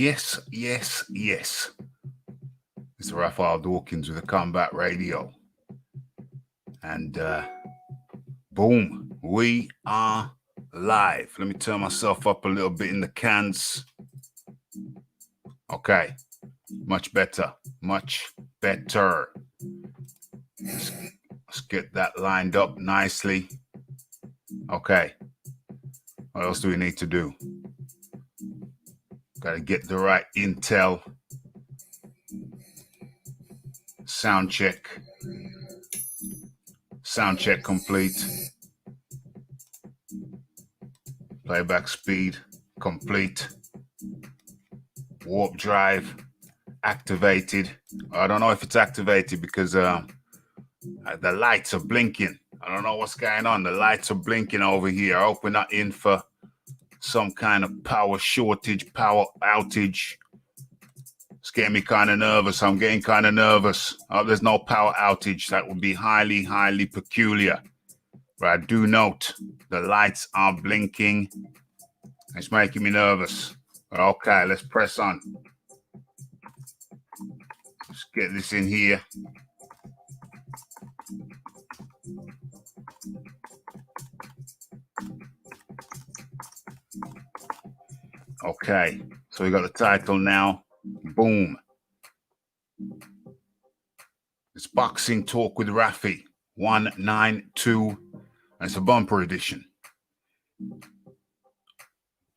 Yes, yes, yes. It's Raphie Dawkins with a Combat Radio. And boom, we are live. Let me turn myself up a little bit in the cans. Okay, much better, much better. Let's get that lined up nicely. Okay, what else do we need to do? Got to get the right intel. Sound check. Sound check complete. Playback speed complete. Warp drive activated. I don't know if it's activated because the lights are blinking. I don't know what's going on. The lights are blinking over here. I hope we're not in for some kind of power shortage, power outage. It's getting me kind of nervous. I'm getting kind of nervous. Oh, there's no power outage. That would be highly, highly peculiar. But I do note the lights are blinking. It's making me nervous. Okay, let's press on. Let's get this in here. Okay, so we got the title now. Boom. It's Boxing Talk with Raphie, 192. And it's a bumper edition,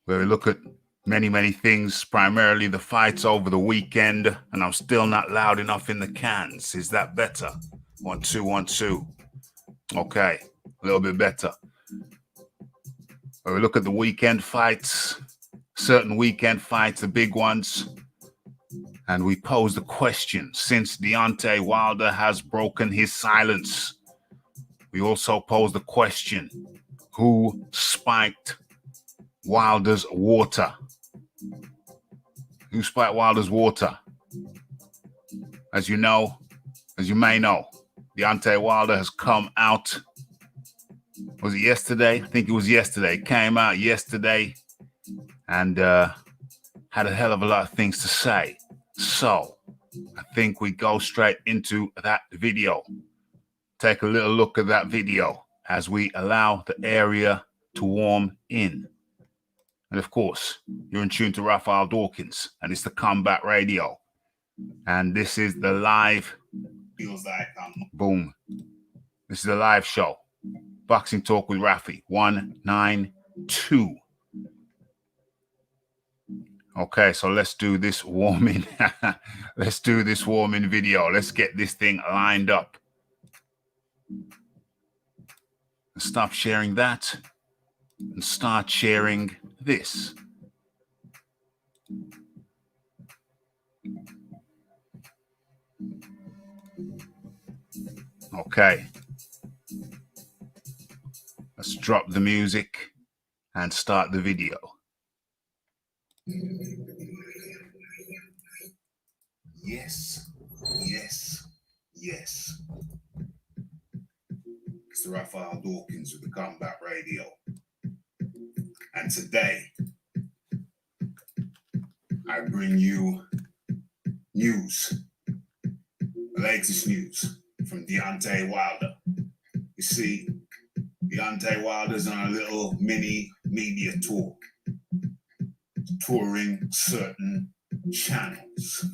where we look at many, many things, primarily the fights over the weekend. And I'm still not loud enough in the cans. Is that better? 1 2 1 2. Okay, a little bit better. Where we look at the weekend fights, certain weekend fights, the big ones. And we pose the question, since Deontay Wilder has broken his silence, we also pose the question, who spiked Wilder's water? Who spiked Wilder's water? As you know, as you may know, Deontay Wilder has come out. Was it yesterday? I think it was yesterday. Came out yesterday and had a hell of a lot of things to say. So I think we go straight into that video. Take a little look at that video as we allow the area to warm in. And of course, you're in tune to Raphie Dawkins, and it's the Combat Radio. And this is the live. Feels like boom. This is the live show. Boxing Talk with Raphie, 192. Okay, so let's do this warming. Let's do this warming video. Let's get this thing lined up. Stop sharing that and start sharing this. Okay. Let's drop the music and start the video. Yes, yes, yes. It's the Raphie Dawkins with the Combat Radio. And today, I bring you news, the latest news from Deontay Wilder. You see, Deontay Wilder's on a little mini media tour, touring certain channels,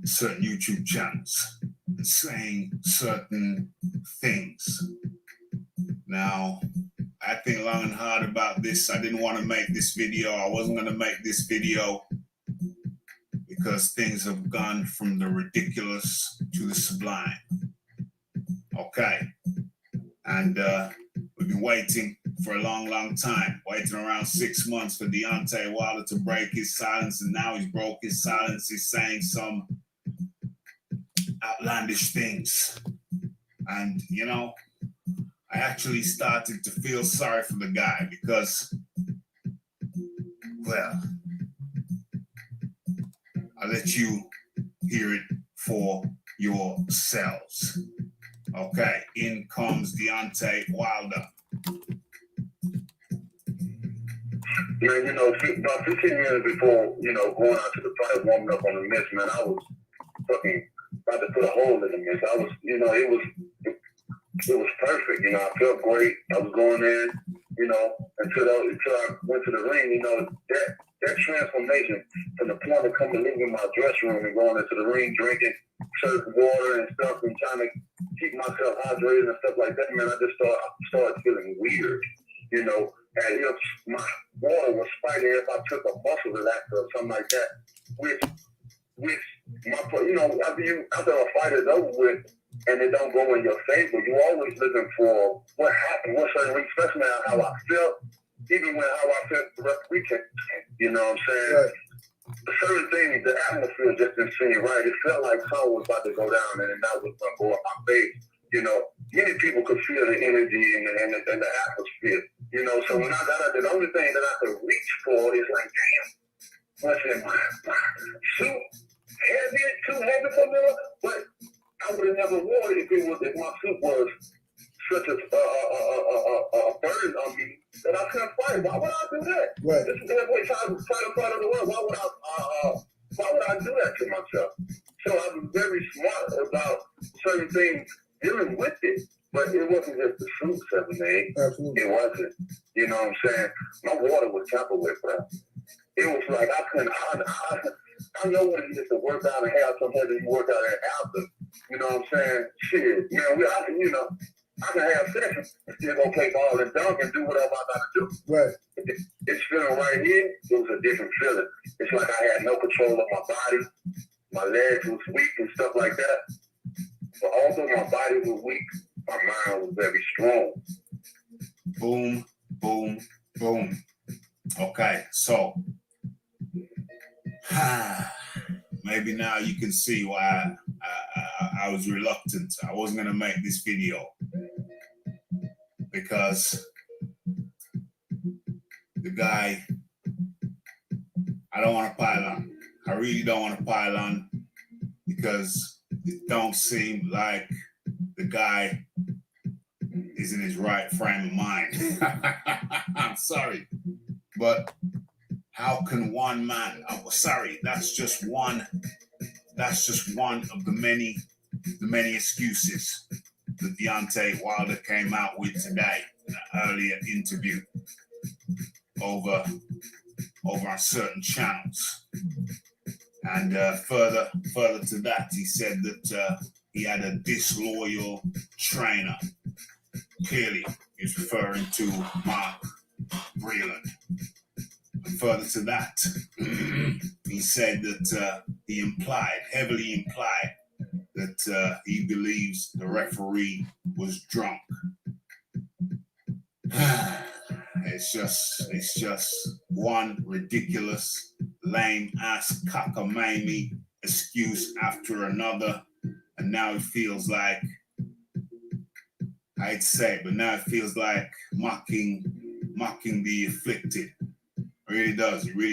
certain YouTube channels, and saying certain things. Now, I think long and hard about this. I didn't want to make this video. I wasn't going to make this video because things have gone from the ridiculous to the sublime. Okay. And we've been waiting for a long, long time, waiting around 6 months for Deontay Wilder to break his silence. And now he's broke his silence. He's saying some outlandish things. And, you know, I actually started to feel sorry for the guy because, well, I'll let you hear it for yourselves. Okay, in comes Deontay Wilder. Man, you know, about 15 minutes before, you know, going out to the fight, warming up on the mist, man, I was fucking about to put a hole in the mist. I was, you know, it was perfect. You know, I felt great. I was going in, you know, until I went to the ring, you know, that transformation from the point of coming leaving my dressing room and going into the ring, drinking certain water and stuff and trying to keep myself hydrated and stuff like that, man, I just started feeling weird, you know, and if my water was fighting if I took a muscle relaxer or something like that, which my, you know, after a fight is over with and it don't go in your favor, you're always looking for what happened, what certain, especially how I felt, even when how I felt the referee came, you know what I'm saying? Right. Certain things, the atmosphere just didn't seem right. It felt like something was about to go down and that was going to go up my face. You know, many people could feel the energy and the atmosphere. You know, so when I got out there, the only thing that I could reach for is like, damn, what's in my suit? Heavy, too heavy for me? But I would have never worn it if my suit was such a burden on me that I couldn't fight. Why would I do that? Right. This is the way trying to fight of the world. Why would I do that to myself? So I was very smart about certain things, dealing with it. But it wasn't just the suit, 7-8. Absolutely. It wasn't. You know what I'm saying? My water was tampered with, bro. It was like I couldn't. I know what it is to work out and have some heavy work out and after. You know what I'm saying? Shit, man, I can have sex and still go play ball and dunk and do whatever I got to do. Right. It's feeling right here. It was a different feeling. It's like I had no control of my body. My legs was weak and stuff like that. But although my body was weak, my mind was very strong. Boom, boom, boom. Okay, so maybe now you can see why I was reluctant. I wasn't going to make this video because the guy, I don't want to pile on. I really don't want to pile on because it don't seem like the guy is in his right frame of mind. I'm sorry, but how can one man, that's just one of the many excuses that Deontay Wilder came out with today in an earlier interview over on certain channels. And further to that, he said that he had a disloyal trainer. Clearly, he's referring to Mark Breland. And further to that, he said that he heavily implied that he believes the referee was drunk. It's just one ridiculous, lame-ass cockamamie excuse after another, and now it feels like, I'd say, but now it feels like mocking the afflicted. It really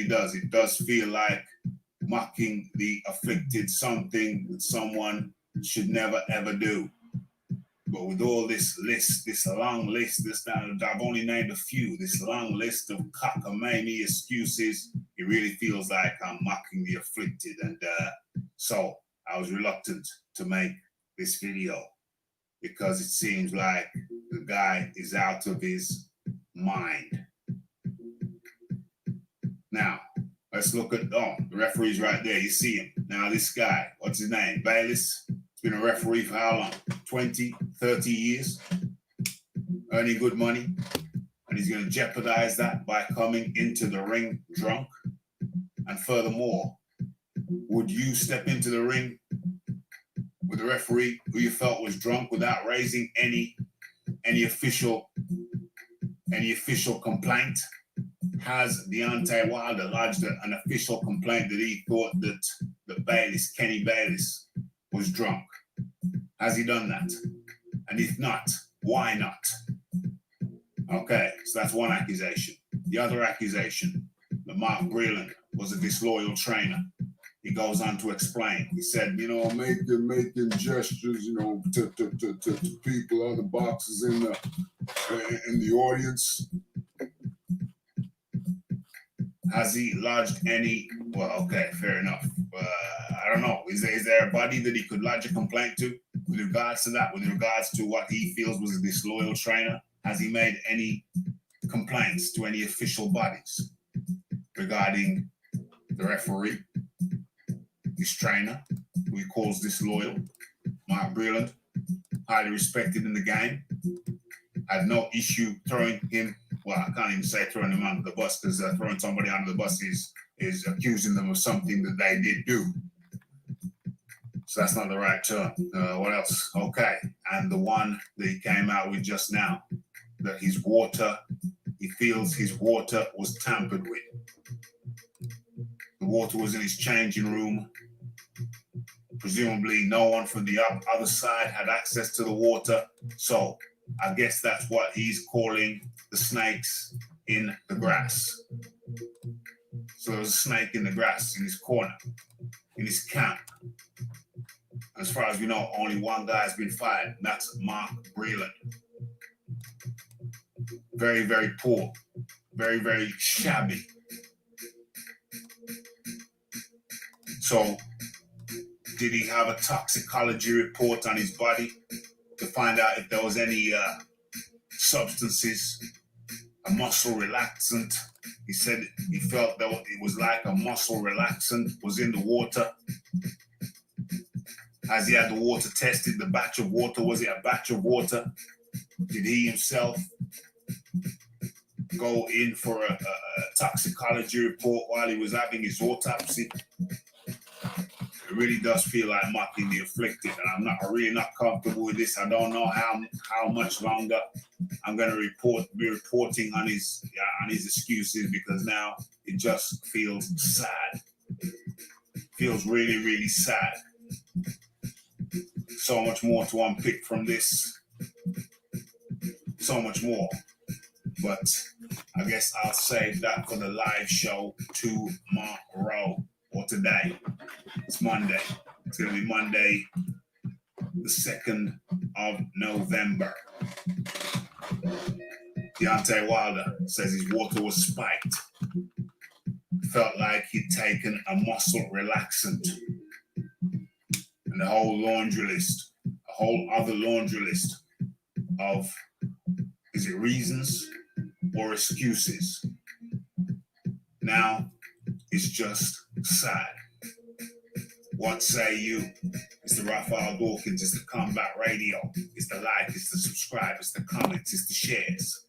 does. It does feel like mocking the afflicted, something that someone should never ever do. But with all this long list, I've only named a few, this long list of cockamamie excuses, it really feels like I'm mocking the afflicted. And so I was reluctant to make this video because it seems like the guy is out of his mind. Now, let's look at, the referee's right there. You see him. Now, this guy, what's his name? Bayless. He's been a referee for how long? 20, 30 years, earning good money. And he's going to jeopardize that by coming into the ring drunk. And furthermore, would you step into the ring with a referee who you felt was drunk without raising any official complaint? Has Deontay Wilder lodged an official complaint that he thought that Kenny Bayless was drunk? Has he done that? And if not, why not? Okay, so that's one accusation. The other accusation, that Mark Breland was a disloyal trainer. He goes on to explain. He said, making gestures, to people, other boxers in the audience. Has he lodged any? Well, okay, fair enough. I don't know. Is there a body that he could lodge a complaint to with regards to that? With regards to what he feels was a disloyal trainer? Has he made any complaints to any official bodies regarding the referee, his trainer, who he calls disloyal, Mark Breland, highly respected in the game? Had no issue throwing him. Well, I can't even say throwing him under the bus, because throwing somebody under the bus is accusing them of something that they did do. So that's not the right term. What else? Okay. And the one that he came out with just now, that his water, he feels his water was tampered with. The water was in his changing room. Presumably no one from the other side had access to the water. So I guess that's what he's calling the snakes in the grass. So there was a snake in the grass in his corner, in his camp. As far as we know, only one guy has been fired, and that's Mark Breland. Very, very poor. Very, very shabby. So, did he have a toxicology report on his body to find out if there was any substances, a muscle relaxant? He said he felt that it was like a muscle relaxant was in the water. Has he had the water tested, the batch of water? Was it a batch of water? Did he himself go in for a toxicology report while he was having his autopsy? It really does feel like mocking the afflicted, and I'm really not comfortable with this. I don't know how much longer I'm going to be reporting on his excuses, because now it just feels sad. Feels really, really sad. So much more to unpick from this. So much more. But I guess I'll save that for the live show tomorrow or today. It's Monday. It's going to be Monday, the 2nd of November. Deontay Wilder says his water was spiked. Felt like he'd taken a muscle relaxant. And the whole laundry list, a whole other laundry list of, is it reasons or excuses? Now, it's just sad. What say you? It's the Raphie Dawkins, it's the Combat Radio, it's the like, it's the subscribe, it's the comments, it's the shares.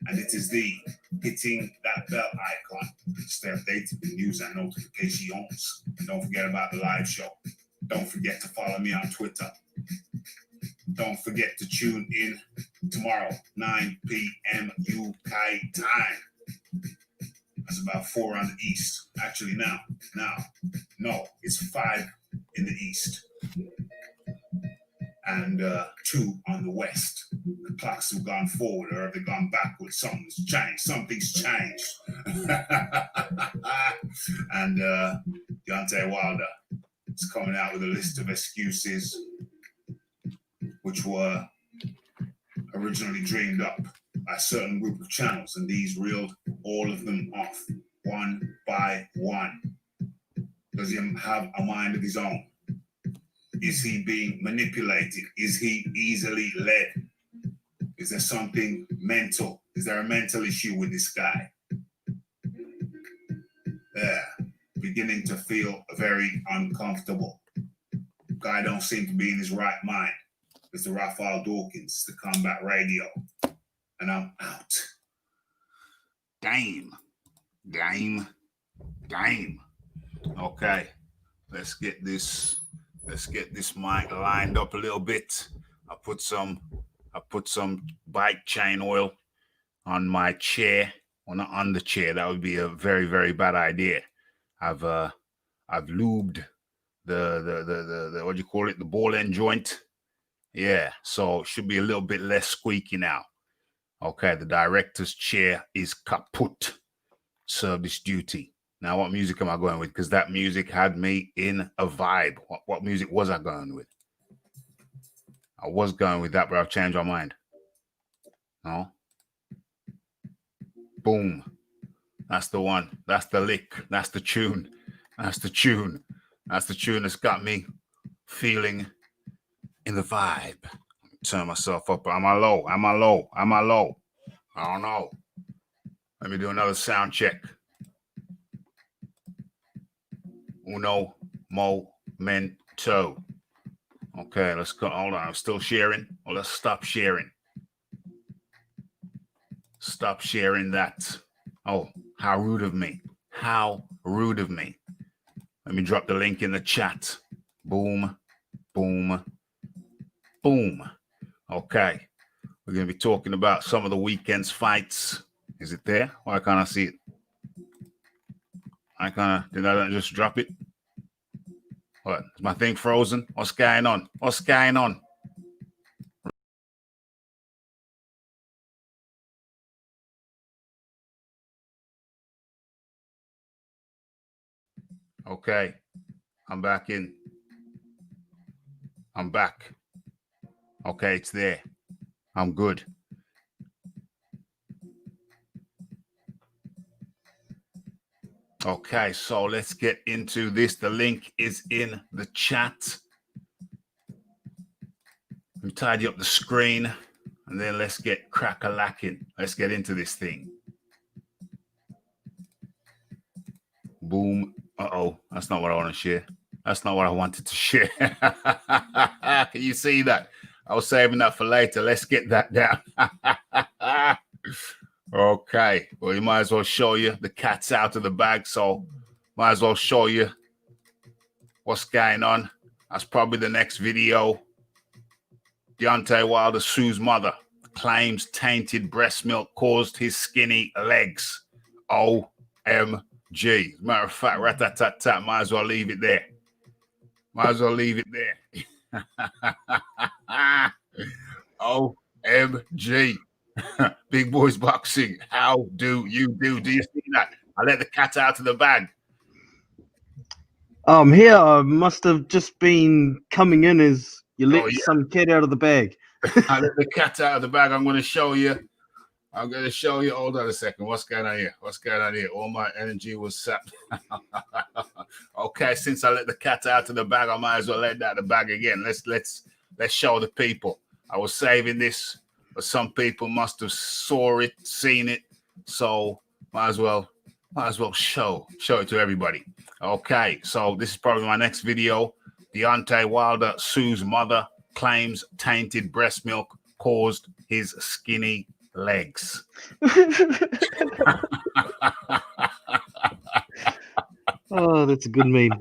And it is the hitting that bell icon to stay updated with news and notifications. And don't forget about the live show. Don't forget to follow me on Twitter. Don't forget to tune in tomorrow, 9 p.m. UK time. That's about 4 on the east. Actually, no, it's 5 in the east. And 2 on the west. The clocks have gone forward, or have they gone backwards? Something's changed. And Deontay Wilder is coming out with a list of excuses which were originally dreamed up by a certain group of channels, and these reeled all of them off, one by one. Does he have a mind of his own? Is he being manipulated? Is he easily led? Is there something mental? Is there a mental issue with this guy? Beginning to feel very uncomfortable. Guy don't seem to be in his right mind. It's the Raphie Dawkins, the Combat Radio. And I'm out. Game. Okay. Let's get this mic lined up a little bit. I put some bike chain oil on my chair. Well, not on the chair. That would be a very, very bad idea. I've lubed the what do you call it? The ball end joint. Yeah, so it should be a little bit less squeaky now. Okay, the director's chair is kaput. Service duty. Now, what music am I going with? Because that music had me in a vibe. What music was I going with? I was going with that, but I've changed my mind. No? Boom. That's the one. That's the lick. That's the tune. That's the tune. That's the tune that's got me feeling in the vibe. Turn myself up. Am I low? Am I low? Am I low? I don't know. Let me do another sound check. Uno momento. Okay, let's go. Hold on. I'm still sharing. Well, let's stop sharing. Stop sharing that. Oh, how rude of me. How rude of me. Let me drop the link in the chat. Boom, boom, boom. Okay. We're going to be talking about some of the weekend's fights. Is it there? Why can't I see it? Did I just drop it? What? Is my thing frozen? What's going on? What's going on? Okay. I'm back in. I'm back. Okay, it's there. I'm good. Okay, so let's get into this. The link is in the chat. Let me tidy up the screen, and then let's get crack-a-lacking. Let's get into this thing. Boom. Uh-oh, that's not what I want to share. That's not what I wanted to share. Can you see that? I was saving that for later. Let's get that down. Okay. Well, you might as well show you the cat's out of the bag. So might as well show you what's going on. That's probably the next video. Deontay Wilder sues mother. Claims tainted breast milk caused his skinny legs. OMG. As a matter of fact, rat-tat-tat-tat, might as well leave it there. Might as well leave it there. OMG. Big Boys Boxing. How do you do? Do you see that? I let the cat out of the bag. Here I must have just been coming in as you let some cat out of the bag. I let the cat out of the bag. I'm going to show you. Hold on a second. What's going on here? What's going on here? All my energy was sapped. Okay, since I let the cat out of the bag, I might as well let out the bag again. Let's show the people. I was saving this, but some people must have seen it. So might as well show it to everybody. Okay, so this is probably my next video. Deontay Wilder sues mother, claims tainted breast milk caused his skinny legs. Oh, that's a good meme.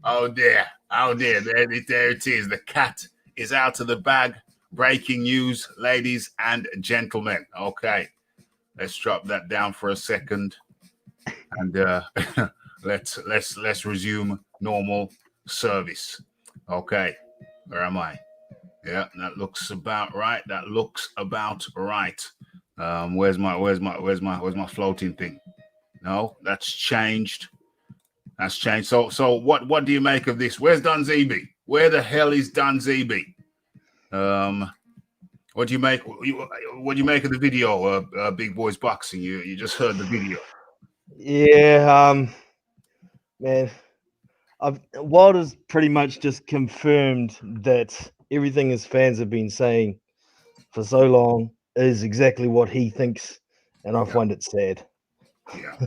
Oh dear. There it is. The cat is out of the bag. Breaking news, ladies and gentlemen. Okay, let's drop that down for a second, and let's resume normal service. Okay, where am I? Yeah, that looks about right. Where's my floating thing? No, that's changed. So what do you make of this? Where's Don ZB? Where the hell is Don ZB? What do you make? What do you make of the video? Big Boys Boxing. You just heard the video. Yeah, man. Wilder's pretty much just confirmed that everything his fans have been saying for so long is exactly what he thinks, and I find it sad. Yeah.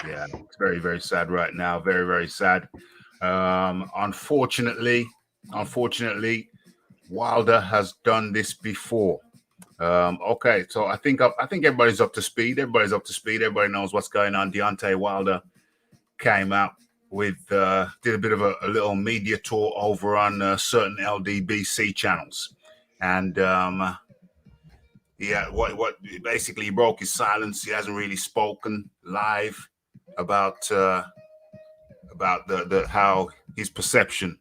It's very, very sad right now. Very, very sad. Unfortunately, Wilder has done this before. Okay, so I think everybody's up to speed. Everybody knows what's going on. Deontay Wilder came out with did a bit of a little media tour over on certain LDBC channels, and what basically he broke his silence. He hasn't really spoken live about the how his perception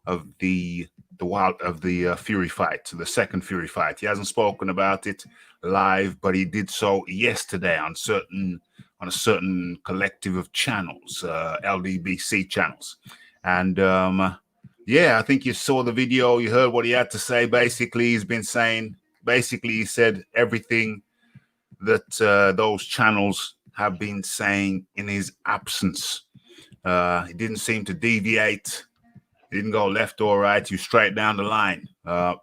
of the Fury fight, the second Fury fight. He hasn't spoken about it live, but he did so yesterday on a certain collective of channels, LDBC channels. And I think you saw the video, you heard what he had to say. Basically, he said everything that those channels have been saying in his absence. He didn't seem to deviate. He didn't go left or right. He was straight down the line.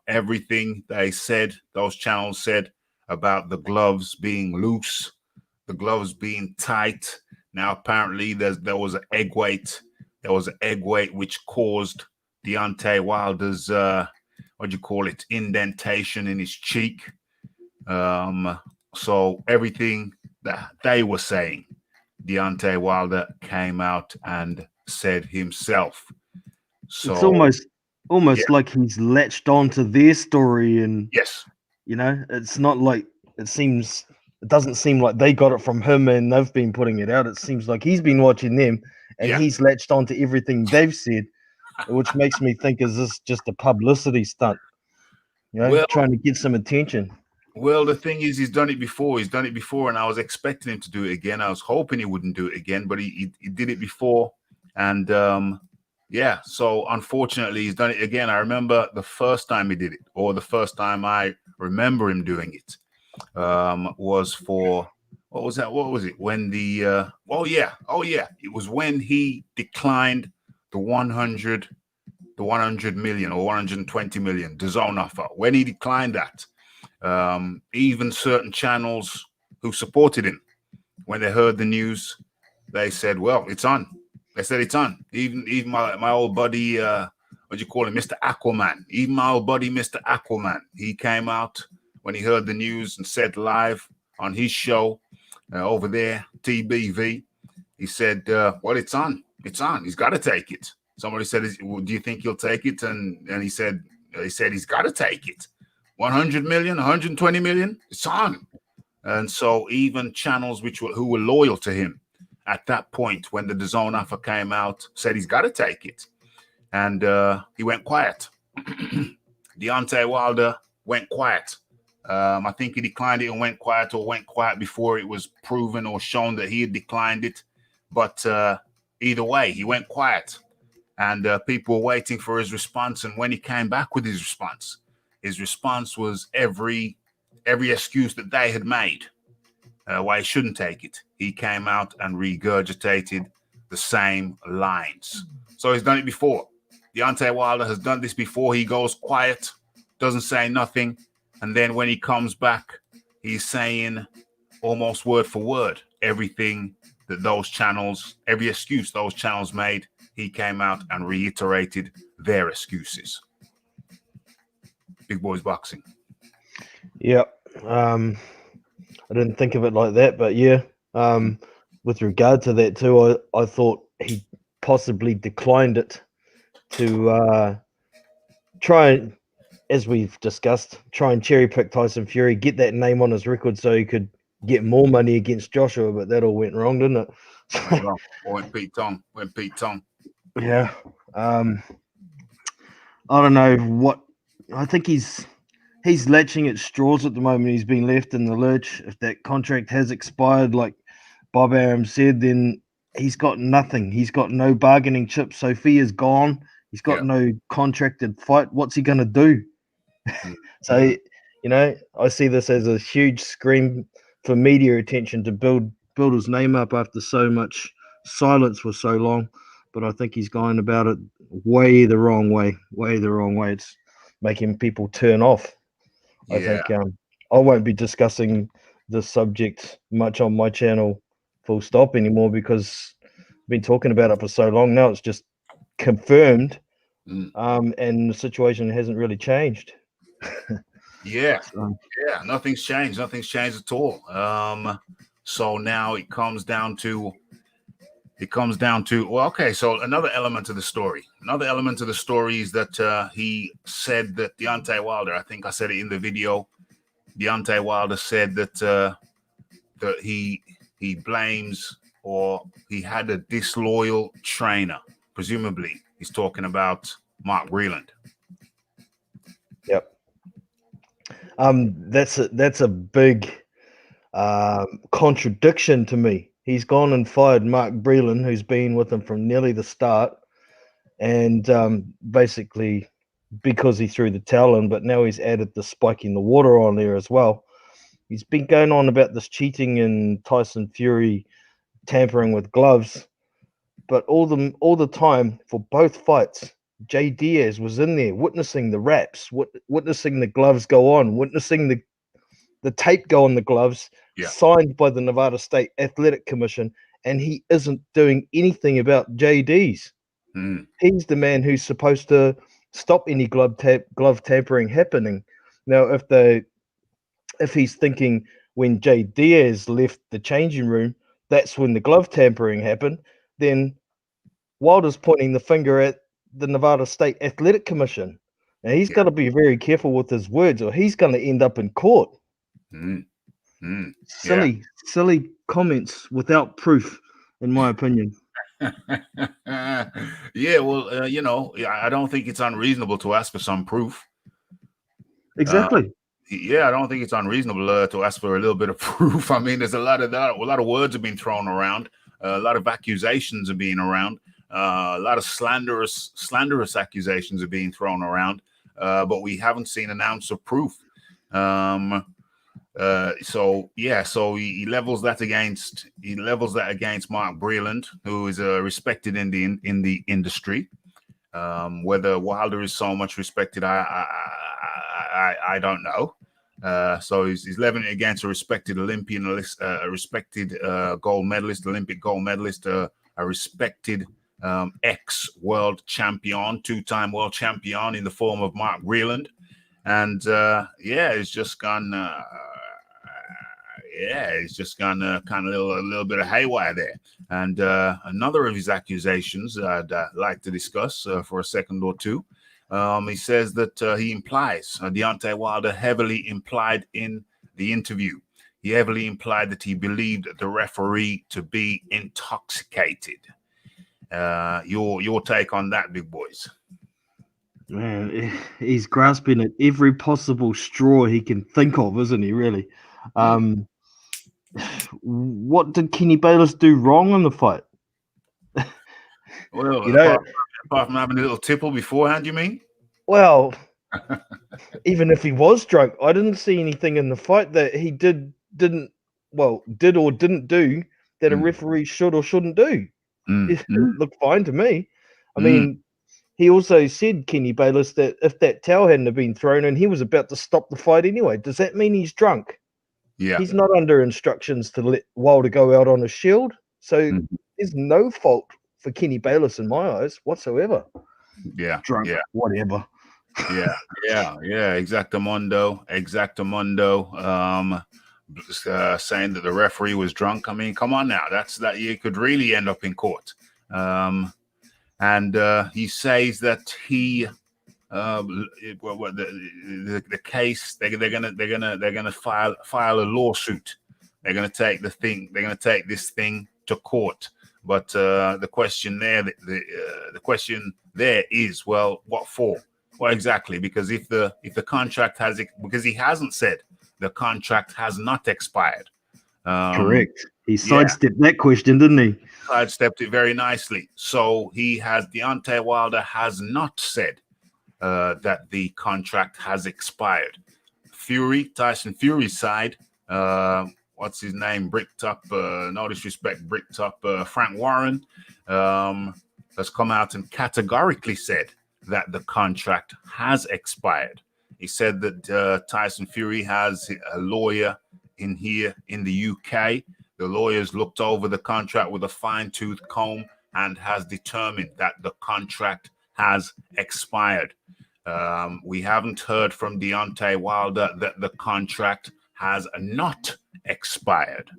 Everything they said, those channels said about the gloves being loose, the gloves being tight. Now, apparently, there was an egg weight. There was an egg weight which caused Deontay Wilder's, indentation in his cheek. So everything that they were saying, Deontay Wilder came out and said himself. So It's almost like he's latched onto their story, and yes, it's not like it doesn't seem like they got it from him and they've been putting it out. It seems like he's been watching them and he's latched onto everything they've said, which makes me think, is this just a publicity stunt? Trying to get some attention. Well, the thing is, he's done it before. And I was expecting him to do it again. I was hoping he wouldn't do it again, but he did it before. And so unfortunately, he's done it again. I remember the first time he did it, or the first time I remember him doing it, was for, what was that? What was it? When it was when he declined the 100 million or 120 million DAZN offer. When he declined that, even certain channels who supported him, when they heard the news, they said, well, it's on. They said it's on. Even my old buddy, Mr. Aquaman. Even my old buddy, Mr. Aquaman, he came out when he heard the news and said live on his show over there, TBV. He said, well, it's on. It's on. He's got to take it. Somebody said, do you think he'll take it? And he said he's got to take it. 100 million, 120 million, it's on. And so even channels who were loyal to him at that point, when the DAZN offer came out, said he's got to take it. And he went quiet. Deontay Wilder went quiet. I think he declined it and went quiet, or went quiet before it was proven or shown that he had declined it. But either way, he went quiet. And people were waiting for his response. And when he came back with his response was every excuse that they had made why he shouldn't take it. He came out and regurgitated the same lines. So he's done it before. Deontay Wilder has done this before. He goes quiet, doesn't say nothing, and then when he comes back, he's saying almost word for word everything that every excuse those channels made. He came out and reiterated their excuses. Big Boys Boxing. Yep. I didn't think of it like that, but yeah. With regard to that too, I thought he possibly declined it to try, as we've discussed, try and cherry pick Tyson Fury, get that name on his record so he could get more money against Joshua, but that all went wrong, didn't it? Went Pete Tong. Yeah. I don't know what. I think he's latching at straws at the moment. He's been left in the lurch. If that contract has expired, like Bob Arum said, then he's got nothing. He's got no bargaining chip. Sophia's gone. He's got no contracted fight. What's he going to do? So, I see this as a huge scream for media attention to build his name up after so much silence for so long. But I think he's going about it way the wrong way. It's making people turn off. Yeah. I think I won't be discussing this subject much on my channel full stop anymore, because I've been talking about it for so long now. It's just confirmed, and the situation hasn't really changed. Nothing's changed at all. So now it comes down to so another element of the story is that he said that Deontay Wilder, I think I said it in the video, Deontay Wilder said that he blames, or he had a disloyal trainer. Presumably he's talking about Mark Breland. Yep. That's a big contradiction to me. He's gone and fired Mark Breland, who's been with him from nearly the start, and basically because he threw the towel in, but now he's added the spiking the water on there as well. He's been going on about this cheating and Tyson Fury tampering with gloves, but all the time for both fights, Jay Diaz was in there witnessing the wraps, witnessing the gloves go on, witnessing the tape go on the gloves, signed by the Nevada State Athletic Commission, and he isn't doing anything about JD's. He's the man who's supposed to stop any glove tampering happening. Now, if he's thinking when Jay Diaz left the changing room, that's when the glove tampering happened, then Wilder's pointing the finger at the Nevada State Athletic Commission. Now, he's got to be very careful with his words, or he's going to end up in court. Silly comments without proof, in my opinion. Well, I don't think it's unreasonable to ask for some proof. Exactly. I don't think it's unreasonable to ask for a little bit of proof. I mean, there's a lot of words have been thrown around, a lot of accusations are being around, a lot of slanderous accusations are being thrown around, but we haven't seen an ounce of proof. So he levels that against Mark Breland, who is respected in the industry. Whether Wilder is so much respected, I don't know. So he's leveling it against a respected Olympian, a respected gold medalist, Olympic gold medalist, a respected ex-world champion, two-time world champion in the form of Mark Breland. And it's just gone. It's just gone kind of a little bit of haywire there. And another of his accusations I'd like to discuss for a second or two. He says that he implies, Deontay Wilder heavily implied in the interview, he heavily implied that he believed the referee to be intoxicated. Your take on that, big boys? Man, he's grasping at every possible straw he can think of, isn't he, really? What did Kenny Bayless do wrong in the fight? Well, apart from having a little tipple beforehand, you mean? Well, even if he was drunk, I didn't see anything in the fight that he did or didn't do that a referee should or shouldn't do. It looked fine to me. I mean, he also said, Kenny Bayless, that if that towel hadn't have been thrown in, he was about to stop the fight anyway. Does that mean he's drunk? Yeah. He's not under instructions to let Wilder go out on a shield. So there's no fault for Kenny Bayless in my eyes whatsoever. Yeah. Drunk, whatever. Exactamundo. Saying that the referee was drunk. I mean, come on now. That you could really end up in court. And he says that he the case they're gonna file a lawsuit. They're gonna take this thing to court. But the question there is, well, what for? Well, exactly, because if the contract because he hasn't said the contract has not expired. Correct. He sidestepped that question, didn't he? Sidestepped it very nicely. So Deontay Wilder has not said that the contract has expired. Tyson Fury's side, what's his name? Bricked up, no disrespect, Frank Warren has come out and categorically said that the contract has expired. He said that Tyson Fury has a lawyer in the UK. The lawyers looked over the contract with a fine-tooth comb and has determined that the contract has expired. We haven't heard from Deontay Wilder that the contract has not expired.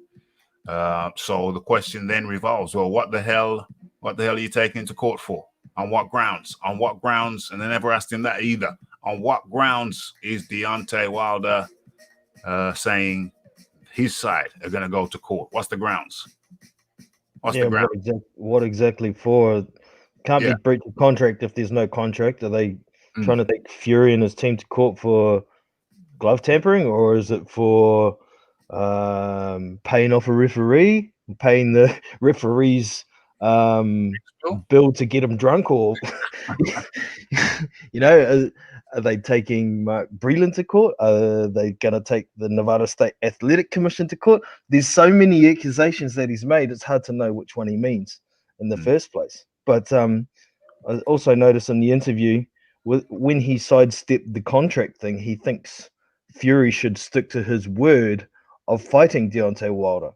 So the question then revolves, well, what the hell are you taking to court for? On what grounds? And they never asked him that either. On what grounds is Deontay Wilder saying his side are going to go to court? What's the grounds? What exactly for? Can't be breach of contract if there's no contract. Are they trying to take Fury and his team to court for glove tampering, or is it for paying off a referee, paying the referee's bill to get him drunk, or Are they taking Mark Breland to court? Are they going to take the Nevada State Athletic Commission to court? There's so many accusations that he's made, it's hard to know which one he means in the first place. But I also noticed in the interview, when he sidestepped the contract thing, he thinks Fury should stick to his word of fighting Deontay Wilder.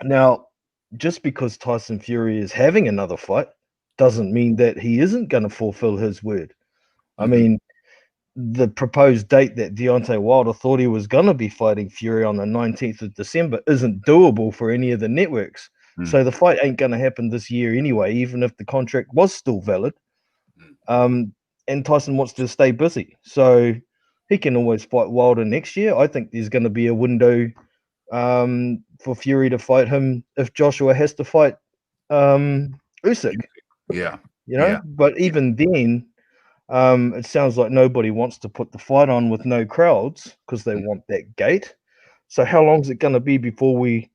Now, just because Tyson Fury is having another fight doesn't mean that he isn't going to fulfill his word. I mean, the proposed date that Deontay Wilder thought he was going to be fighting Fury on the 19th of December isn't doable for any of the networks. So the fight ain't going to happen this year anyway, even if the contract was still valid. And Tyson wants to stay busy. So he can always fight Wilder next year. I think there's going to be a window for Fury to fight him if Joshua has to fight Usyk. Yeah. You know, but even then, it sounds like nobody wants to put the fight on with no crowds because they want that gate. So how long is it going to be before we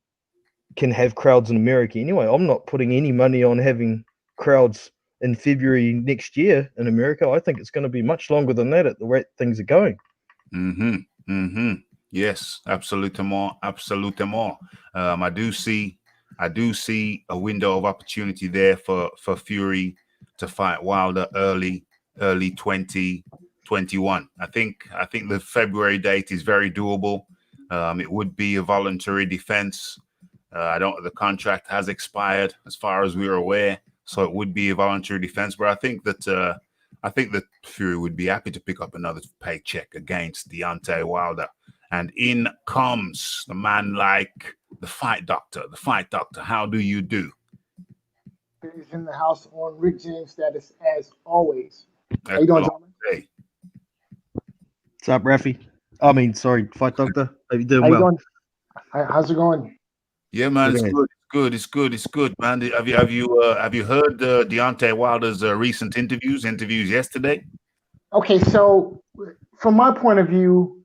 can have crowds in America anyway? I'm not putting any money on having crowds in February next year in America. I think it's going to be much longer than that at the rate things are going. Yes, absolutely more. I do see a window of opportunity there for Fury to fight Wilder early 2021. I think the February date is very doable. It would be a voluntary defense. The contract has expired as far as we're aware, so it would be a voluntary defense. But I think that Fury would be happy to pick up another paycheck against Deontay Wilder. And in comes the man like the fight doctor. The fight doctor, how do you do? Is in the house on Rick James status as always. How you doing, gentlemen? Hey. What's up, Raphie? I mean, sorry, fight doctor. How you doing? How you well? doing? How's it going? Yeah, man, it's good, man. Have you heard Deontay Wilder's recent interviews yesterday? Okay, so from my point of view,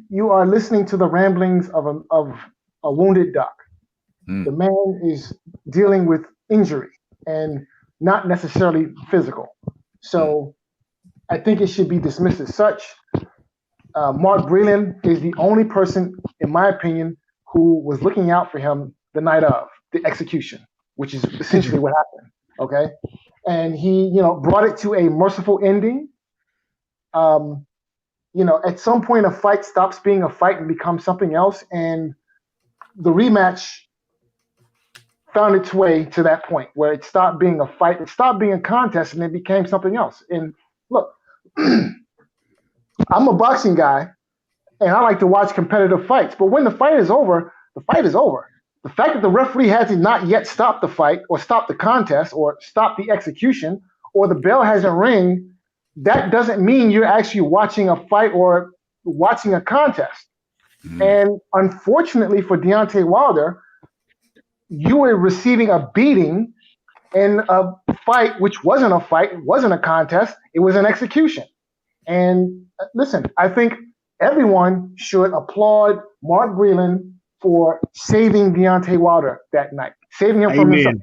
you are listening to the ramblings of a wounded duck. The man is dealing with injury and not necessarily physical. So I think it should be dismissed as such. Mark Breland is the only person, in my opinion, who was looking out for him the night of the execution, which is essentially what happened. Okay. And he, brought it to a merciful ending. At some point a fight stops being a fight and becomes something else. And the rematch found its way to that point where it stopped being a fight, it stopped being a contest, and it became something else. And look, I'm a boxing guy, and I like to watch competitive fights. But when the fight is over, the fight is over. The fact that the referee has not yet stopped the fight or stopped the contest or stopped the execution or the bell hasn't ring, that doesn't mean you're actually watching a fight or watching a contest. And unfortunately for Deontay Wilder, you were receiving a beating in a fight which wasn't a fight, it wasn't a contest, it was an execution. And listen, I think everyone should applaud Mark Breland for saving Deontay Wilder that night, saving him from himself.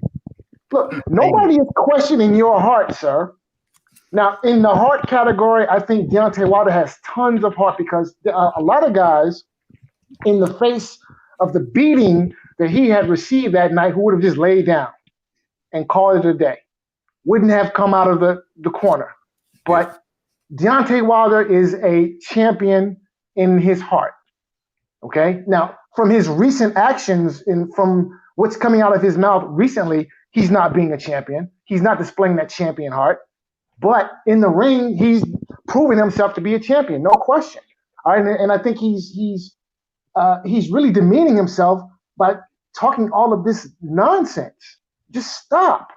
Look, nobody is questioning your heart, sir. Now, in the heart category, I think Deontay Wilder has tons of heart because a lot of guys, in the face of the beating that he had received that night, who would have just laid down and called it a day, wouldn't have come out of the corner. But Deontay Wilder is a champion in his heart. Okay? Now, from his recent actions and from what's coming out of his mouth recently, he's not being a champion. He's not displaying that champion heart. But in the ring, he's proven himself to be a champion, no question. All right, and I think he's really demeaning himself by talking all of this nonsense. Just stop.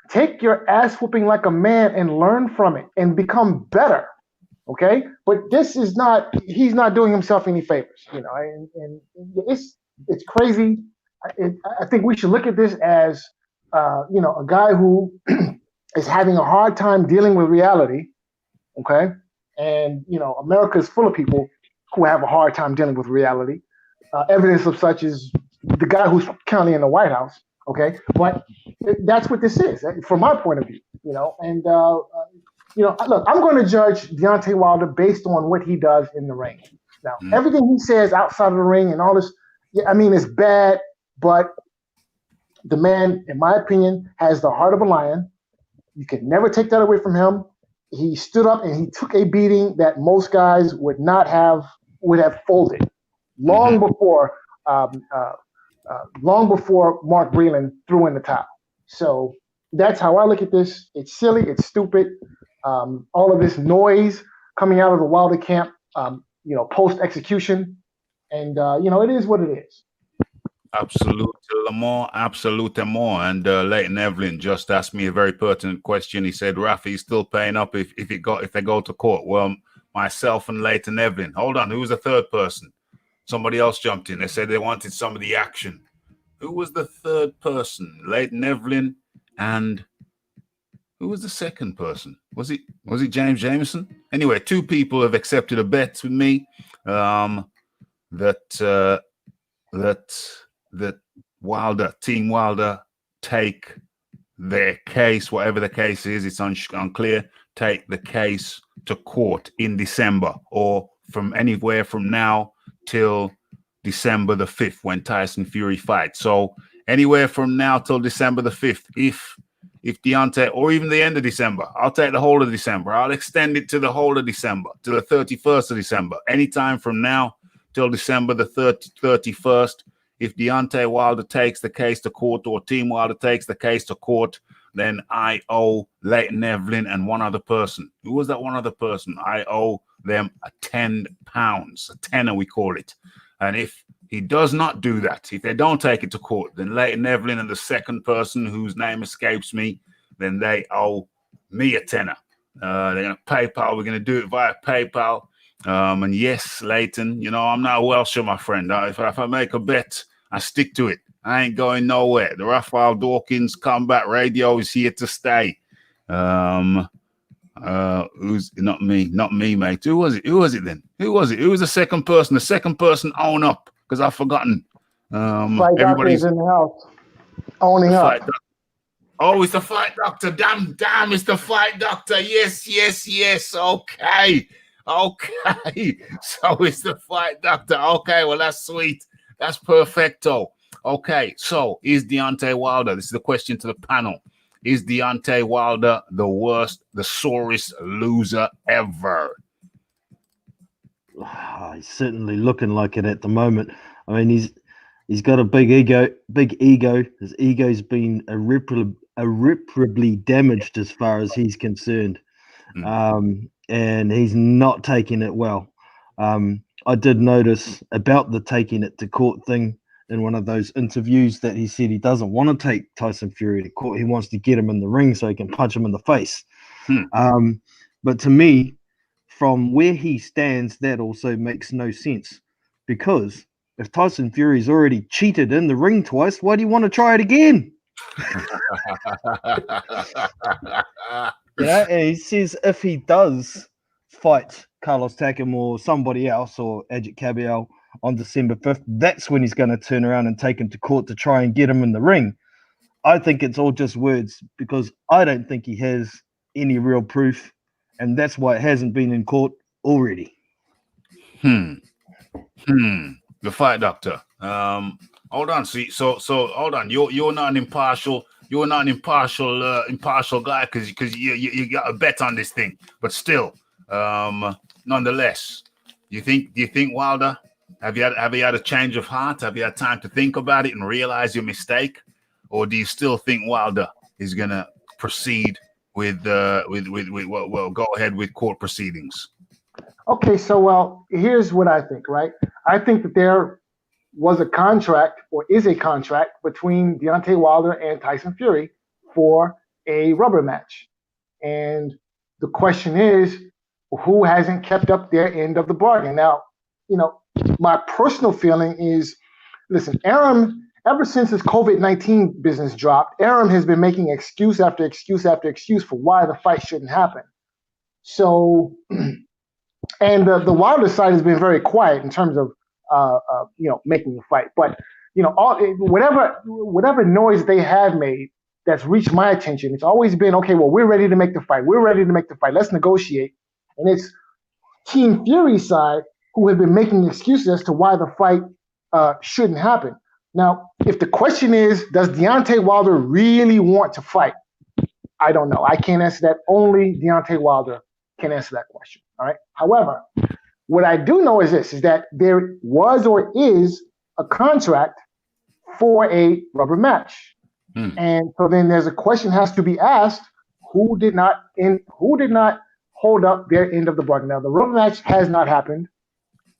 Take your ass whooping like a man and learn from it and become better. Okay, but this is not. He's not doing himself any favors, and it's crazy. I think we should look at this as a guy who is having a hard time dealing with reality, okay? And, America is full of people who have a hard time dealing with reality. Evidence of such is the guy who's currently in the White House, okay? But that's what this is, from my point of view, and look, I'm going to judge Deontay Wilder based on what he does in the ring. Now, everything he says outside of the ring and all this, it's bad, but the man, in my opinion, has the heart of a lion. You can never take that away from him. He stood up and he took a beating that most guys would have folded long before Mark Breland threw in the towel. So that's how I look at this. It's silly. It's stupid. All of this noise coming out of the Wilder camp, post execution, and it is what it is. Absolute more. And Leighton Evelyn just asked me a very pertinent question. He said, Raphie's still paying up if they go to court. Well, myself and Leighton Evelyn. Hold on, who was the third person? Somebody else jumped in. They said they wanted some of the action. Who was the third person? Leighton Evelyn, and who was the second person? Was it James Jameson? Anyway, two people have accepted a bet with me that Team Wilder take their case, whatever the case is, it's unclear, take the case to court in December, or from anywhere from now till December the 5th when Tyson Fury fights. So anywhere from now till December the 5th, if Deontay, or even the end of December, I'll take the whole of December. I'll extend it to the whole of December, to the 31st of December. Anytime from now till December the 31st, if Deontay Wilder takes the case to court, or Team Wilder takes the case to court, then I owe Leighton Evelyn and one other person. Who was that one other person? I owe them £10, a tenner we call it. And if he does not do that, if they don't take it to court, then Leighton Evelyn and the second person whose name escapes me, then they owe me a tenner. They're going to PayPal. We're going to do it via PayPal. And yes, Leighton, I'm not a Welsher, my friend. If I make a bet, I stick to it. I ain't going nowhere. The Raphael Dawkins Combat Radio is here to stay. Who's not me, mate. Who was it then? Who was it? Who was the second person? The second person own up, because I've forgotten. Everybody's in the house owning up. Oh, it's the fight doctor. Damn, it's the fight doctor. Yes. Okay. So it's the fight doctor. Okay, well, that's sweet. That's perfecto. Okay, so is Deontay Wilder, this is the question to the panel, is Deontay Wilder the sorest loser ever? He's certainly looking like it at the moment. I mean, he's got a big ego. His ego's been irreparably damaged as far as he's concerned. And he's not taking it well. I did notice about the taking it to court thing in one of those interviews that he said he doesn't want to take Tyson Fury to court. He wants to get him in the ring so he can punch him in the face. But to me, from where he stands, that also makes no sense, because if Tyson Fury's already cheated in the ring twice, why do you want to try it again? And he says if he does fight Carlos Takam or somebody else, or Ajit Kabiel, on December 5th, that's when he's going to turn around and take him to court to try and get him in the ring. I think it's all just words, because I don't think he has any real proof, and that's why it hasn't been in court already. The fight doctor. Hold on. So hold on. You're not an impartial. You're not an impartial guy because you got a bet on this thing. But still, nonetheless, do you think Wilder? Have you had a change of heart? Have you had time to think about it and realize your mistake, or do you still think Wilder is gonna proceed with go ahead with court proceedings? Okay, so here's what I think. Right, I think that there was a contract, or is a contract, between Deontay Wilder and Tyson Fury for a rubber match, and the question is, who hasn't kept up their end of the bargain? Now, my personal feeling is, listen, Arum, ever since his COVID-19 business dropped, Arum has been making excuse after excuse after excuse for why the fight shouldn't happen. So, and the Wilder side has been very quiet in terms of, making the fight. But, whatever noise they have made, that's reached my attention. It's always been, okay, well, we're ready to make the fight. We're ready to make the fight. Let's negotiate. And it's Team Fury's side who have been making excuses as to why the fight shouldn't happen. Now, if the question is, does Deontay Wilder really want to fight? I don't know. I can't answer that. Only Deontay Wilder can answer that question. All right. However, what I do know is this, is that there was or is a contract for a rubber match. And so then there's a question has to be asked, who did not hold up their end of the bargain? Now, the rubber match has not happened.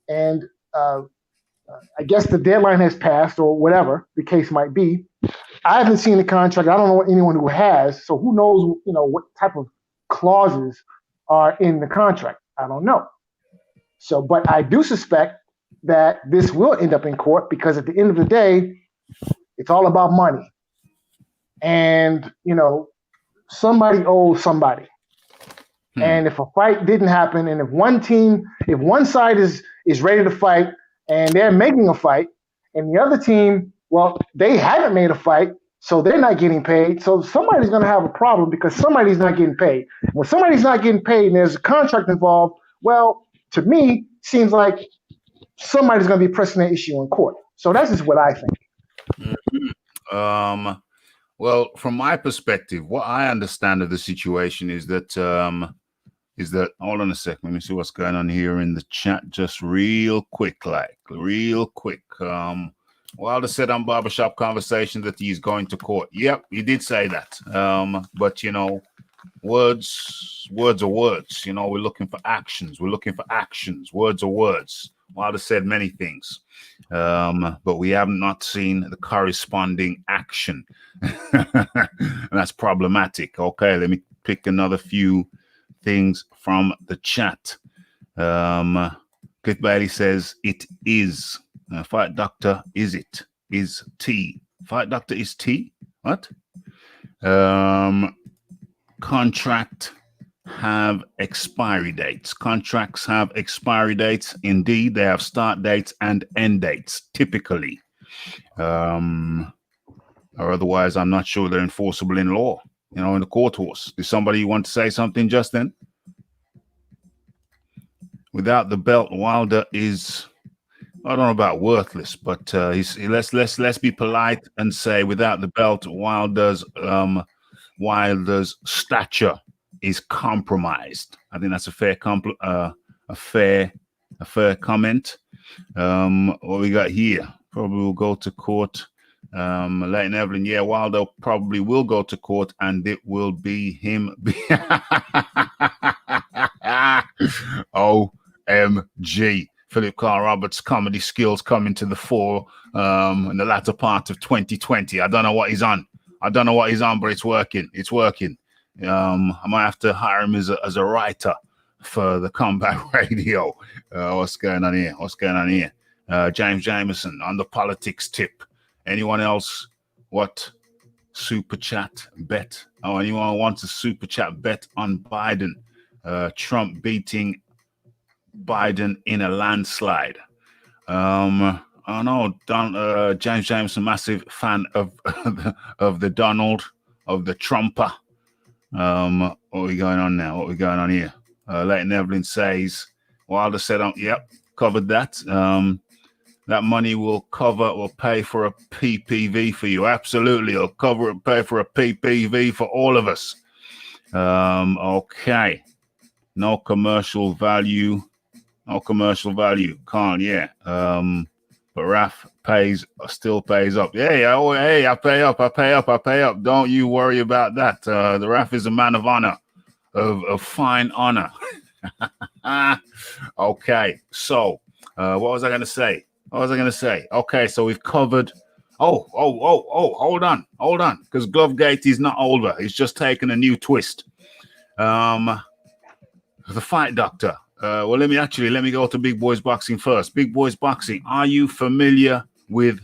And I guess the deadline has passed or whatever the case might be. I haven't seen the contract. I don't know anyone who has. So who knows, what type of clauses are in the contract? I don't know. So, but I do suspect that this will end up in court because at the end of the day, it's all about money. And, somebody owes somebody. And if a fight didn't happen, and if one side is ready to fight and they're making a fight, and the other team, well, they haven't made a fight, so they're not getting paid. So somebody's going to have a problem because somebody's not getting paid. When somebody's not getting paid and there's a contract involved, well, to me, seems like somebody's going to be pressing that issue in court. So that's just what I think. Well, from my perspective, what I understand of the situation is that hold on a second, let me see what's going on here in the chat just real quick. Wilder said on Barbershop Conversation that he's going to court. Yep, he did say that. But words are words. We're looking for actions. Words are words. Wilder said many things. But we have not seen the corresponding action. And that's problematic. Okay, let me pick another few things from the chat. Cliff Bailey says it is. Fight Doctor, is it? Is T. Fight Doctor is T? What? Contract have expiry dates. Contracts have expiry dates. Indeed, they have start dates and end dates, typically. Or otherwise, I'm not sure they're enforceable in law, in the court horse. Does somebody want to say something just then? Without the belt, Wilder is, I don't know about worthless, but let's be polite and say without the belt, Wilder's stature is compromised. I think that's a fair comment. What we got here? Probably will go to court. Leighton Evelyn, yeah, Wilder probably will go to court, and it will be him. OMG. Philip Carl Roberts' comedy skills coming to the fore in the latter part of 2020. I don't know what he's on, but it's working. I might have to hire him as a writer for the Combat Radio. What's going on here? James Jameson on the politics tip. Anyone else? What super chat bet? Oh, anyone wants a super chat bet on Biden? Trump beating Biden in a landslide. I know James Jameson, massive fan of the Donald, of the Trumper. What are we going on now? What are we going on here? Leighton Evelyn says, Wilder said, yep, covered that. That money will pay for a PPV for you. Absolutely. It'll pay for a PPV for all of us. Okay. No commercial value. Can't, yeah. But Raph still pays up. Hey, I pay up. Don't you worry about that. The Raph is a man of honor, of fine honor. Okay, so what was I going to say? Okay, so we've covered. Hold on, because Glovegate is not over. It's just taken a new twist. The Fight Doctor. Well, let me go to Big Boys Boxing first. Big Boys Boxing. Are you familiar with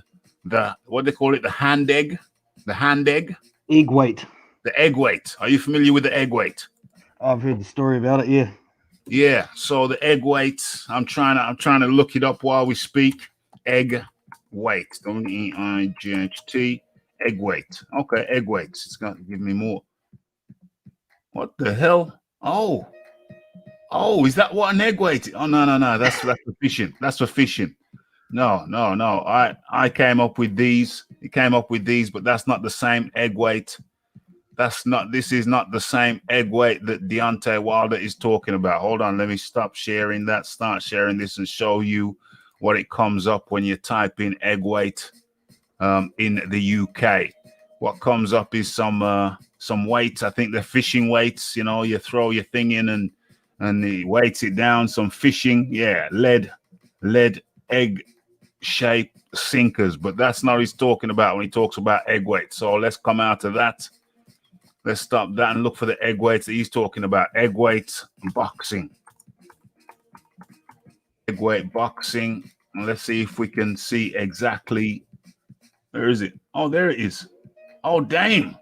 what they call it? The hand egg? The hand egg? Egg weight. The egg weight. Are you familiar with the egg weight? I've heard the story about it, yeah. Yeah. So the egg weight, I'm trying to look it up while we speak. Egg weight. WEIGHT. Egg weight. Okay, egg weights. It's going to give me more. What the hell? Oh, is that what an egg weight? Oh, no. That's for fishing. That's for fishing. No. I came up with these. He came up with these, but that's not the same egg weight. This is not the same egg weight that Deontay Wilder is talking about. Hold on, let me stop sharing that, start sharing this and show you what it comes up when you type in egg weight in the UK. What comes up is some weights. I think they're fishing weights. You know, you throw your thing in and he weights it down. Some fishing, yeah, lead egg shape sinkers, but that's not what he's talking about when he talks about egg weight. So let's come out of that. Let's stop that and look for the egg weights that he's talking about. Egg weights boxing. Egg weight boxing. And let's see if we can see exactly. Where is it? Oh, there it is. Oh, damn.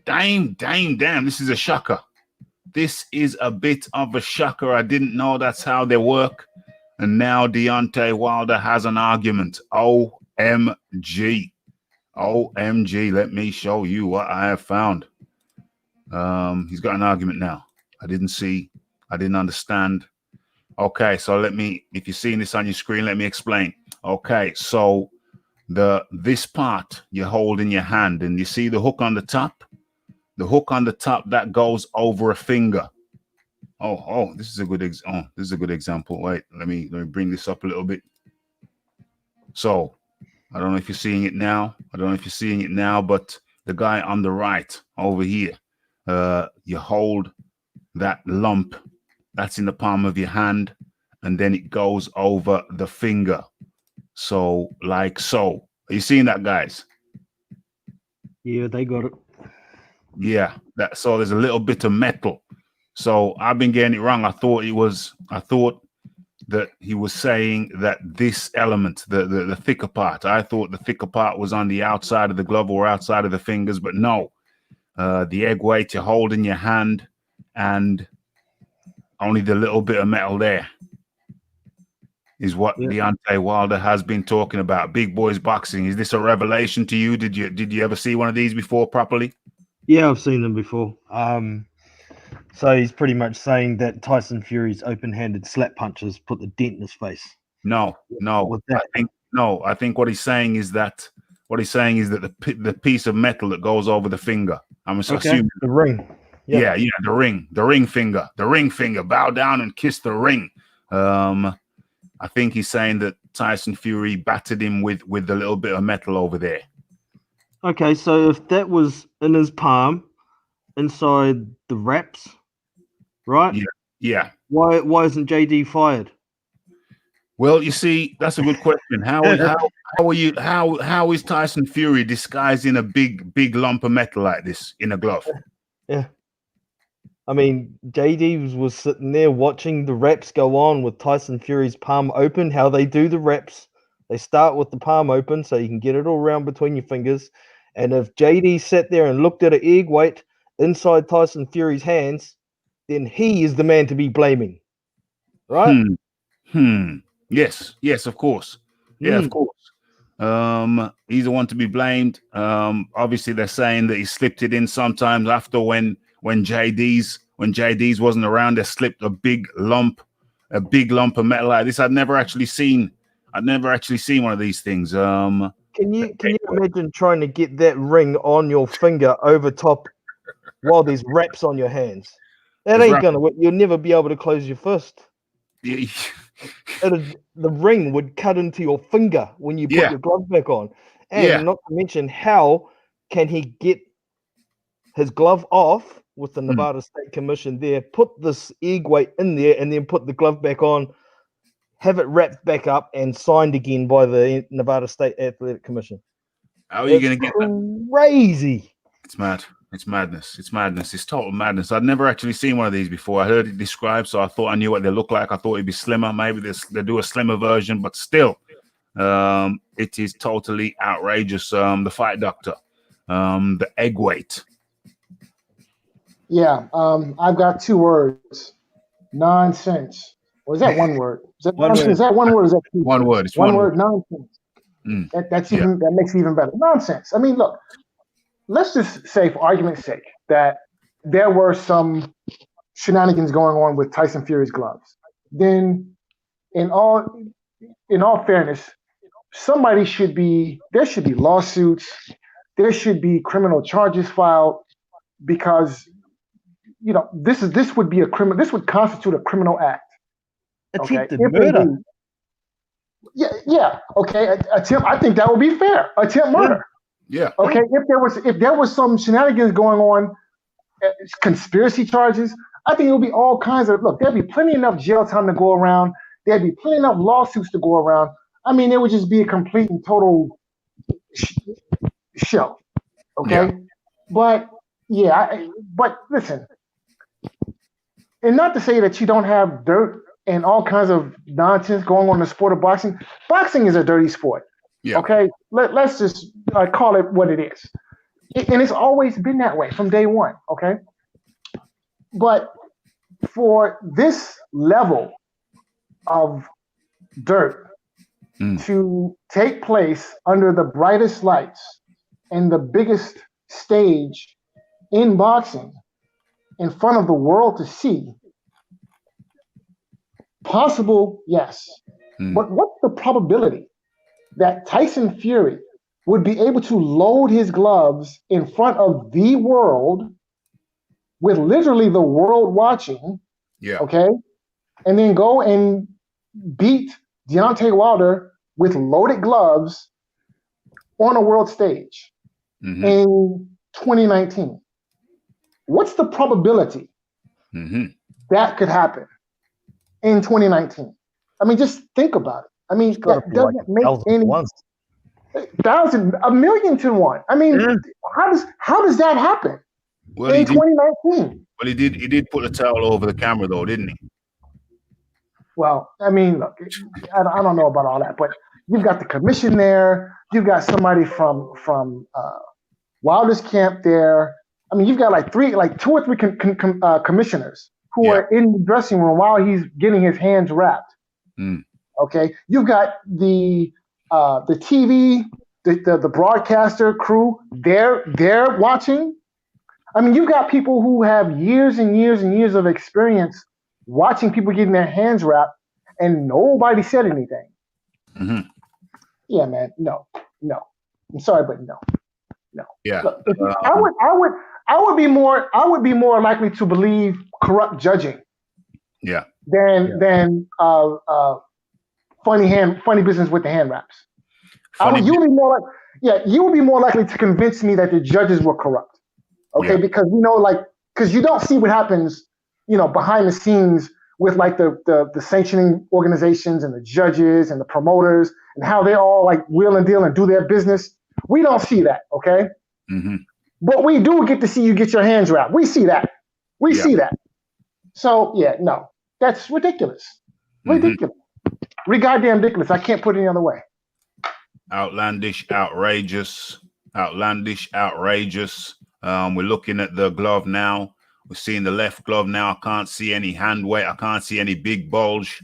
This is a shocker. This is a bit of a shocker. I didn't know that's how they work. And now Deontay Wilder has an argument. OMG. Let me show you what I have found. He's got an argument now. I didn't understand. Okay, so if you're seeing this on your screen, let me explain. Okay, so this part you hold in your hand, and you see the hook on the top? The hook on the top that goes over a finger. This is a good example. Wait, let me bring this up a little bit. So I don't know if you're seeing it now. But the guy on the right over here, you hold that lump that's in the palm of your hand, and then it goes over the finger. So, like so. Are you seeing that, guys? Yeah, they got it. Yeah, so there's a little bit of metal. So I've been getting it wrong. I thought that he was saying that this element, the thicker part, I thought the thicker part was on the outside of the glove or outside of the fingers, but no. The egg weight you hold in your hand and only the little bit of metal there is what Deontay Wilder has been talking about. Big boys boxing. Is this a revelation to you? Did you ever see one of these before properly? Yeah, I've seen them before. So he's pretty much saying that Tyson Fury's open-handed slap punches put the dent in his face. No. I think what he's saying is that the piece of metal that goes over the finger. I'm assuming the ring. Yeah, the ring finger. Bow down and kiss the ring. I think he's saying that Tyson Fury battered him with a little bit of metal over there. Okay, so if that was in his palm, inside the wraps, right? Yeah. Why isn't JD fired? Well, you see, that's a good question. How is Tyson Fury disguising a big lump of metal like this in a glove? Yeah. I mean, JD was sitting there watching the reps go on with Tyson Fury's palm open, how they do the reps. They start with the palm open so you can get it all around between your fingers. And if JD sat there and looked at an egg weight inside Tyson Fury's hands, then he is the man to be blaming. Right? Yes, of course. Yeah, of course. He's the one to be blamed. Obviously they're saying that he slipped it in sometimes after when JD's wasn't around, they slipped a big lump of metal like this. I'd never actually seen one of these things. Can you imagine trying to get that ring on your finger over top while there's wraps on your hands? That ain't gonna work. You'll never be able to close your fist. Yeah. The ring would cut into your finger when you put your glove back on. And not to mention, how can he get his glove off with the Nevada State Commission there, put this egg weight in there, and then put the glove back on, have it wrapped back up and signed again by the Nevada State Athletic Commission? How are you going to get that? Crazy. It's mad. It's madness. It's total madness. I'd never actually seen one of these before. I heard it described, so I thought I knew what they look like. I thought it'd be slimmer. Maybe they do a slimmer version, but still, it is totally outrageous. The fight doctor, the egg weight. Yeah, I've got 2 words. Nonsense. Or is that one word? Is that one word? Is that two? One word. It's one word. Nonsense. That makes it even better. Nonsense. I mean, look, let's just say, for argument's sake, that there were some shenanigans going on with Tyson Fury's gloves. Then, in all fairness, there should be lawsuits, there should be criminal charges filed, because this would constitute a criminal act. Attempted murder. Yeah. Okay. Attempt. I think that would be fair. Attempt murder. Yeah. Okay. If there was some shenanigans going on, conspiracy charges, I think it would be all kinds of. Look, there'd be plenty enough jail time to go around. There'd be plenty enough lawsuits to go around. I mean, it would just be a complete and total show. Okay. Yeah. But listen, and not to say that you don't have dirt and all kinds of nonsense going on in the sport of boxing. Boxing is a dirty sport. Yeah. Okay. Let's just call it what it is. And it's always been that way from day one. Okay. But for this level of dirt to take place under the brightest lights and the biggest stage in boxing in front of the world to see, possible, yes. But what's the probability that Tyson Fury would be able to load his gloves in front of the world with literally the world watching, okay, and then go and beat Deontay Wilder with loaded gloves on a world stage in 2019? What's the probability that could happen in 2019? I mean, just think about it. I mean, that doesn't make any $1 million to 1. I mean, how does that happen in 2019? Well, he did put a towel over the camera though, didn't he? Well, I mean, look, I don't know about all that, but you've got the commission there. You've got somebody from Wilder's camp there. I mean, you've got two or three commissioners who are in the dressing room while he's getting his hands wrapped. Okay, you've got the TV, the broadcaster crew. They're watching. I mean, you've got people who have years and years and years of experience watching people getting their hands wrapped, and nobody said anything. Yeah, man, no. I'm sorry, but no. Yeah, look, I would be more likely to believe corrupt judging. Yeah. Than funny business with the hand wraps. You would be more likely to convince me that the judges were corrupt. Okay, because because you don't see what happens, behind the scenes with the sanctioning organizations and the judges and the promoters and how they all wheel and deal and do their business. We don't see that, okay? But we do get to see you get your hands wrapped. We see that. We see that. So no, that's ridiculous. Ridiculous. Goddamn ridiculous. I can't put it any other way. Outlandish, outrageous. We're looking at the glove now. We're seeing the left glove now. I can't see any hand weight. I can't see any big bulge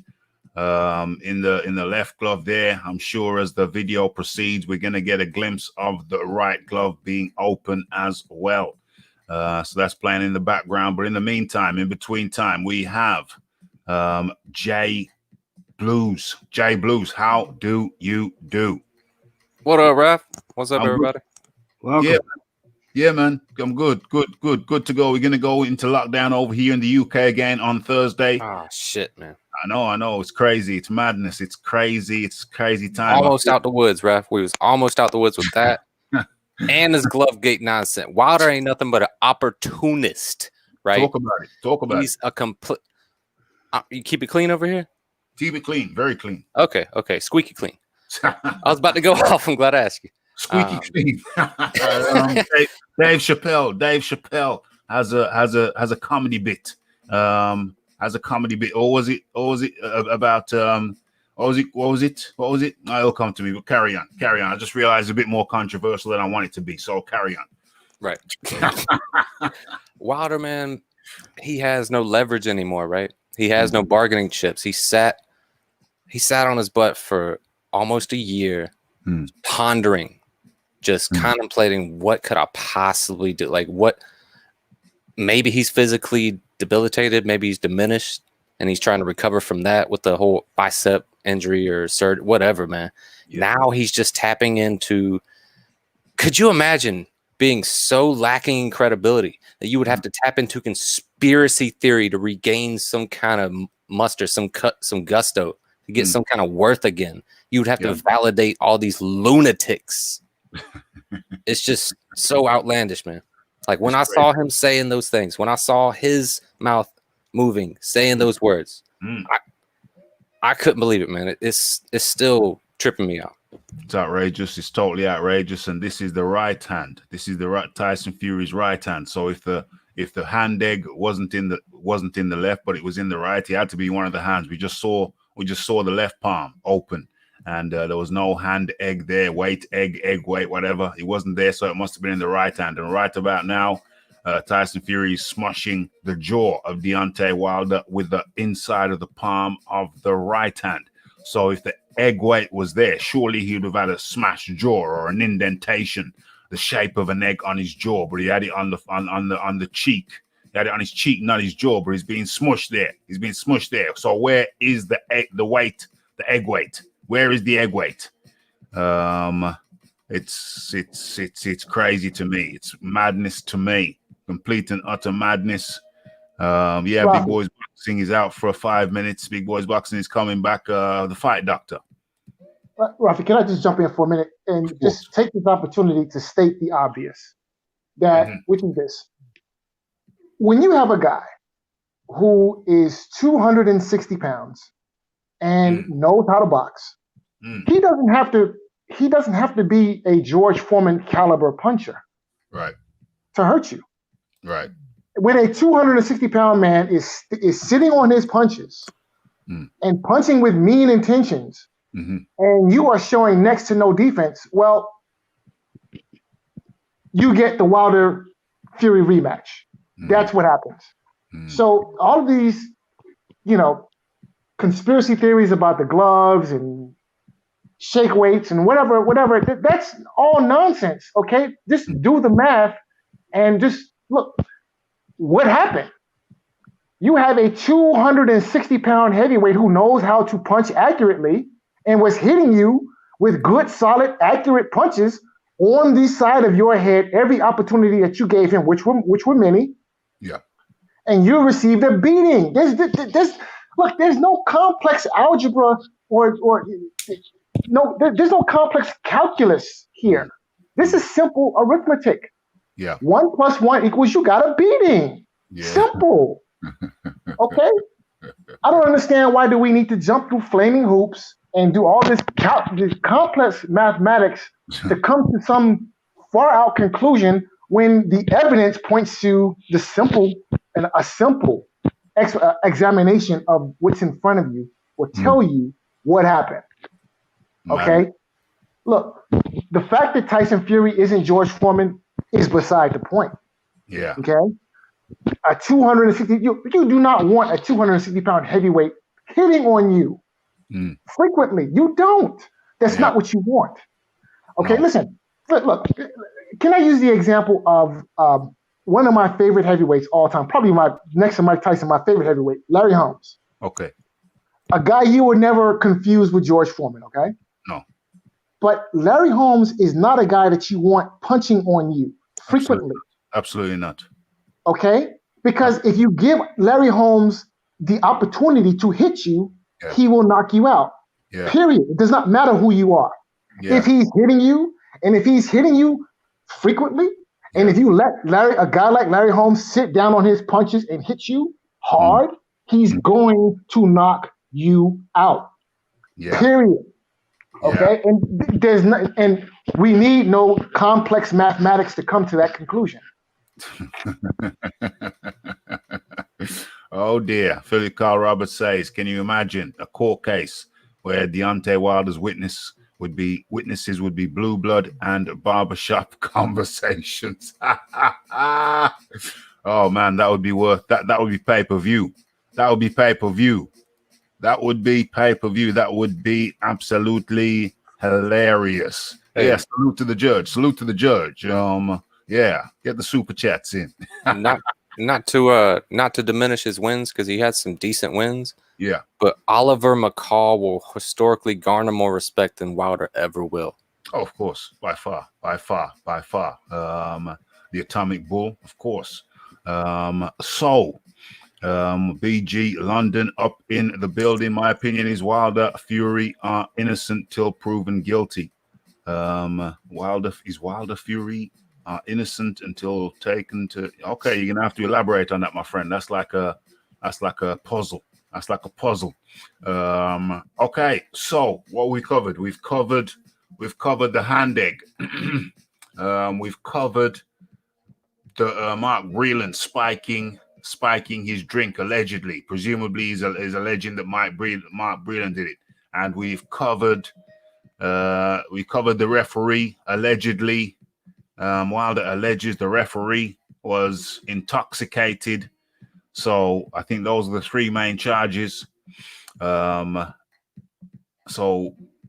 in the left glove there. I'm sure as the video proceeds, we're going to get a glimpse of the right glove being open as well. So that's playing in the background. But in the meantime, in between time, we have Jay Blues. Jay Blues, how do you do? What up, Raph? What's up, everybody? Welcome. Yeah, man. I'm good to go. We're going to go into lockdown over here in the UK again on Thursday. Oh, shit, man. I know. It's crazy. It's madness. It's crazy. It's crazy time. Almost out the woods, Raph. We was almost out the woods with that. And this glove gate nonsense. Wilder ain't nothing but an opportunist, right? Talk about it. He's a complete. You keep it clean over here? Keep it clean. Very clean. Okay. Squeaky clean. I was about to go off. I'm glad I asked you. Squeaky clean. Dave Chappelle has a comedy bit. Or was it about what was it? It'll come to me, but carry on. I just realized it's a bit more controversial than I want it to be, so carry on. Right. Wilder, man, he has no leverage anymore, right? He has no bargaining chips. He sat on his butt for almost a year pondering, just contemplating what could I possibly do? Like what, maybe he's physically debilitated, maybe he's diminished and he's trying to recover from that with the whole bicep injury or surgery, whatever, man. Yeah. Now he's just tapping into, could you imagine being so lacking in credibility that you would have to tap into conspiracy theory to regain some kind of muster, some gusto, to get some kind of worth again? You would have to validate all these lunatics. It's just so outlandish, man. Like when I saw him saying those things, when I saw his mouth moving, saying those words, I couldn't believe it, man. It's still tripping me out. It's outrageous. It's totally outrageous. And this is the right hand. This is the Tyson Fury's right hand. So if the hand egg wasn't in the left, but it was in the right, it had to be one of the hands. We just saw the left palm open, and there was no hand egg there, weight, egg weight, whatever. It wasn't there, so it must have been in the right hand. And right about now, Tyson Fury is smushing the jaw of Deontay Wilder with the inside of the palm of the right hand. So if the egg weight was there, surely he would have had a smashed jaw or an indentation, the shape of an egg on his jaw. But he had it on the cheek. He had it on his cheek, not his jaw. But he's being smushed there. He's being smushed there. So where is the egg weight? Where is the egg weight? It's crazy to me. It's madness to me. Complete and utter madness. Raphie. Big Boys Boxing is out for 5 minutes. Big Boys Boxing is coming back. The Fight Doctor. Raphie, can I just jump in for a minute and just take this opportunity to state the obvious, that which is this: when you have a guy who is 260 pounds and knows how to box, he doesn't have to be a George Foreman caliber puncher, right, to hurt you, right. When a 260-pound man is sitting on his punches and punching with mean intentions, and you are showing next to no defense, well, you get the Wilder Fury rematch. That's what happens. So all of these, conspiracy theories about the gloves and shake weights and whatever, that's all nonsense. Okay, just do the math and just look. What happened? You have a 260-pound heavyweight who knows how to punch accurately and was hitting you with good, solid, accurate punches on the side of your head every opportunity that you gave him, which were many. Yeah. And you received a beating. There's no complex algebra there's no complex calculus here. This is simple arithmetic. Yeah. 1 + 1 = you got a beating. Yeah. Simple. Okay? I don't understand why do we need to jump through flaming hoops and do all this complex mathematics to come to some far out conclusion when the evidence points to a simple examination of what's in front of you will tell you what happened. Okay? Man. Look, the fact that Tyson Fury isn't George Foreman is beside the point. Yeah. Okay. A 260. You do not want a 260-pound heavyweight hitting on you frequently. You don't. That's not what you want. Okay. No. Listen. Look. Can I use the example of one of my favorite heavyweights all time? Probably next to Mike Tyson, my favorite heavyweight, Larry Holmes. Okay. A guy you were never confused with George Foreman. Okay. No. But Larry Holmes is not a guy that you want punching on you frequently. Absolutely not. Okay? Because if you give Larry Holmes the opportunity to hit you, he will knock you out. Yeah. Period. It does not matter who you are. Yeah. If he's hitting you, and if he's hitting you frequently, and if you let a guy like Larry Holmes sit down on his punches and hit you hard, he's going to knock you out. Yeah. Period. Okay, and we need no complex mathematics to come to that conclusion. Oh dear. Philip Carl Roberts says, can you imagine a court case where Deontay Wilder's witnesses would be blue blood and barbershop conversations? Oh man, that would be worth that. That would be pay-per-view. That would be pay-per-view. That would be pay-per-view. That would be absolutely Hilarious. Hey. Yeah, salute to the judge. Salute to the judge. Yeah, get the super chats in. not to diminish his wins, because he had some decent wins. Yeah. But Oliver McCall will historically garner more respect than Wilder ever will. Oh, of course, by far. The Atomic Bull, of course. BG London up in the building. My opinion is Wilder, Fury are innocent till proven guilty. Wilder Fury are innocent until taken to. Okay, you're gonna have to elaborate on that, my friend. That's like a puzzle. That's like a puzzle. Okay, so what we covered? We've covered the hand egg. We've covered the Mark Breland spiking his drink allegedly. Presumably, he's alleging that Mark Breland did it. And we've covered the referee allegedly. Wilder alleges the referee was intoxicated. So I think those are the three main charges. So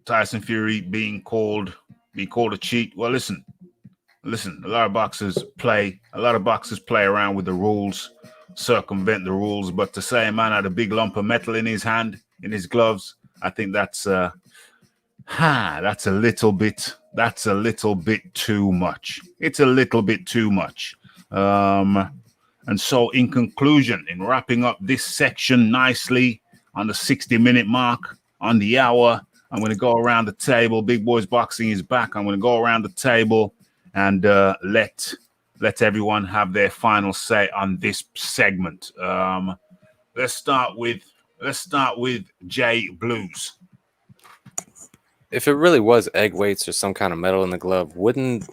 Tyson Fury being called a cheat. Well, listen. A lot of boxers play around with the rules, circumvent the rules. But to say a man had a big lump of metal in his hand, in his gloves, I think that's a little bit too much. It's a little bit too much. And so in conclusion, in wrapping up this section nicely on the 60-minute mark on the hour, I'm going to go around the table. Big Boys Boxing is back. I'm going to go around the table and let everyone have their final say on this segment. Let's start with Jay Blues. If it really was egg weights or some kind of metal in the glove, wouldn't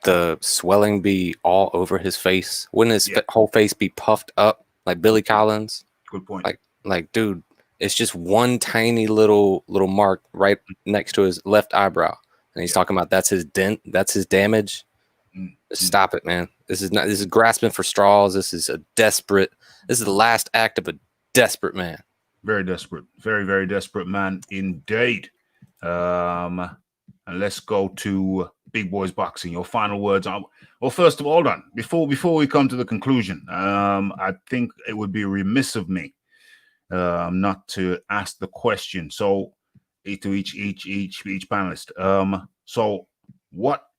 the swelling be all over his face? Wouldn't his whole face be puffed up like Billy Collins? Good point. Like, dude, it's just one tiny little mark right next to his left eyebrow, and he's talking about that's his dent, that's his damage. Stop it, man. This is grasping for straws. This is the last act of a desperate man. Very desperate. Very, very desperate man indeed. And let's go to Big Boys Boxing. Your final words. Well, first of all, hold on. Before we come to the conclusion, I think it would be remiss of me not to ask the question. So to each panelist. So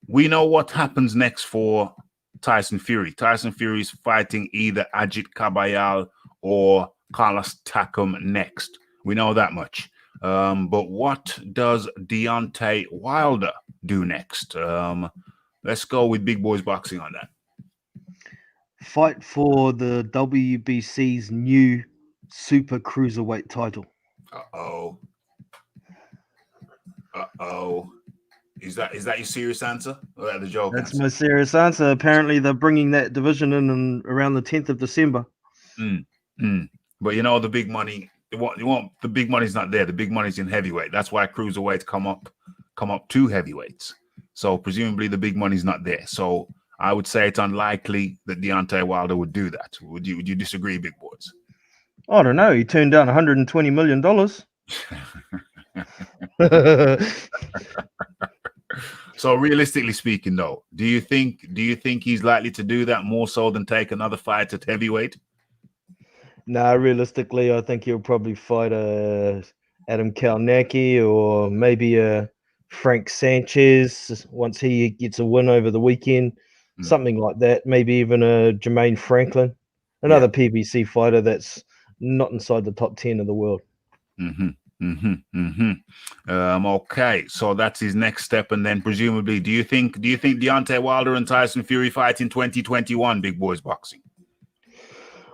we know what happens next for Tyson Fury. Tyson Fury is fighting either Ajit Kabayal or Carlos Takam next. We know that much. But what does Deontay Wilder do next? Let's go with Big Boys Boxing on that. Fight for the WBC's new super cruiserweight title. Uh-oh. Is that your serious answer? Or that the joke? That's answer? my serious answer. Apparently, they're bringing that division in around the 10th of December. But you know, the big money. The big money's not there. The big money's in heavyweight. That's why cruiserweights come up to heavyweights. So presumably the big money's not there. So I would say it's unlikely that Deontay Wilder would do that. Would you disagree, Big Boys? I don't know. He turned down $120 million. So realistically speaking, though, do you think he's likely to do that more so than take another fight at heavyweight? Nah, realistically, I think he'll probably fight Adam Kalnacki or maybe Frank Sanchez once he gets a win over the weekend, something like that. Maybe even Jermaine Franklin, another PBC fighter that's not inside the top 10 of the world. Okay, so that's his next step, and then presumably, do you think Deontay Wilder and Tyson Fury fight in 2021, Big Boys Boxing?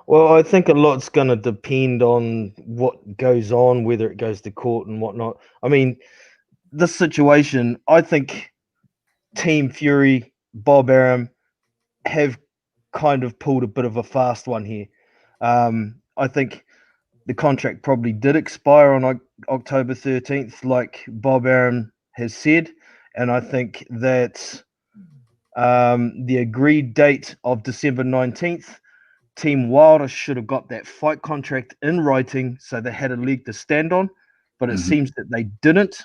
Well, I think a lot's going to depend on what goes on, whether it goes to court and whatnot. I mean, this situation, I think Team Fury, Bob Arum, have kind of pulled a bit of a fast one here. I think the contract probably did expire on October 13th, like Bob Arum has said. And I think that the agreed date of December 19th, Team Wilder should have got that fight contract in writing so they had a leg to stand on. But it seems that they didn't.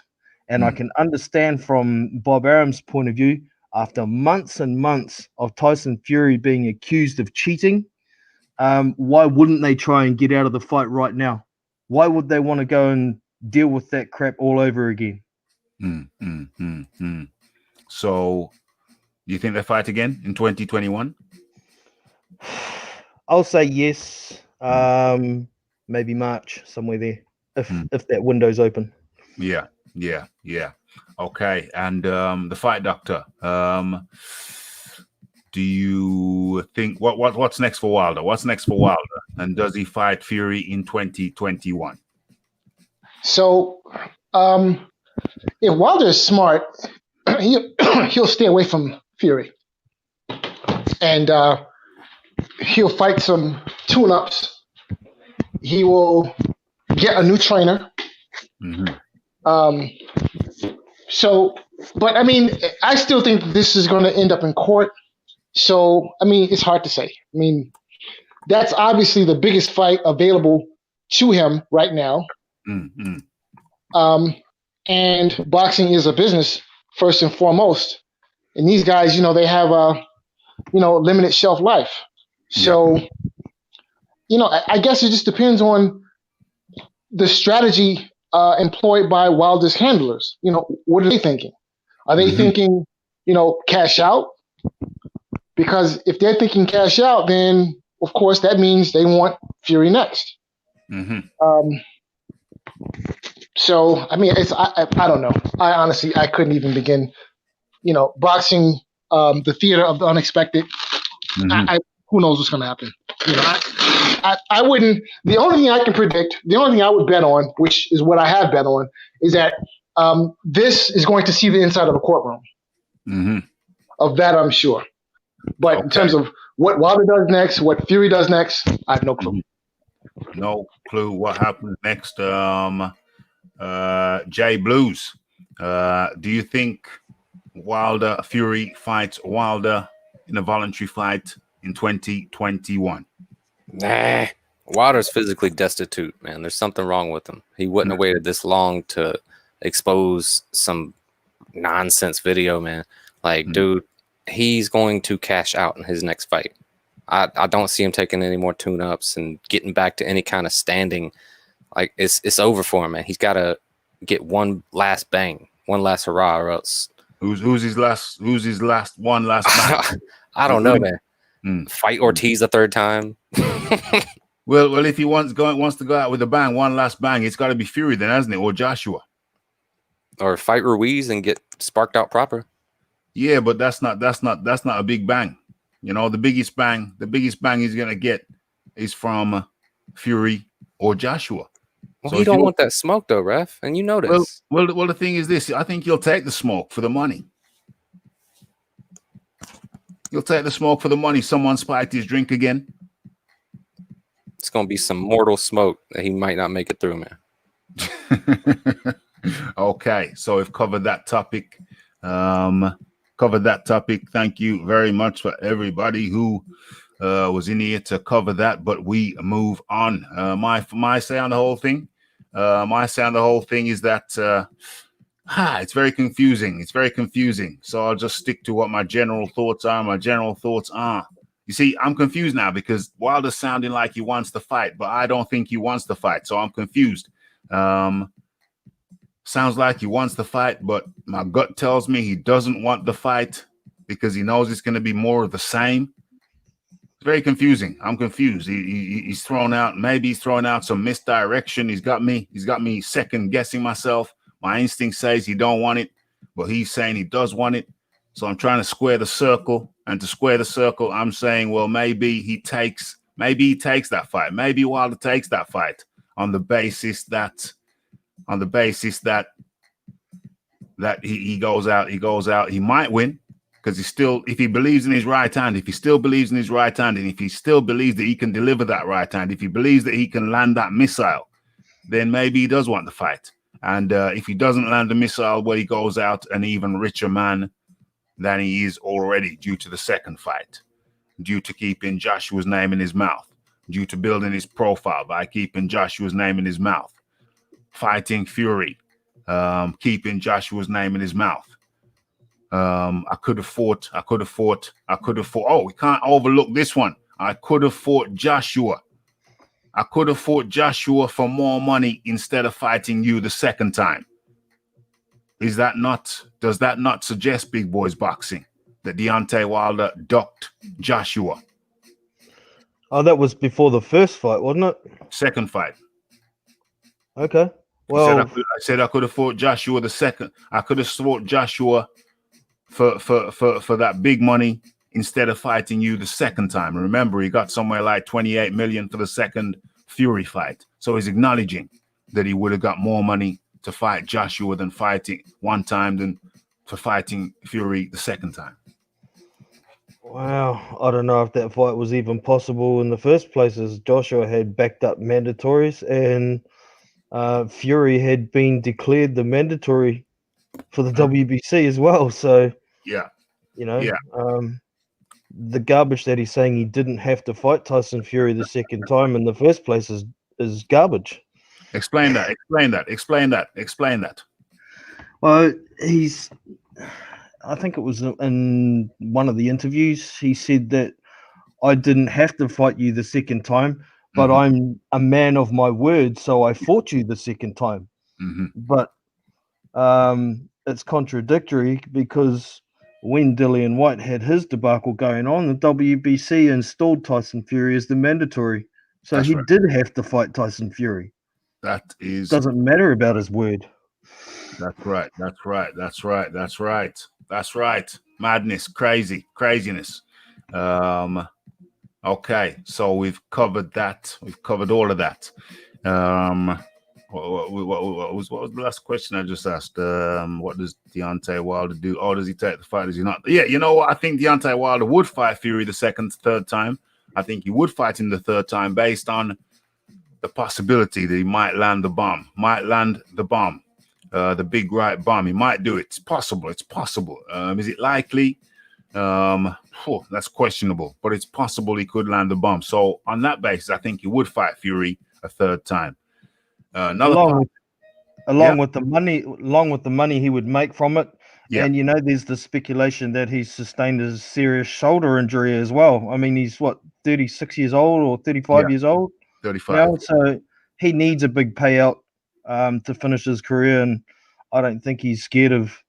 And I can understand from Bob Arum's point of view, after months and months of Tyson Fury being accused of cheating, why wouldn't they try and get out of the fight right now? Why would they want to go and deal with that crap all over again? So, do you think they fight again in 2021? I'll say yes. Maybe March, somewhere there, if that window's open. Yeah. Okay, and the fight doctor. Do you think what's next for Wilder? What's next for Wilder? And does he fight Fury in 2021? So, if Wilder is smart, he'll stay away from Fury, and he'll fight some tune-ups. He will get a new trainer. But I mean, I still think this is going to end up in court. So, I mean, it's hard to say. I mean, that's obviously the biggest fight available to him right now. And boxing is a business first and foremost. And these guys, they have a, limited shelf life. So, I guess it just depends on the strategy employed by Wilder's handlers. What are they thinking? Are they thinking, cash out? Because if they're thinking cash out, then of course that means they want Fury next. So I mean, I don't know. I honestly couldn't even begin. Boxing, the theater of the unexpected. Who knows what's going to happen? I wouldn't. The only thing I can predict, the only thing I would bet on, which is what I have bet on, is that this is going to see the inside of a courtroom. Of that, I'm sure. But in terms of what Wilder does next, what Fury does next, I have no clue. No clue what happens next. Jay Blues, do you think Fury fights Wilder in a voluntary fight in 2021? Nah, Wilder's physically destitute, man. There's something wrong with him. He wouldn't have waited this long to expose some nonsense video, man. Like, dude, he's going to cash out in his next fight. I don't see him taking any more tune-ups and getting back to any kind of standing. Like, it's over for him, man. He's got to get one last bang, one last hurrah, or else. Who's his last one last bang? I don't know, man. Fight Ortiz a third time. Well, if he wants to go out with a bang, one last bang, it's got to be Fury then, hasn't it, or Joshua, or fight Ruiz and get sparked out proper. Yeah, but that's not a big bang. The biggest bang he's gonna get is from Fury or Joshua. Well, so he don't want that smoke though, Ref, and you know this. Well, the thing is this: I think he'll take the smoke for the money. He'll take the smoke for the money. Someone spiked his drink again. It's gonna be some mortal smoke that he might not make it through, man. Okay, so we've covered that topic. Thank you very much for everybody who was in here to cover that. But we move on. My say on the whole thing. Is that it's very confusing. So I'll just stick to what my general thoughts are. You see, I'm confused now because Wilder's sounding like he wants to fight, but I don't think he wants to fight. So I'm confused. Sounds like he wants to fight, but my gut tells me he doesn't want the fight because he knows it's going to be more of the same. It's very confusing. I'm confused. He's thrown out some misdirection. He's got me second guessing myself. My instinct says he don't want it, but he's saying he does want it. So I'm trying to square the circle. And to square the circle, I'm saying, well, maybe he takes that fight. Maybe Wilder takes that fight on the basis that he goes out, he might win because if he believes in his right hand, and if he still believes that he can deliver that right hand, if he believes that he can land that missile, then maybe he does want the fight. And if he doesn't land the missile, well, he goes out an even richer man than he is already due to the second fight, due to keeping Joshua's name in his mouth, due to building his profile by keeping Joshua's name in his mouth. Fighting Fury, keeping Joshua's name in his mouth. I could have fought. Oh, we can't overlook this one. I could have fought Joshua. I could have fought Joshua for more money instead of fighting you the second time. Does that not suggest big boys boxing that Deontay Wilder ducked Joshua? Oh, that was before the first fight, wasn't it? Second fight. Okay. Well, I said I could have fought Joshua the second. I could have fought Joshua for that big money instead of fighting you the second time. Remember, he got somewhere like 28 million for the second Fury fight. So he's acknowledging that he would have got more money to fight Joshua than fighting one time than for fighting Fury the second time. wow, I don't know if that fight was even possible in the first place, as Joshua had backed up mandatories and Fury had been declared the mandatory for the WBC as well. So, yeah, the garbage that he's saying he didn't have to fight Tyson Fury the second time in the first place is garbage. Explain that. Well, I think it was in one of the interviews, he said that I didn't have to fight you the second time, but I'm a man of my word, so I fought you the second time. But it's contradictory because when Dillian White had his debacle going on, the WBC installed Tyson Fury as the mandatory. So he did have to fight Tyson Fury. Doesn't matter about his word. That's right. Madness, craziness. Okay, so we've covered that. We've covered all of that. What was the last question I just asked? What does Deontay Wilder do? Oh, does he take the fight? Does he not? Yeah, you know what? I think Deontay Wilder would fight Fury the third time. I think he would fight him the third time based on the possibility that he might land the bomb. The big right bomb. He might do it. It's possible. Is it likely? That's questionable, but it's possible he could land the bomb. So on that basis, I think he would fight Fury a third time. Along with the money he would make from it. Yeah. And there's the speculation that he's sustained a serious shoulder injury as well. I mean, he's 36 years old or 35 years old? 35. So he needs a big payout to finish his career, and I don't think he's scared of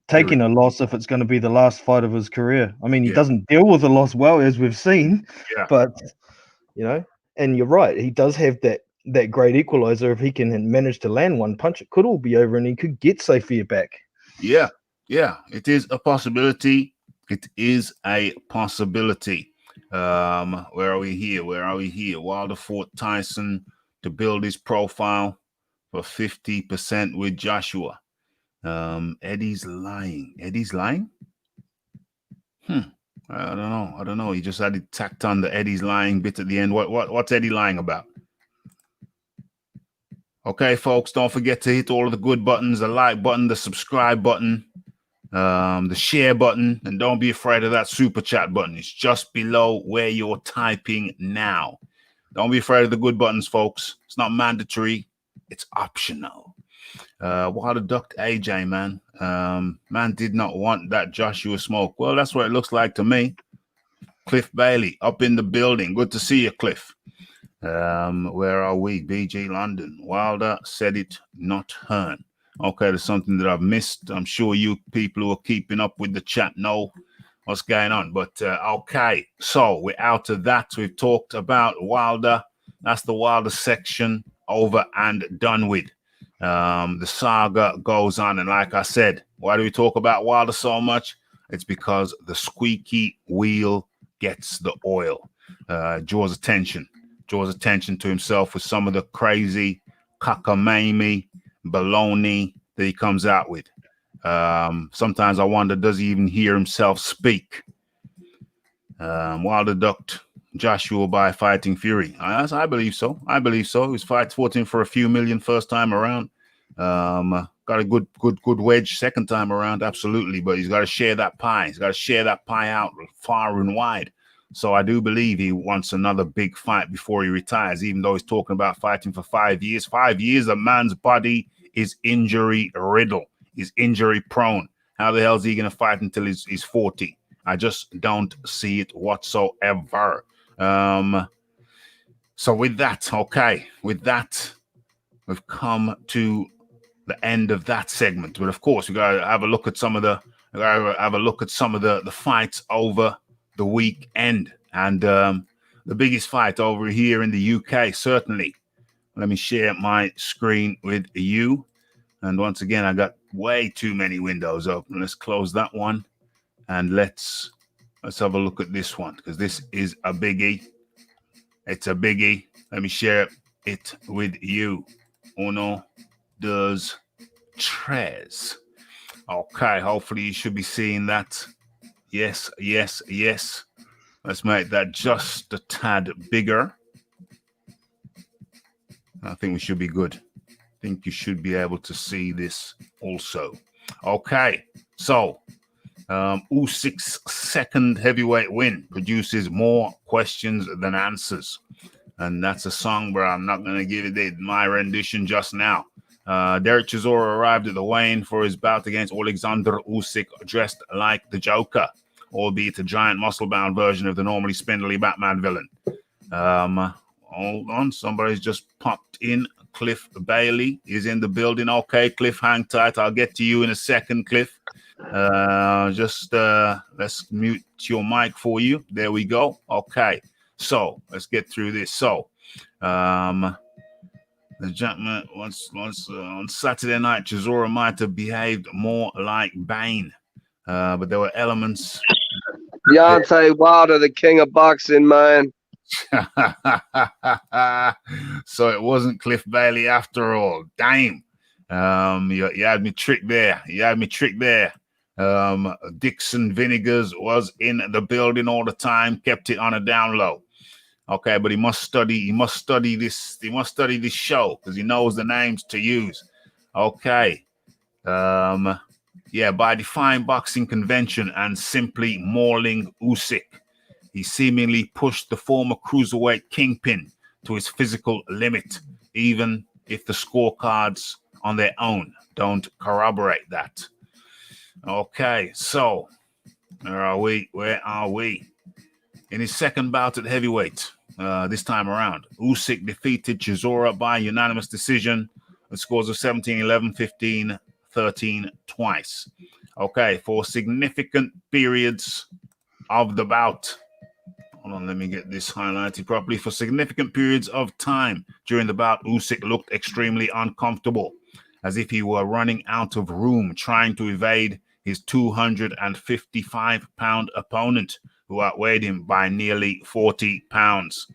taking a loss if it's going to be the last fight of his career. I mean, he doesn't deal with a loss well, as we've seen. Yeah. But and you're right, he does have that great equalizer. If he can manage to land one punch, it could all be over and he could get Sophia back. Yeah, it is a possibility. Where are we here? Wilder fought Tyson to build his profile for 50% with Joshua. Eddie's lying. I don't know. He just had it tacked on the Eddie's lying bit at the end. What's Eddie lying about? Okay, folks, don't forget to hit all of the good buttons, the like button, the subscribe button, the share button, and don't be afraid of that super chat button. It's just below where you're typing now. Don't be afraid of the good buttons, folks. It's not mandatory. It's optional. Wilder ducked AJ, man. Man did not want that Joshua smoke. Well, that's what it looks like to me. Cliff Bailey up in the building. Good to see you, Cliff. Where are we? BG London. Wilder said it, not Hearn. Okay, there's something that I've missed. I'm sure you people who are keeping up with the chat know what's going on. But okay, so we're out of that. We've talked about Wilder. That's the Wilder section over and done with. The saga goes on, and like I said, why do we talk about Wilder so much? It's because the squeaky wheel gets the oil. Draws attention to himself with some of the crazy cockamamie baloney that he comes out with. Sometimes I wonder, does he even hear himself speak? Wilder ducked Joshua by fighting Fury. I believe so. He was fought him for a few million first time around. Got a good wedge second time around, absolutely. But he's got to share that pie. He's got to share that pie out far and wide. So I do believe he wants another big fight before he retires, even though he's talking about fighting for 5 years. 5 years, a man's body is injury riddled. He's injury prone. How the hell is he going to fight until he's 40? I just don't see it whatsoever. So with that, with that, we've come to the end of that segment. But of course, we got to have a look at some of the fights over the weekend, and the biggest fight over here in the UK, certainly. Let me share my screen with you. And once again, I got way too many windows open. Let's close that one, and let's have a look at this one, because this is a biggie. It's a biggie. Let me share it with you. Uno, dos, tres. Okay, hopefully you should be seeing that. Yes, yes, yes. Let's make that just a tad bigger. I think we should be good. I think you should be able to see this also. Okay, so Usyk's second heavyweight win produces more questions than answers. And that's a song where I'm not going to give it my rendition just now. Derek Chisora arrived at the weigh-in for his bout against Alexander Usyk, dressed like the Joker, albeit a giant muscle-bound version of the normally spindly Batman villain. Hold on, somebody's just popped in. Cliff Bailey is in the building. Okay, Cliff, hang tight. I'll get to you in a second, Cliff. Let's mute your mic for you. There we go. Okay, so let's get through this. So, the gentleman once on Saturday night, Chisora might have behaved more like Bane, but there were elements. Deontay Wilder, the king of boxing, man. So it wasn't Cliff Bailey after all. Damn. You had me tricked there. Dixon Vinegars was in the building all the time, kept it on a down low. Okay, but he must study this show, because he knows the names to use. Okay. By defying boxing convention and simply mauling Usyk, he seemingly pushed the former cruiserweight kingpin to his physical limit, even if the scorecards on their own don't corroborate that. Okay, so where are we? In his second bout at heavyweight, this time around, Usyk defeated Chisora by unanimous decision with scores of 17-11, 15-13 twice. Okay, for significant periods of the bout. Hold on, let me get this highlighted properly. For significant periods of time during the bout, Usyk looked extremely uncomfortable, as if he were running out of room trying to evade his 255-pound opponent, who outweighed him by nearly 40 pounds.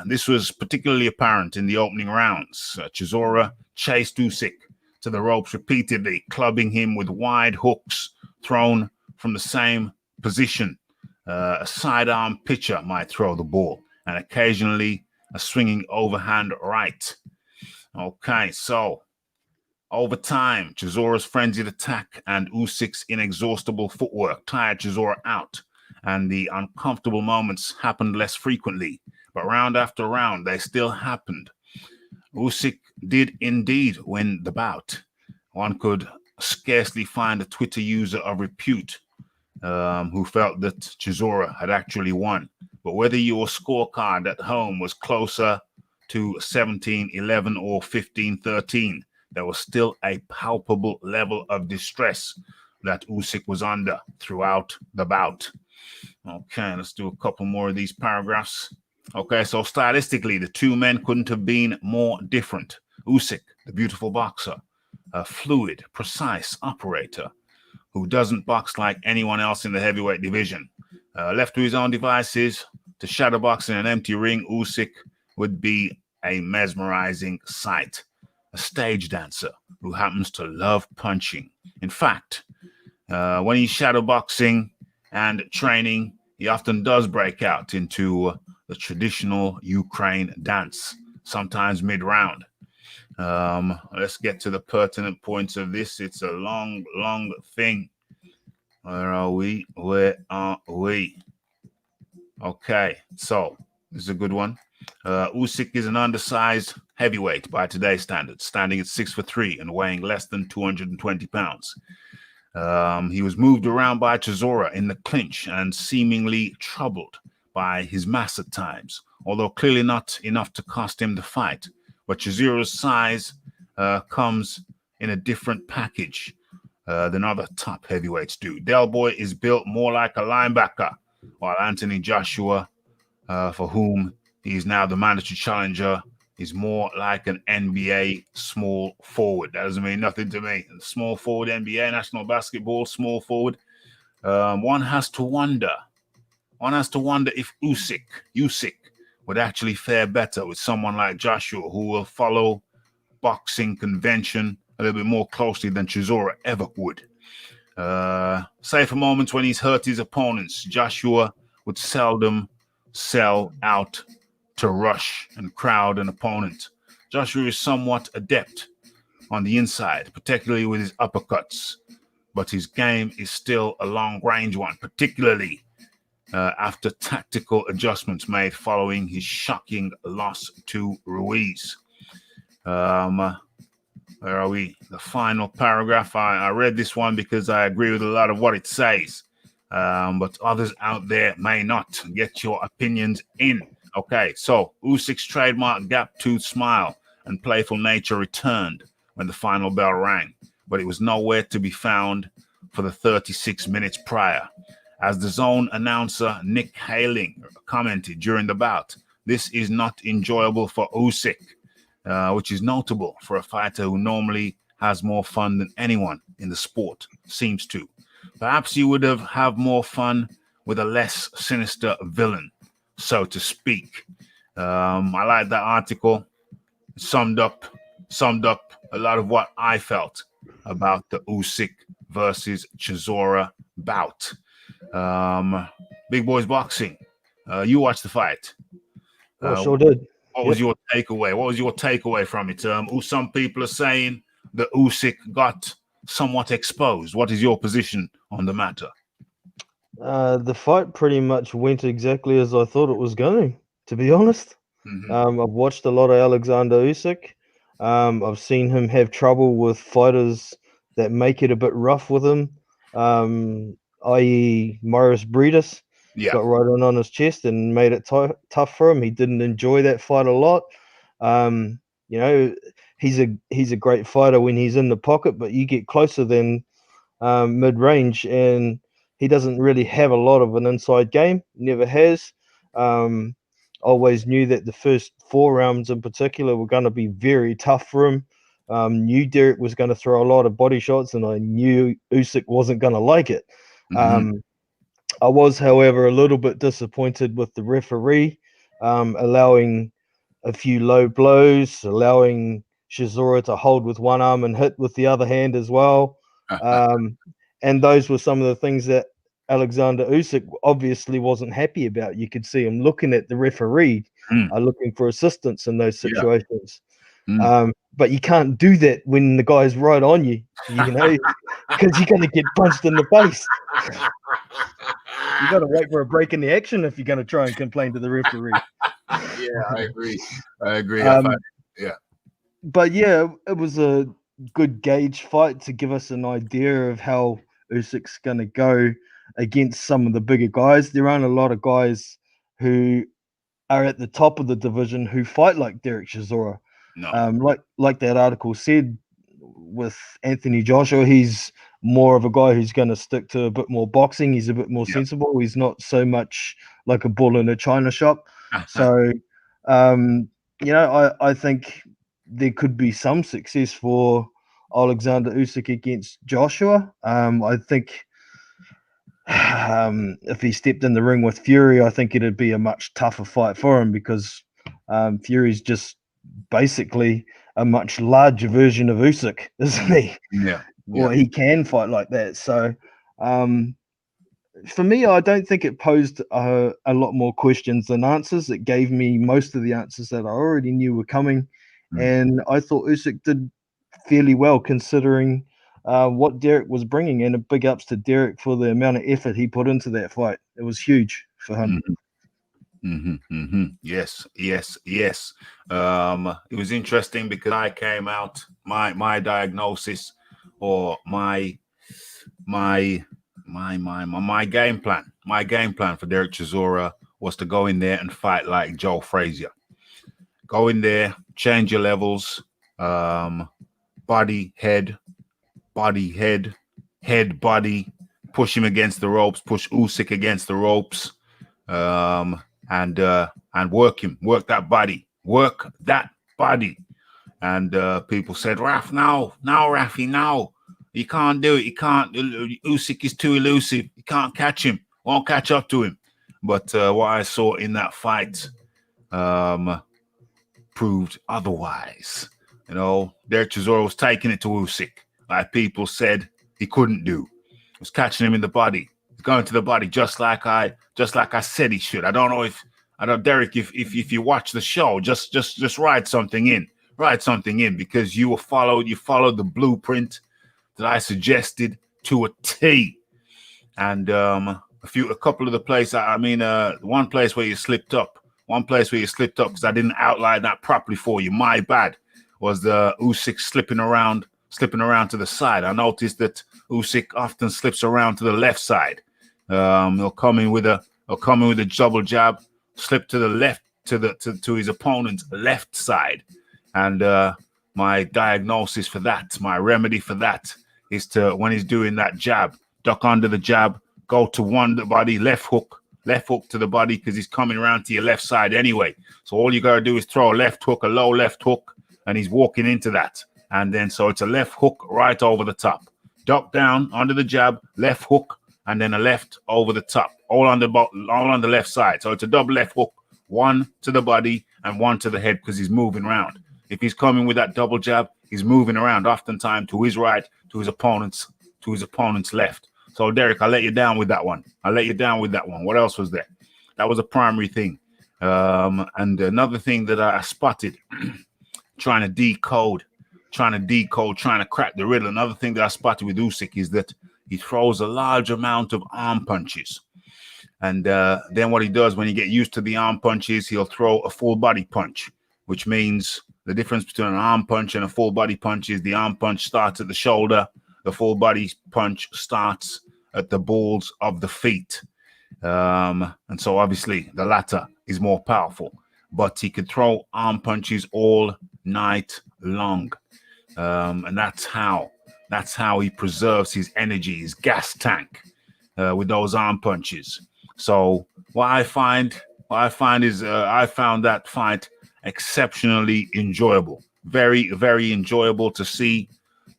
This was particularly apparent in the opening rounds. Chisora chased Usyk to the ropes repeatedly, clubbing him with wide hooks thrown from the same position. A sidearm pitcher might throw the ball, and occasionally a swinging overhand right. Okay, so over time, Chisora's frenzied attack and Usyk's inexhaustible footwork tired Chisora out, and the uncomfortable moments happened less frequently, but round after round, they still happened. Usyk did indeed win the bout. One could scarcely find a Twitter user of repute who felt that Chisora had actually won. But whether your scorecard at home was closer to 17-11 or 15-13, there was still a palpable level of distress that Usyk was under throughout the bout. Okay, let's do a couple more of these paragraphs. Okay, so stylistically, the two men couldn't have been more different. Usyk, the beautiful boxer, a fluid, precise operator who doesn't box like anyone else in the heavyweight division. Left to his own devices, to shadowbox in an empty ring, Usyk would be a mesmerizing sight. A stage dancer who happens to love punching. In fact, when he's shadowboxing and training, he often does break out into the traditional Ukraine dance, sometimes mid-round. Let's get to the pertinent points of this. It's a long thing. Where are we? Okay, so is a good one. Usyk is an undersized heavyweight by today's standards, standing at 6'3" and weighing less than 220 pounds. He was moved around by Chisora in the clinch and seemingly troubled by his mass at times, although clearly not enough to cost him the fight. But Chisora's size comes in a different package than other top heavyweights do. Del Boy is built more like a linebacker, while Anthony Joshua, for whom he is now the mandatory challenger, is more like an NBA small forward. That doesn't mean nothing to me. Small forward, NBA, national basketball, small forward. One has to wonder if Usyk would actually fare better with someone like Joshua, who will follow boxing convention a little bit more closely than Chisora ever would. Save for moments when he's hurt his opponents, Joshua would seldom sell out to rush and crowd an opponent. Joshua is somewhat adept on the inside, particularly with his uppercuts, but his game is still a long-range one, particularly after tactical adjustments made following his shocking loss to Ruiz. Where are we? The final paragraph. I read this one because I agree with a lot of what it says, but others out there may not. Get your opinions in. Okay, so Usyk's trademark gap-toothed smile and playful nature returned when the final bell rang, but it was nowhere to be found for the 36 minutes prior. As the zone announcer Nick Haling commented during the bout, this is not enjoyable for Usyk, which is notable for a fighter who normally has more fun than anyone in the sport seems to. Perhaps he would have more fun with a less sinister villain, so to speak. I like that article. It summed up a lot of what I felt about the Usyk versus Chisora bout. Big Boys Boxing. You watched the fight. Sure did. What was your takeaway? What was your takeaway from it? Some people are saying that Usyk got somewhat exposed. What is your position on the matter? The fight pretty much went exactly as I thought it was going, to be honest. Mm-hmm. I've watched a lot of Alexander Usyk. I've seen him have trouble with fighters that make it a bit rough with him, i.e. Maurice Breedis. Yeah. Got right on his chest and made it tough for him. He didn't enjoy that fight a lot. He's a great fighter when he's in the pocket, but you get closer than mid-range, and he doesn't really have a lot of an inside game. Never has. Always knew that the first 4 rounds in particular were going to be very tough for him. Knew Derek was going to throw a lot of body shots, and I knew Usyk wasn't going to like it. Mm-hmm. I was, however, a little bit disappointed with the referee allowing a few low blows, allowing Chisora to hold with one arm and hit with the other hand as well. And those were some of the things that Alexander Usyk obviously wasn't happy about. You could see him looking at the referee, looking for assistance in those situations. But you can't do that when the guy's right on you, because you're going to get punched in the face. You got to wait for a break in the action if you're going to try and complain to the referee. Yeah, I agree. But yeah, it was a good gauge fight to give us an idea of how Usyk's going to go against some of the bigger guys. There aren't a lot of guys who are at the top of the division who fight like Derek Chisora. No. Like that article said, with Anthony Joshua, he's more of a guy who's going to stick to a bit more boxing. He's a bit more sensible. He's not so much like a bull in a china shop. So, I think there could be some success for Alexander Usyk against Joshua. I think if he stepped in the ring with Fury, I think it'd be a much tougher fight for him, because Fury's just basically a much larger version of Usyk, isn't he? Yeah. Or he can fight like that. So for me, I don't think it posed a lot more questions than answers. It gave me most of the answers that I already knew were coming. And I thought Usyk did fairly well considering what Derek was bringing. And a big ups to Derek for the amount of effort he put into that fight. It was huge for him. Yes. It was interesting because I came out my diagnosis or my game plan. My game plan for Derek Chisora was to go in there and fight like Joe Frazier. Go in there, change your levels, body, head, body, push him against the ropes, push Usyk against the ropes, and work that body. And people said, Raphie, no. You can't do it. You can't. Usyk is too elusive. You can't catch him. Won't catch up to him. But what I saw in that fight proved otherwise. You know, Derek Chisora was taking it to Usyk, like people said he couldn't do. Was catching him in the body, going to the body, just like I said he should. I don't know, Derek, if you watch the show, just write something in. Write something in, because you followed the blueprint that I suggested to a T. And a couple of the places, one place where you slipped up because I didn't outline that properly for you. My bad. Was the Usyk slipping around to the side. I noticed that Usyk often slips around to the left side. He'll come in with a double jab, slip to the left to his opponent's left side. And my diagnosis for that, my remedy for that, is to, when he's doing that jab, duck under the jab, go to the body, left hook to the body, because he's coming around to your left side anyway. So all you got to do is throw a left hook, a low left hook, and he's walking into that. And then so it's a left hook right over the top. Duck down under the jab, left hook, and then a left over the top, all on the left side. So it's a double left hook, one to the body and one to the head, because he's moving around. If he's coming with that double jab, he's moving around, oftentimes to his right, to his opponent's left. So Derek, I'll let you down with that one. What else was there? That was a primary thing. And another thing that I spotted, trying to decode, trying to crack the riddle. Another thing that I spotted with Usyk is that he throws a large amount of arm punches. And then what he does, when you get used to the arm punches, he'll throw a full body punch, which means the difference between an arm punch and a full body punch is the arm punch starts at the shoulder. The full body punch starts at the balls of the feet. And so obviously the latter is more powerful, but he could throw arm punches all night long. And that's how he preserves his energy, his gas tank, with those arm punches. So what I find is I found that fight exceptionally enjoyable, very, very enjoyable to see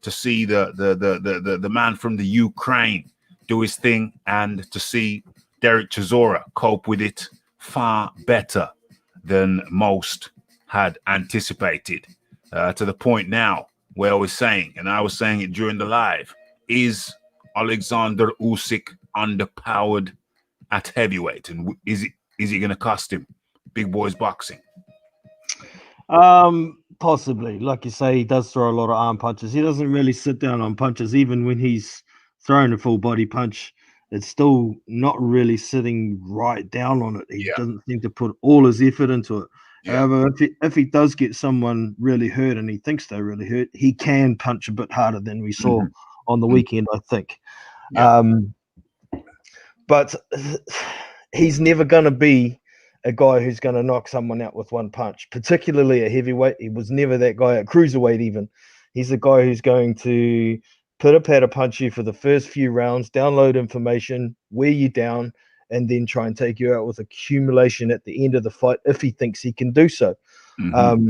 the man from the Ukraine do his thing, and to see Derek Chisora cope with it far better than most had anticipated, to the point now where I was saying it during the live, is Alexander Usyk underpowered at heavyweight, and is it going to cost him big boys boxing? Possibly. Like you say, he does throw a lot of arm punches. He doesn't really sit down on punches. Even when he's throwing a full body punch, it's still not really sitting right down on it. He doesn't seem to put all his effort into it. However, if he does get someone really hurt and he thinks they're really hurt, he can punch a bit harder than we saw on the weekend, I think. But he's never going to be a guy who's going to knock someone out with one punch, particularly at heavyweight. He was never that guy at cruiserweight even. He's the guy who's going to pitter-patter punch you for the first few rounds, download information, wear you down, and then try and take you out with accumulation at the end of the fight if he thinks he can do so. There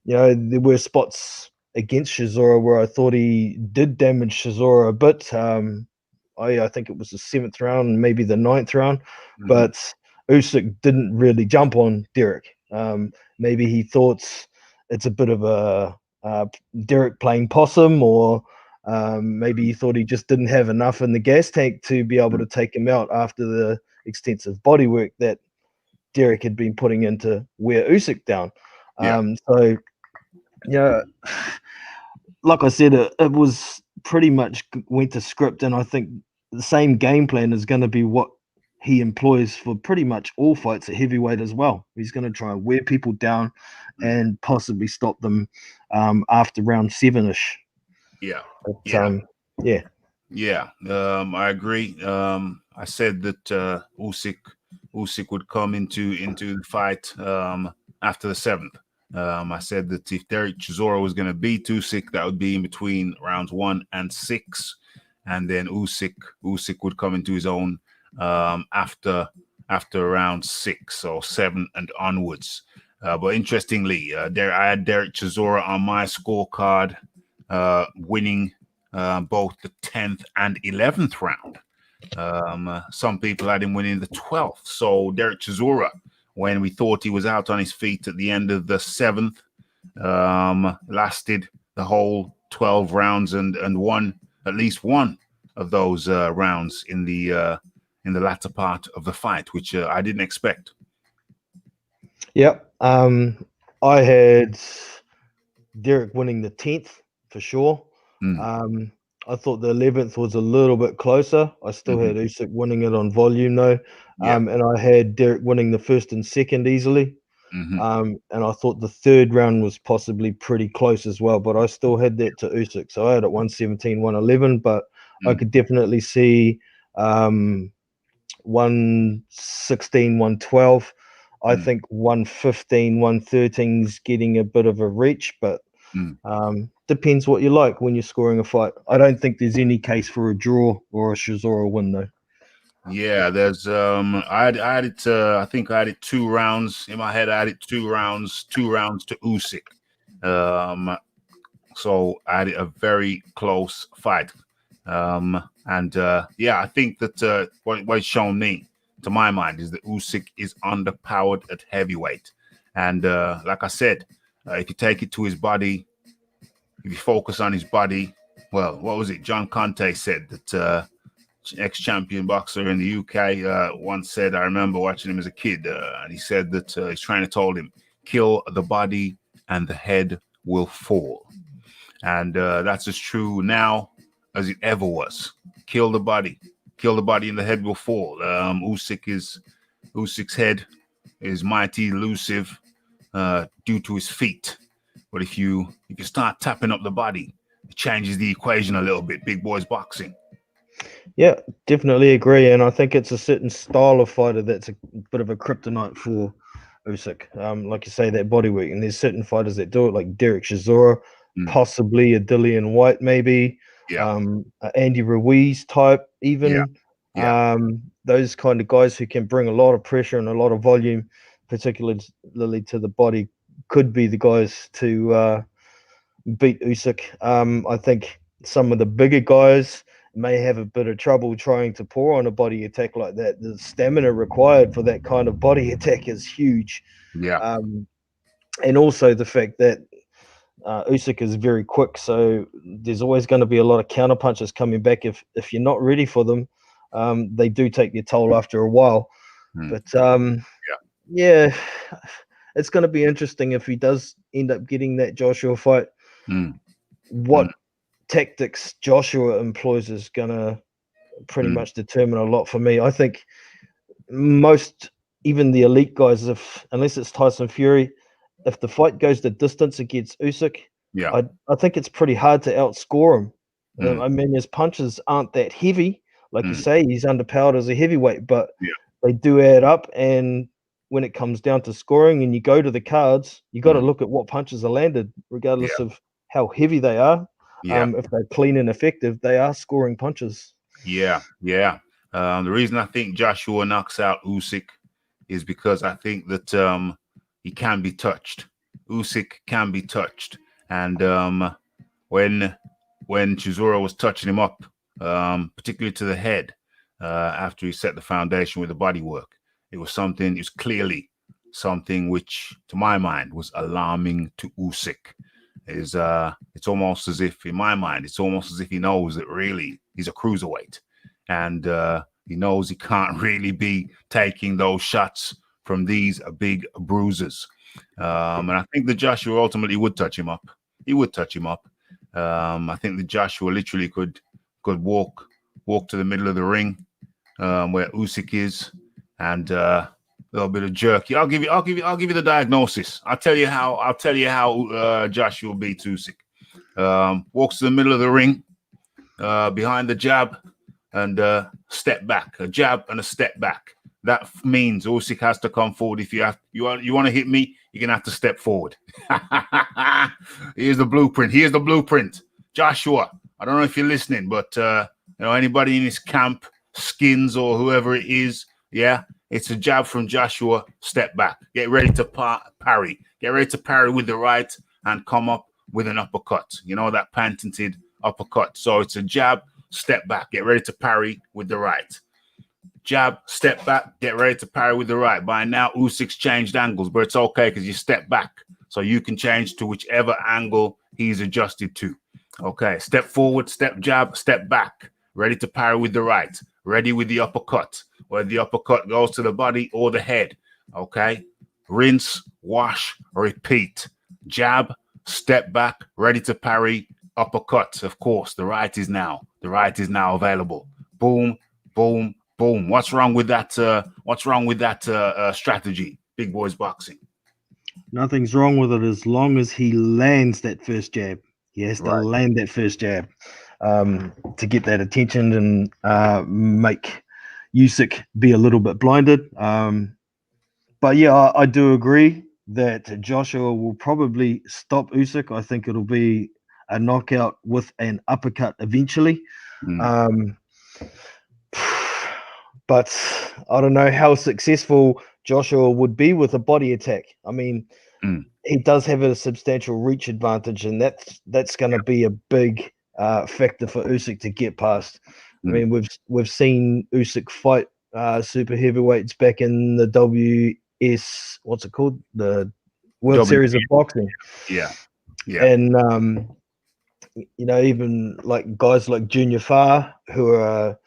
were spots against Chisora where I thought he did damage Chisora a bit. I think it was the 7th round, maybe the 9th round, but Usyk didn't really jump on Derek. Maybe he thought it's a bit of a Derek playing possum, or maybe he thought he just didn't have enough in the gas tank to be able to take him out after the extensive body work that Derek had been putting in to wear Usyk down. So, like I said, it was pretty much went to script, and I think the same game plan is going to be what he employs for pretty much all fights at heavyweight as well. He's going to try and wear people down and possibly stop them after round 7-ish. Yeah. But, Yeah. I agree. I said that Usyk would come into the fight after the 7th. I said that if Derek Chisora was going to beat Usyk, that would be in between rounds 1 and 6, and then Usyk would come into his own after round 6 or 7 and onwards. But interestingly, I had Derek Chisora on my scorecard, winning both the 10th and 11th round. Some people had him winning the 12th. So Derek Chisora, when we thought he was out on his feet at the end of the 7th, lasted the whole 12 rounds and won at least one of those rounds in the latter part of the fight, which I didn't expect. Yep. I had Derek winning the 10th for sure. I thought the 11th was a little bit closer. I still had Usyk winning it on volume though. And I had Derek winning the 1st and 2nd easily. And I thought the 3rd round was possibly pretty close as well, but I still had that to Usyk. So I had it 117, 111, but I could definitely see 116, 112. I think 115, 113 is getting a bit of a reach, but depends what you like when you're scoring a fight. I don't think there's any case for a draw or a Chisora win though. Yeah, there's I had it I think I had it 2 rounds in my head. I had it 2 rounds to Usyk. So I had it a very close fight. I think that what it's shown me, to my mind, is that Usyk is underpowered at heavyweight. And like I said, if you take it to his body, if you focus on his body, well, what was it? John Conte said that ex-champion boxer in the UK once said, I remember watching him as a kid, and he said that his trainer told him, kill the body and the head will fall. And that's as true now as it ever was. Kill the body and the head will fall. Usyk's head is mighty elusive due to his feet. But if you start tapping up the body, it changes the equation a little bit. Big boys boxing. Yeah, definitely agree. And I think it's a certain style of fighter that's a bit of a kryptonite for Usyk. Like you say, that body work. And there's certain fighters that do it, like Derek Chisora, possibly a Dillian White, maybe. Andy Ruiz type, even. Those kind of guys who can bring a lot of pressure and a lot of volume, particularly to the body, could be the guys to beat Usyk. I think some of the bigger guys may have a bit of trouble trying to pour on a body attack like that. The stamina required for that kind of body attack is huge. And also the fact that Usyk is very quick, so there's always going to be a lot of counter punches coming back. If you're not ready for them, they do take their toll after a while. But it's going to be interesting if he does end up getting that Joshua fight. What tactics Joshua employs is going to pretty much determine a lot for me. I think most, even the elite guys, unless it's Tyson Fury, if the fight goes the distance against Usyk, I think it's pretty hard to outscore him. I mean, his punches aren't that heavy. Like you say, he's underpowered as a heavyweight, but they do add up. And when it comes down to scoring and you go to the cards, you got to look at what punches are landed, regardless of how heavy they are. If they're clean and effective, they are scoring punches. The reason I think Joshua knocks out Usyk is because I think that he can be touched. Usyk can be touched. And when Chisora was touching him up, particularly to the head, after he set the foundation with the body work, it was clearly something which, to my mind, was alarming to Usyk. It's almost as if, in my mind, he knows that really he's a cruiserweight, and he knows he can't really be taking those shots from these big bruisers. And I think that Joshua ultimately would touch him up. He would touch him up. I think that Joshua literally could walk to the middle of the ring, where Usyk is, and a little bit of jerky. I'll give you the diagnosis. I'll tell you how Joshua beats Usyk. Walks to the middle of the ring, behind the jab, and step back. A jab and a step back. That means Usyk has to come forward. If you want to hit me, you're gonna have to step forward. Here's the blueprint. Joshua, I don't know if you're listening, but anybody in his camp, Skins or whoever it is, yeah, it's a jab from Joshua. Step back. Get ready to parry. Get ready to parry with the right and come up with an uppercut. You know, that patented uppercut. So it's a jab, step back. Get ready to parry with the right. Jab, step back, get ready to parry with the right. By now, Usyk's changed angles, but it's okay because you step back. So you can change to whichever angle he's adjusted to. Okay, step forward, step jab, step back. Ready to parry with the right. Ready with the uppercut, whether the uppercut goes to the body or the head. Okay, rinse, wash, repeat. Jab, step back, ready to parry, uppercut. Of course, the right is now available. Boom, boom, boom. What's wrong with that? Strategy? Big Boys Boxing. Nothing's wrong with it as long as he lands that first jab. He has to land that first jab to get that attention and make Usyk be a little bit blinded. But yeah, I do agree that Joshua will probably stop Usyk. I think it'll be a knockout with an uppercut eventually. But I don't know how successful Joshua would be with a body attack. I mean, he does have a substantial reach advantage, and that's going to be a big factor for Usyk to get past. I mean, we've seen Usyk fight super heavyweights back in the what's it called? The World Series of Boxing. Yeah. And even like guys like Junior Farr, who are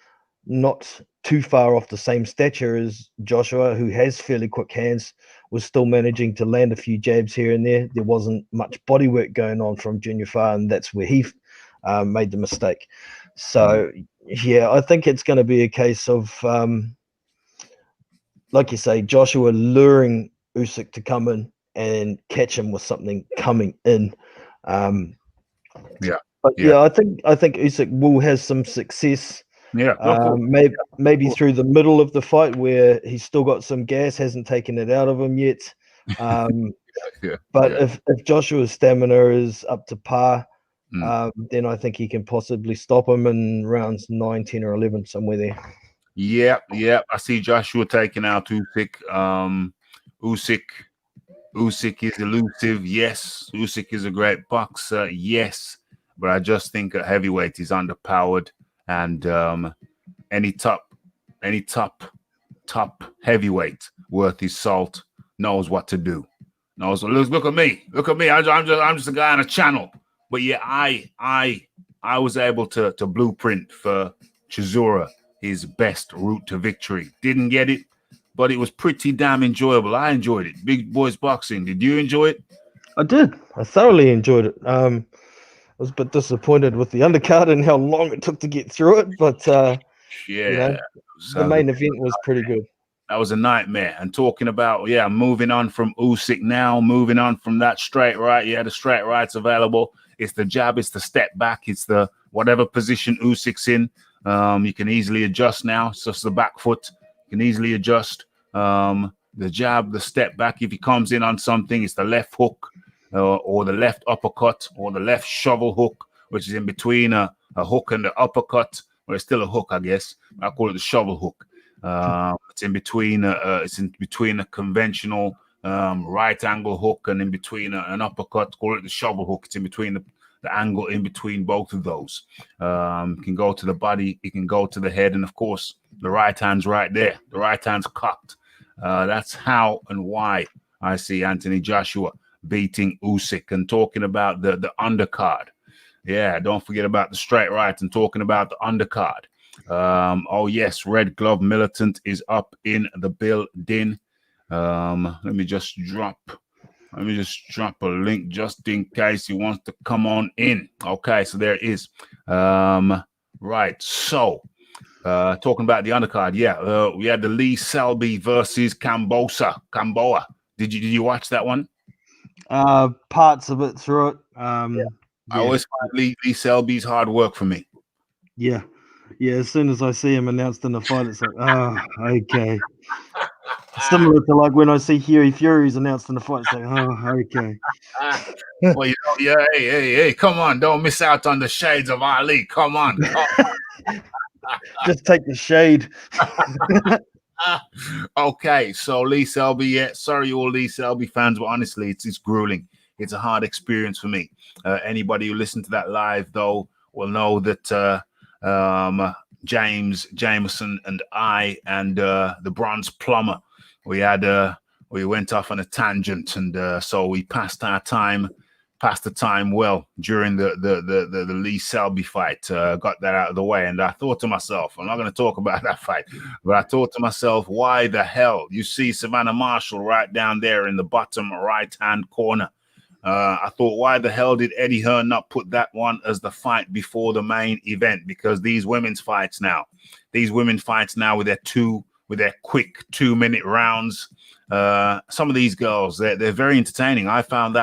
not too far off the same stature as Joshua, who has fairly quick hands, was still managing to land a few jabs here and there. There wasn't much body work going on from Junior Farr, and that's where he made the mistake. So, yeah, I think it's going to be a case of, like you say, Joshua luring Usyk to come in and catch him with something coming in. But I think Usyk will have some success. Maybe through the middle of the fight where he's still got some gas, hasn't taken it out of him yet. But if Joshua's stamina is up to par, then I think he can possibly stop him in rounds 9, 10, or 11, somewhere there. Yeah. I see Joshua taking out Usyk. Usyk is elusive. Yes. Usyk is a great boxer. Yes. But I just think at heavyweight he's underpowered. And any top heavyweight worth his salt knows what to do. Look at me. I'm just a guy on a channel. But yeah, I was able to blueprint for Chisora his best route to victory. Didn't get it, but it was pretty damn enjoyable. I enjoyed it. Big Boys Boxing. Did you enjoy it? I did. I thoroughly enjoyed it. I was a bit disappointed with the undercard and how long it took to get through it, but the main event was pretty good. That was a nightmare. And talking about, moving on from Usyk now, moving on from that straight right. Yeah, the straight right's available. It's the jab, it's the step back, it's the whatever position Usyk's in. You can easily adjust now. It's just the back foot. You can easily adjust. The jab, the step back. If he comes in on something, it's the left hook. Or the left uppercut, or the left shovel hook, which is in between a hook and the uppercut. Well, it's still a hook, I guess. I call it the shovel hook. It's in between a conventional right angle hook and in between an uppercut. Call it the shovel hook. It's in between the angle in between both of those. It can go to the body, it can go to the head, and of course, the right hand's right there. The right hand's cocked. That's how and why I see Anthony Joshua beating Usyk. And talking about the undercard. Yeah, don't forget about the straight right and talking about the undercard. Oh yes, Red Glove Militant is up in the building. Let me just drop a link just in case he wants to come on in. Okay, so there it is. Right. So Talking about the undercard, we had the Lee Selby versus Gamboa. Did you watch that one? Parts of it through it. I always find Lee Selby's hard work for me. Yeah. As soon as I see him announced in the fight, it's like, oh, okay. Similar to like when I see Huey Fury's announced in the fight, it's like, oh, okay. Well, hey, come on, don't miss out on the shades of Ali. Come on. Just take the shade. Okay, so Lee Selby, sorry all Lee Selby fans, but honestly, it's grueling. It's a hard experience for me. Anybody who listened to that live, though, will know that James Jameson and I and the Bronze Plumber, we went off on a tangent, and so we passed the time well during the Lee Selby fight. Got that out of the way, and I thought to myself, I'm not going to talk about that fight, but I thought to myself, why the hell? You see Savannah Marshall right down there in the bottom right-hand corner. I thought, why the hell did Eddie Hearn not put that one as the fight before the main event? Because these women's fights now with their quick 2-minute rounds, some of these girls, they're very entertaining. I found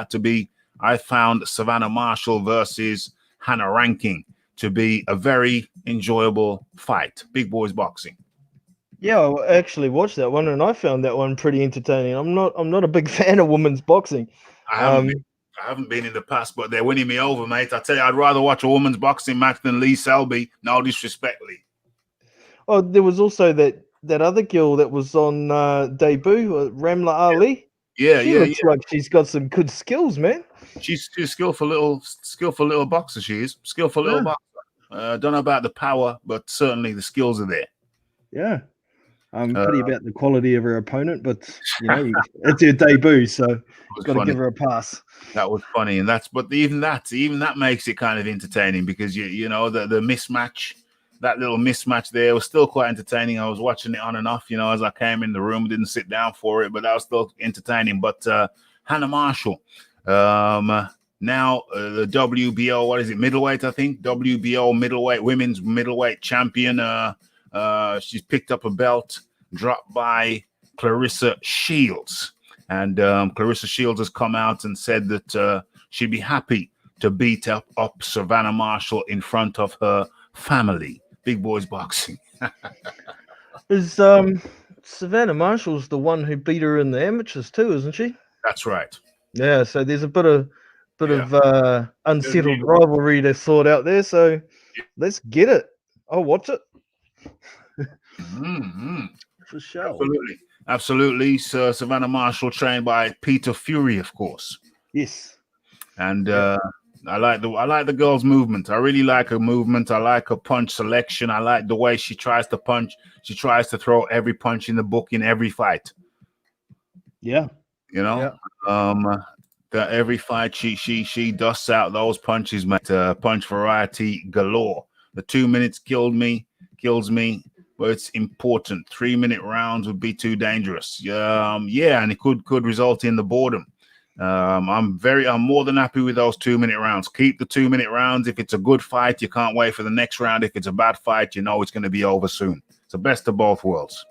Savannah Marshall versus Hannah Ranking to be a very enjoyable fight. Big boys boxing. Yeah, I actually watched that one, and I found that one pretty entertaining. I'm not a big fan of women's boxing. I haven't been in the past, but they're winning me over, mate. I tell you, I'd rather watch a women's boxing match than Lee Selby. No disrespect, Lee. Oh, there was also that other girl that was on debut, Ramla Ali. She looks like she's got some good skills, man. She's a skillful little boxer. She is skillful little boxer. Don't know about the power, but certainly the skills are there. Yeah, I'm pity about the quality of her opponent, but it's her debut, so got to give her a pass. That was funny, and even that makes it kind of entertaining, because the mismatch. That little mismatch there was still quite entertaining. I was watching it on and off, as I came in the room. Didn't sit down for it, but that was still entertaining. But Hannah Marshall, now the WBO, what is it, middleweight, I think? WBO middleweight, women's middleweight champion. She's picked up a belt, dropped by Clarissa Shields. And Clarissa Shields has come out and said that she'd be happy to beat up Savannah Marshall in front of her family. Big boys boxing. Is Savannah Marshall's the one who beat her in the amateurs too, isn't she? That's right. Yeah, so there's a bit of unsettled rivalry to sort out there. So let's get it. I'll watch it. For sure. Absolutely. So Savannah Marshall, trained by Peter Fury, of course. Yes. And I like the girl's movement. I really like her movement. I like her punch selection. I like the way she tries to punch. She tries to throw every punch in the book in every fight. Yeah. Every fight she dusts out those punches, mate. Punch variety galore. The 2 minutes kills me, but it's important. 3-minute rounds would be too dangerous. And it could result in the boredom. I'm more than happy with those 2-minute rounds. Keep the 2-minute rounds. If it's a good fight, you can't wait for the next round. If it's a bad fight, it's going to be over soon. It's the best of both worlds.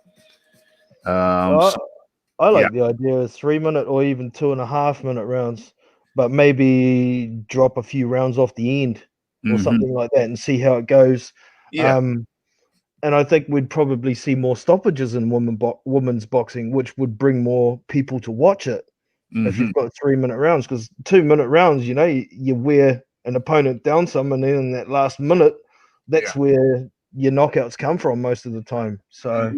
I like the idea of 3-minute or even 2.5-minute rounds, but maybe drop a few rounds off the end or something like that and see how it goes. Yeah. And I think we'd probably see more stoppages in women's boxing, which would bring more people to watch it. If you've got 3-minute rounds, because 2-minute rounds, you wear an opponent down some, and then in that last minute, that's where your knockouts come from most of the time. So,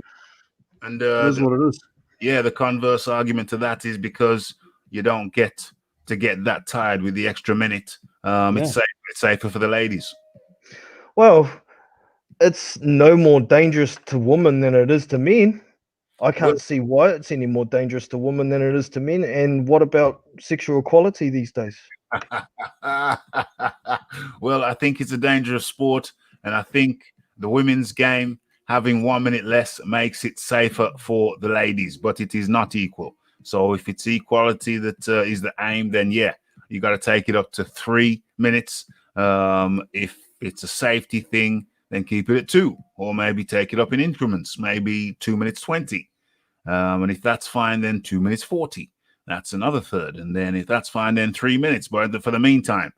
and it is what it is. Yeah, the converse argument to that is because you don't get to get that tired with the extra minute. It's safer for the ladies. Well, it's no more dangerous to women than it is to men. I can't see why it's any more dangerous to women than it is to men. And what about sexual equality these days? Well, I think it's a dangerous sport, and I think the women's game having 1 minute less makes it safer for the ladies, but it is not equal. So if it's equality that is the aim, then you got to take it up to 3 minutes. If it's a safety thing, then keep it at 2, or maybe take it up in increments, maybe 2 minutes 20. And if that's fine, then 2 minutes 40. That's another third. And then if that's fine, then 3 minutes. But for the meantime,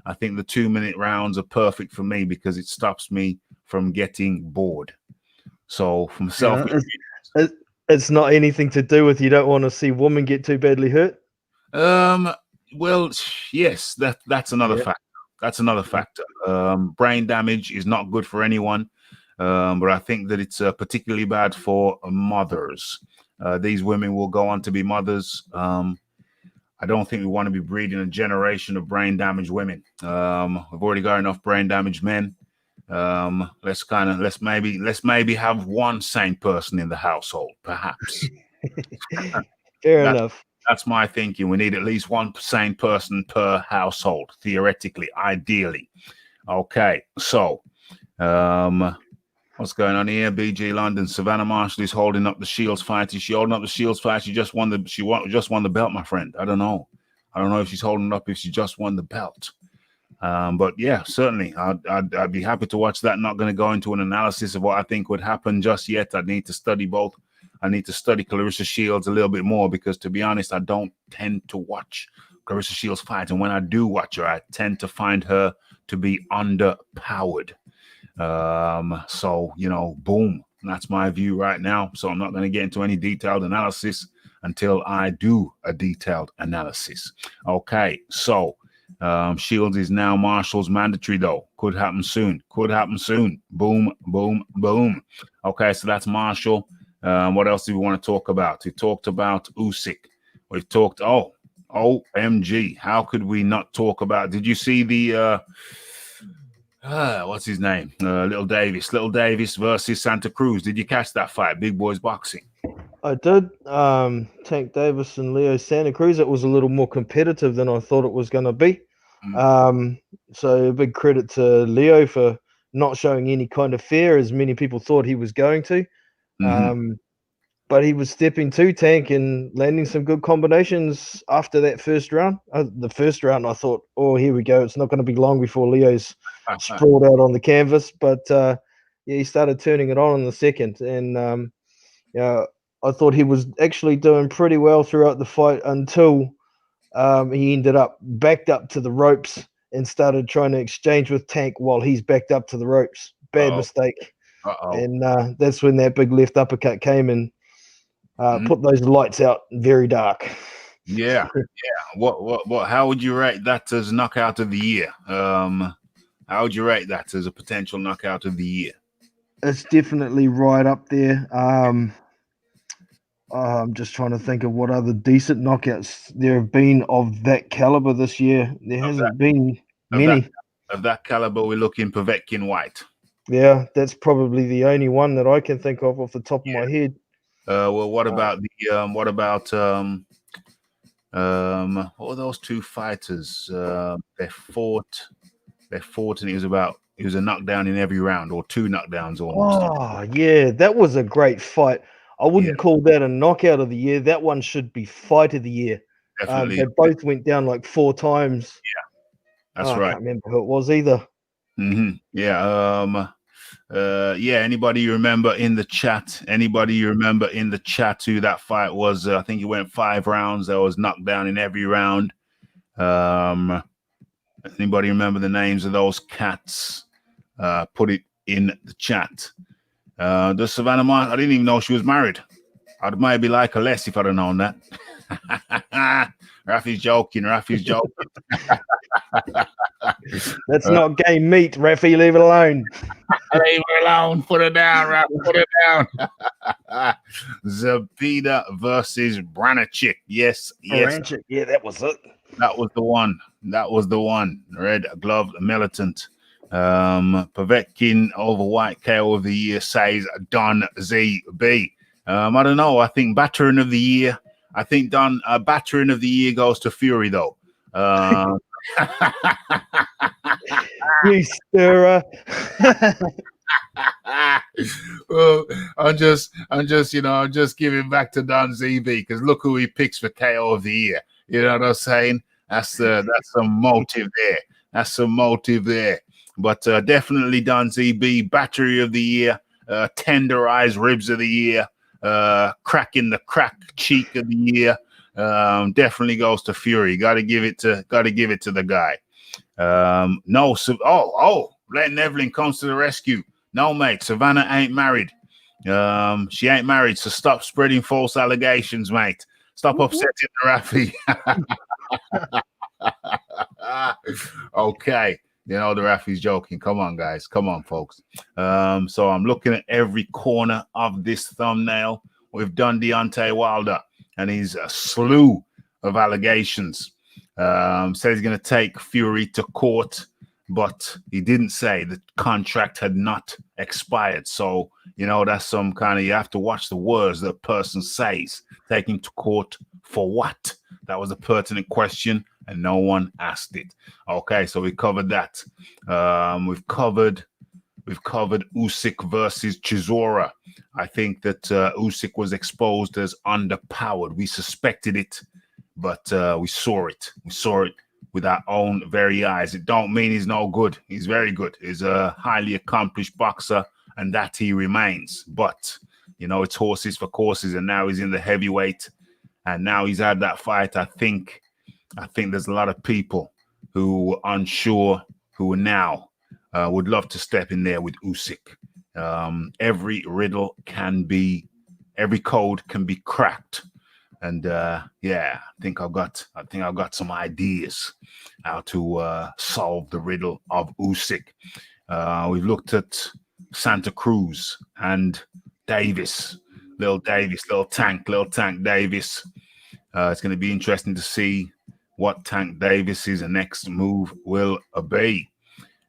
I think the 2-minute rounds are perfect for me because it stops me from getting bored. So from self, it's not anything to do with you don't want to see women get too badly hurt. Well, yes, that's another factor. That's another factor. Brain damage is not good for anyone, but I think that it's particularly bad for mothers. These women will go on to be mothers. I don't think we want to be breeding a generation of brain damaged women. We've already got enough brain damaged men. Let's maybe have one sane person in the household, perhaps. Fair enough. That's my thinking. We need at least one sane person per household, theoretically, ideally. Okay, so what's going on here? BG London, Savannah Marshall is holding up the Shields fight. Is she holding up the Shields fight? She just won the belt, my friend. I don't know if she's holding up if she just won the belt. But yeah, certainly, I'd be happy to watch that. Not going to go into an analysis of what I think would happen just yet. I need to study both. I need to study Clarissa Shields a little bit more because, to be honest, I don't tend to watch Clarissa Shields fight. And when I do watch her, I tend to find her to be underpowered. So, boom, that's my view right now. So I'm not going to get into any detailed analysis until I do a detailed analysis. Okay, so Shields is now Marshall's mandatory, though. Could happen soon. Boom, boom, boom. Okay, so that's Marshall. What else do we want to talk about? We talked about Usyk. We've talked, OMG. How could we not talk about, did you see the, what's his name? Little Davis versus Santa Cruz. Did you catch that fight? Big Boys Boxing. I did. Tank Davis and Leo Santa Cruz. It was a little more competitive than I thought it was going to be. So a big credit to Leo for not showing any kind of fear, as many people thought he was going to. But he was stepping to Tank and landing some good combinations after that first round. The first round, I thought, oh, here we go. It's not going to be long before Leo's sprawled out on the canvas. But he started turning it on in the second. And I thought he was actually doing pretty well throughout the fight until he ended up backed up to the ropes and started trying to exchange with Tank while he's backed up to the ropes. Bad mistake. And that's when that big left uppercut came and put those lights out very dark. Yeah. What? How would you rate that as knockout of the year? How would you rate that as a potential knockout of the year? It's definitely right up there. I'm just trying to think of what other decent knockouts there have been of that caliber this year. There hasn't been many. Of that caliber, we're looking Povetkin White. Yeah, that's probably the only one that I can think of off the top of my head. Well, what about what were those two fighters? They fought, and it was a knockdown in every round, or 2 knockdowns almost. Oh, yeah, that was a great fight. I wouldn't call that a knockout of the year. That one should be fight of the year. Definitely. They both went down like 4 times. Yeah, that's right. I can't remember who it was either. Yeah. Anybody you remember in the chat? Who that fight was? I think it went 5 rounds. There was knockdown in every round. Anybody remember the names of those cats? Put it in the chat. The Savannah Marshall, I didn't even know she was married. I'd maybe like her less if I'd have known that. Raphie's joking. That's not game meat, Raphie. Leave it alone. Leave it alone. Put it down, Raphie. Put it down. Zabida versus Branachik. Yes. Branachik. Yeah, that was it. That was the one. Red glove militant. Povetkin over White KO of the year, says Don ZB. I don't know. I think Battering of the year. I think Battering of the year goes to Fury though. You stirrer. Well, I'm just giving back to Don ZB because look who he picks for KO of the year. You know what I'm saying? That's some motive there. But definitely Don ZB, battery of the year, tenderized ribs of the year, crack in the crack cheek of the year. Definitely goes to Fury. Got to give it to the guy. No, Len Evelyn comes to the rescue. No, mate, Savannah ain't married. She ain't married, so stop spreading false allegations, mate. Stop upsetting Raphie. Okay, the Raphie's joking. Come on, guys. Come on, folks. So I'm looking at every corner of this thumbnail. We've done Deontay Wilder, and he's a slew of allegations. Says he's going to take Fury to court, but he didn't say the contract had not expired. So, that's some kind of, you have to watch the words the person says. Taking to court for what? That was a pertinent question, and no one asked it. Okay, so we covered that. We've covered Usyk versus Chisora. I think that Usyk was exposed as underpowered. We suspected it, but we saw it. We saw it with our own very eyes. It don't mean he's no good. He's very good. He's a highly accomplished boxer, and that he remains. But, it's horses for courses, and now he's in the heavyweight, and now he's had that fight. I think there's a lot of people who were unsure, who are now would love to step in there with Usyk. Every riddle every code can be cracked. And I think I've got some ideas how to solve the riddle of Usyk. We've looked at Santa Cruz and Davis, little Tank Davis. It's going to be interesting to see what Tank Davis's next move will be.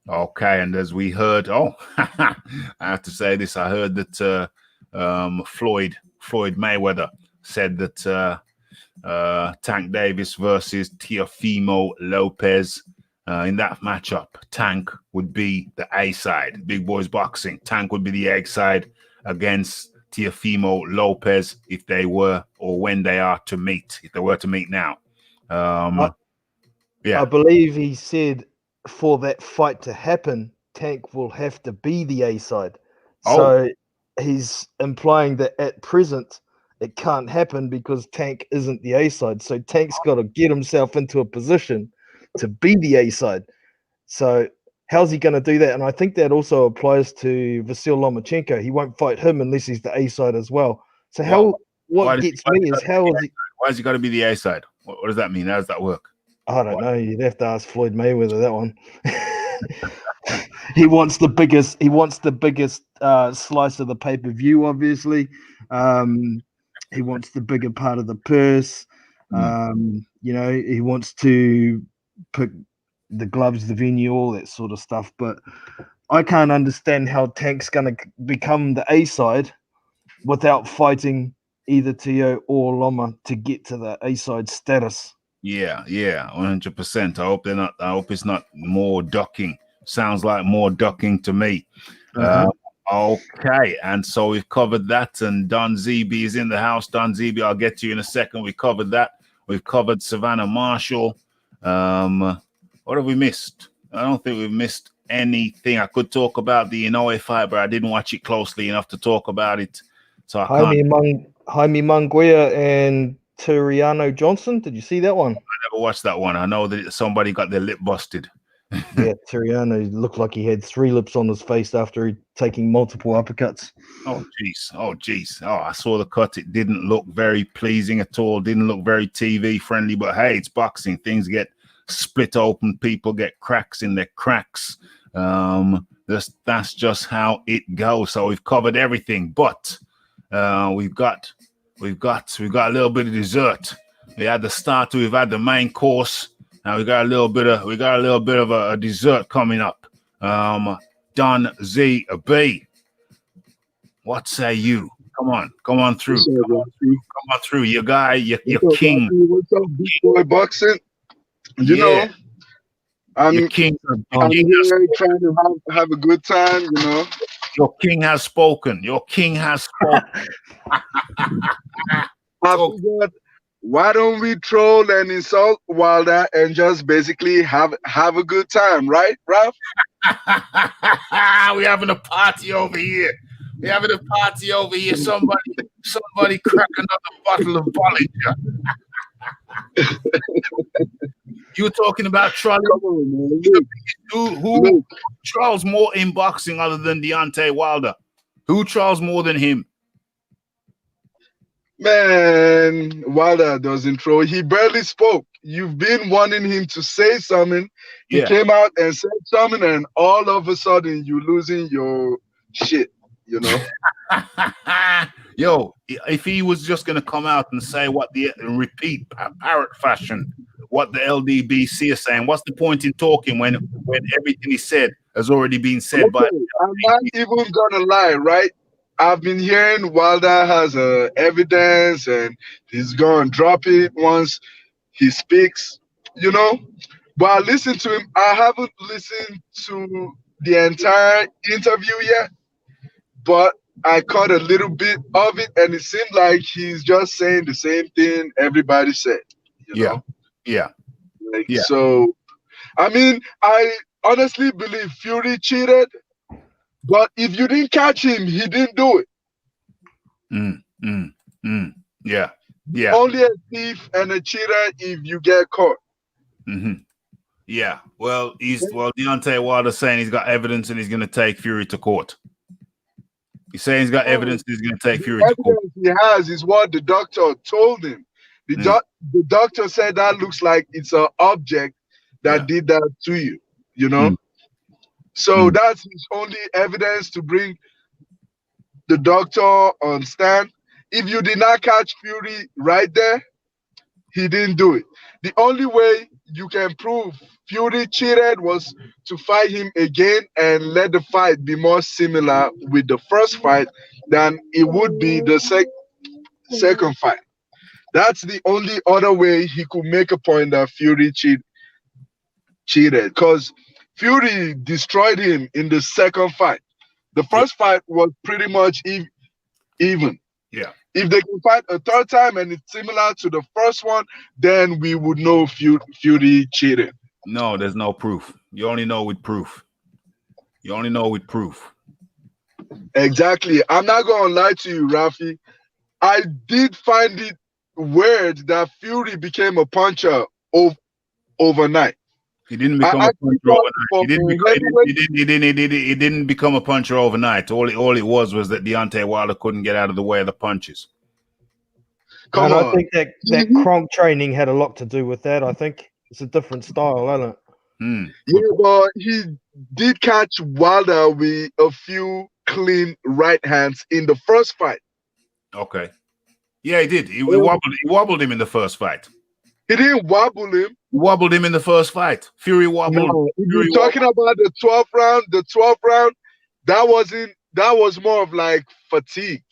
Okay, and as we heard, I have to say this. I heard that Floyd Mayweather said that Tank Davis versus Teofimo Lopez, in that matchup, Tank would be the A side. Big Boys Boxing. Tank would be the egg side against Teofimo Lopez if they were, or when they are to meet, if they were to meet now. I believe he said for that fight to happen, Tank will have to be the A side. So he's implying that at present it can't happen because Tank isn't the A side. So Tank's got to get himself into a position to be the A side. So how's he going to do that? And I think that also applies to Vasyl Lomachenko. He won't fight him unless he's the A side as well. So why has he got to be the A side? What does that mean? How does that work? I don't know. You'd have to ask Floyd Mayweather that one. He wants the biggest. He wants the biggest slice of the pay-per-view. Obviously, he wants the bigger part of the purse. He wants to pick the gloves, the venue, all that sort of stuff. But I can't understand how Tank's going to become the A side without fighting either Teo or Loma to get to the A side status. Yeah, 100%. I hope it's not more ducking. Sounds like more ducking to me. Okay, and so we've covered that, and Don ZB is in the house. Don ZB, I'll get to you in a second. We covered that. We've covered Savannah Marshall. What have we missed? I don't think we've missed anything. I could talk about the Inoue fight, but I didn't watch it closely enough to talk about it. So Jaime Munguia and Turiano Johnson. Did you see that one? I never watched that one. I know that somebody got their lip busted. Yeah, Turiano looked like he had 3 lips on his face after taking multiple uppercuts. Oh, jeez. Oh, I saw the cut. It didn't look very pleasing at all. Didn't look very TV friendly, but hey, it's boxing. Things get split open. People get cracks in their cracks. That's just how it goes. So we've covered everything, but we've got a little bit of dessert. We had the starter, we've had the main course. Now we got a little bit of a dessert coming up. Don ZB, what say you? Come on through. Come on through. Your guy, your king. What's up, big boy boxing? You know, I'm king. I'm here trying to have a good time. You know, your king has spoken. I forgot why don't we troll and insult Wilder and just basically have a good time, right, Raph? We're having a party over here. We're having a party over here. Somebody crack another bottle of Bollinger. You talking about trolling? Come on, man. Who trolls more in boxing other than Deontay Wilder? Who trolls more than him? Man, Wilder doesn't throw. He barely spoke. You've been wanting him to say something. He came out and said something, and all of a sudden you're losing your shit, you know? Yo, if he was just going to come out and say and repeat parrot fashion what the LDBC is saying, what's the point in talking when everything he said has already been said by... I'm not even gonna lie, right? I've been hearing Wilder has evidence and he's gonna drop it once he speaks, you know? But I listened to him. I haven't listened to the entire interview yet, but I caught a little bit of it, and it seemed like he's just saying the same thing everybody said. You know? Yeah. So, I mean, I honestly believe Fury cheated, but if you didn't catch him, he didn't do it. Yeah. Only a thief and a cheater if you get caught. Yeah. Well, Deontay Wilder's saying he's got evidence and he's going to take Fury to court. He's saying he's got evidence and he's going to take Fury to court. The evidence he has is what the doctor told him. The doctor said that looks like it's an object that did that to you, you know? So that's his only evidence to bring the doctor on stand. If you did not catch Fury right there, he didn't do it. The only way you can prove Fury cheated was to fight him again and let the fight be more similar with the first fight than it would be the second fight. That's the only other way he could make a point that Fury cheated, because Fury destroyed him in the second fight. The first fight was pretty much even. Yeah. If they can fight a third time and it's similar to the first one, then we would know Fury cheated. No, there's no proof. You only know with proof. Exactly. I'm not going to lie to you, Raphie. I did find it weird that Fury became a puncher overnight. He didn't become a puncher overnight. He didn't become a puncher overnight. All it was that Deontay Wilder couldn't get out of the way of the punches. Come on. I think that Kronk training had a lot to do with that. I think it's a different style, isn't it? Yeah, but he did catch Wilder with a few clean right hands in the first fight. Okay. Yeah, he did. He wobbled him in the first fight. He didn't wobble him. He wobbled him in the first fight. Fury wobbled. No, you're talking about the 12th round, that was more of like fatigue.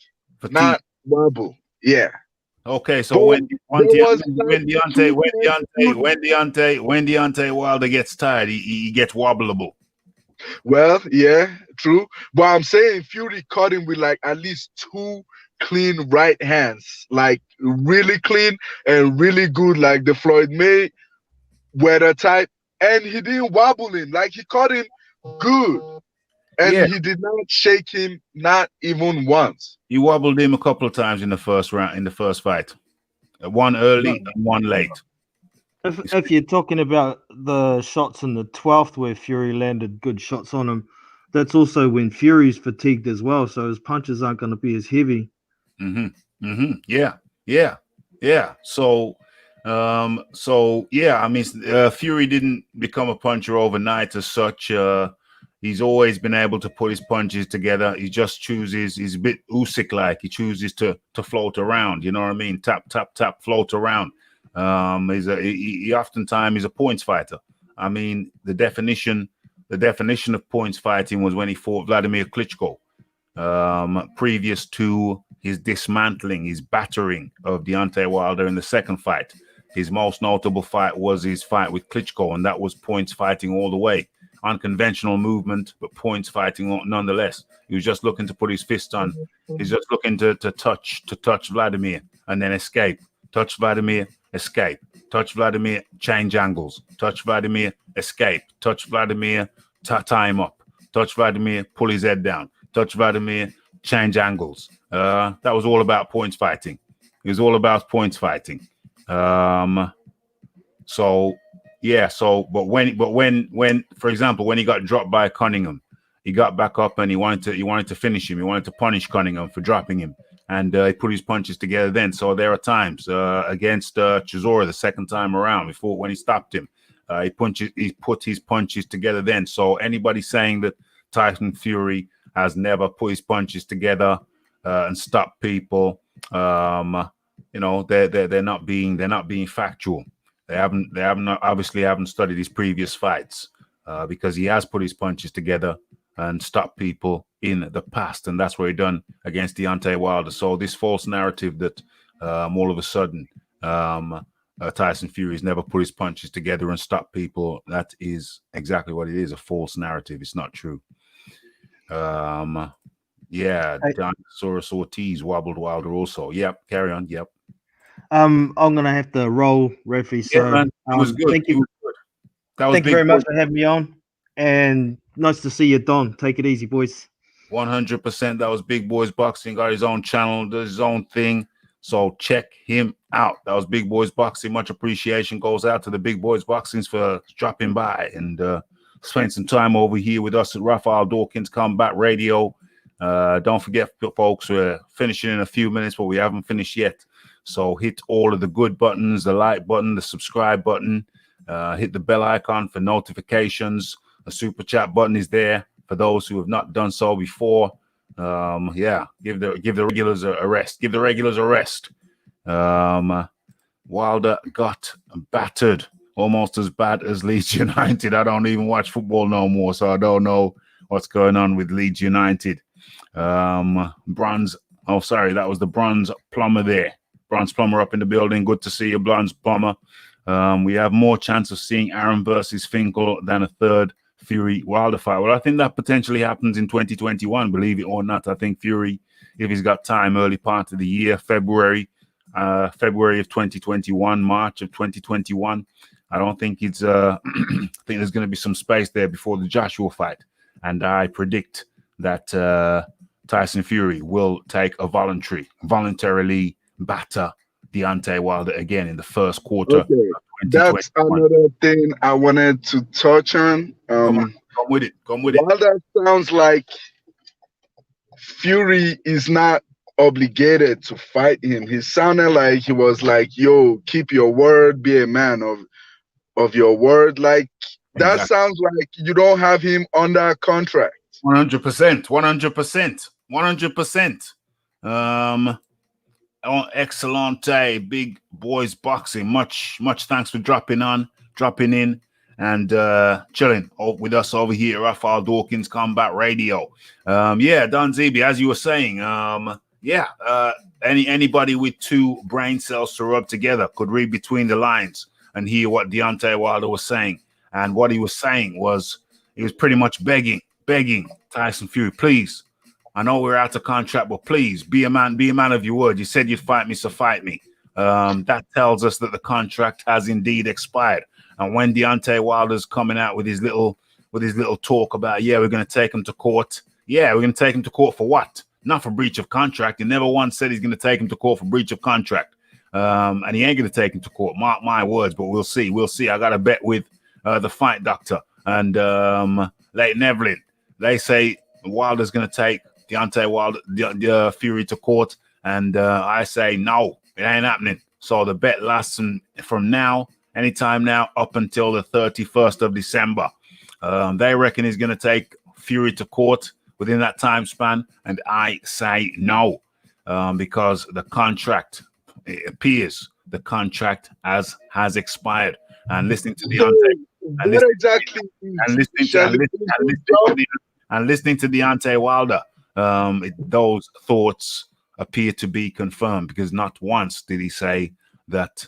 Not wobble. Yeah. Okay, so when Deontay Wilder gets tired, he gets wobbleable. Well, yeah, true. But I'm saying Fury caught him with like at least 2 clean right hands, like really clean and really good, like the Floyd Mayweather type, and he didn't wobble him. Like he caught him good, and he did not shake him, not even once. He wobbled him a couple of times in the first round, in the first fight. One early and one late. If you're talking about the shots in the 12th where Fury landed good shots on him, that's also when Fury's fatigued as well, so his punches aren't going to be as heavy. Yeah. So I mean, Fury didn't become a puncher overnight as such. He's always been able to put his punches together. He just chooses. He's a bit Usyk-like. He chooses to float around. You know what I mean? Tap, tap, tap, float around. He oftentimes is a points fighter. I mean, the definition of points fighting was when he fought Vladimir Klitschko. Previous to his dismantling, his battering of Deontay Wilder in the second fight. His most notable fight was his fight with Klitschko, and that was points fighting all the way. Unconventional movement, but points fighting nonetheless. He was just looking to put his fist on. He's just looking to touch Vladimir and then escape. touch Vladimir, escape, touch Vladimir, change angles, touch Vladimir, escape, touch Vladimir, tie him up, touch Vladimir, pull his head down, touch Vladimir, change angles. That was all about points fighting. It was all about points fighting. But when, for example, when he got dropped by Cunningham, he got back up and he wanted to finish him. He wanted to punish Cunningham for dropping him, and he put his punches together then. So there are times against Chisora the second time around, when he stopped him, he put his punches together then. So anybody saying that Tyson Fury has never put his punches together and stopped people, they're not being factual. They obviously haven't studied his previous fights because he has put his punches together and stopped people in the past, and that's what he done against Deontay Wilder. So this false narrative that all of a sudden Tyson Fury's never put his punches together and stopped people, that is exactly what it is, a false narrative. It's not true. Sorest Ortiz wobbled Wilder also. Yep, carry on. Yep. I'm gonna have to roll, Raphie. So man, it was good. Thank you. Thank you very much for having me on, and nice to see you, Don. Take it easy, boys. 100%. That was Big Boys Boxing. Got his own channel, does his own thing. So check him out. That was Big Boys Boxing. Much appreciation goes out to the Big Boys Boxings for dropping by and spending some time over here with us at Raphie Dawkins Combat Radio. Don't forget, folks, we're finishing in a few minutes, but we haven't finished yet. So hit all of the good buttons, the like button, the subscribe button, hit the bell icon for notifications. The super chat button is there for those who have not done so before. Give the regulars a rest. Give the regulars a rest. Wilder got battered, almost as bad as Leeds United. I don't even watch football no more, so I don't know what's going on with Leeds United. Bronze. Oh, sorry, that was the Bronze Plumber there. Bronze Plumber up in the building. Good to see you, Bronze Plumber. We have more chance of seeing Aaron versus Finkel than a third Fury Wilder fight. Well, I think that potentially happens in 2021, believe it or not. I think Fury, if he's got time, early part of the year, February of 2021, March of 2021. I don't think it's I think there's going to be some space there before the Joshua fight. And I predict that Tyson Fury will take a voluntarily batter Deontay Wilder again in the first quarter. Okay. That's another thing I wanted to touch on. Come with it. Wilder sounds like Fury is not obligated to fight him. He sounded like he was like, yo, keep your word, be a man of your word. Like, that Exactly. sounds like you don't have him under contract. 100%. Excellent, Big Boys Boxing. Much thanks for dropping in, and chilling with us over here at Raphie Dawkins Combat Radio. Don Zeeby, as you were saying, anybody with two brain cells to rub together could read between the lines and hear what Deontay Wilder was saying. And what he was saying was, he was pretty much begging Tyson Fury, please, I know we're out of contract, but please be a man of your word. You said you'd fight me, so fight me. That tells us that the contract has indeed expired. And when Deontay Wilder's coming out with his little talk about, we're going to take him to court. Yeah, we're going to take him to court for what? Not for breach of contract. He never once said he's going to take him to court for breach of contract. And he ain't going to take him to court. Mark my words, but we'll see. I got a bet with the Fight Doctor and Leighton Evelyn. They say Wilder's going to take Deontay Wilder, Fury to court, and I say no, it ain't happening. So the bet lasts from now, anytime now, up until the 31st of December. They reckon he's going to take Fury to court within that time span, and I say no, because the contract, it appears the contract has expired. And listening to Deontay, listening to Deontay Wilder, those thoughts appear to be confirmed, because not once did he say that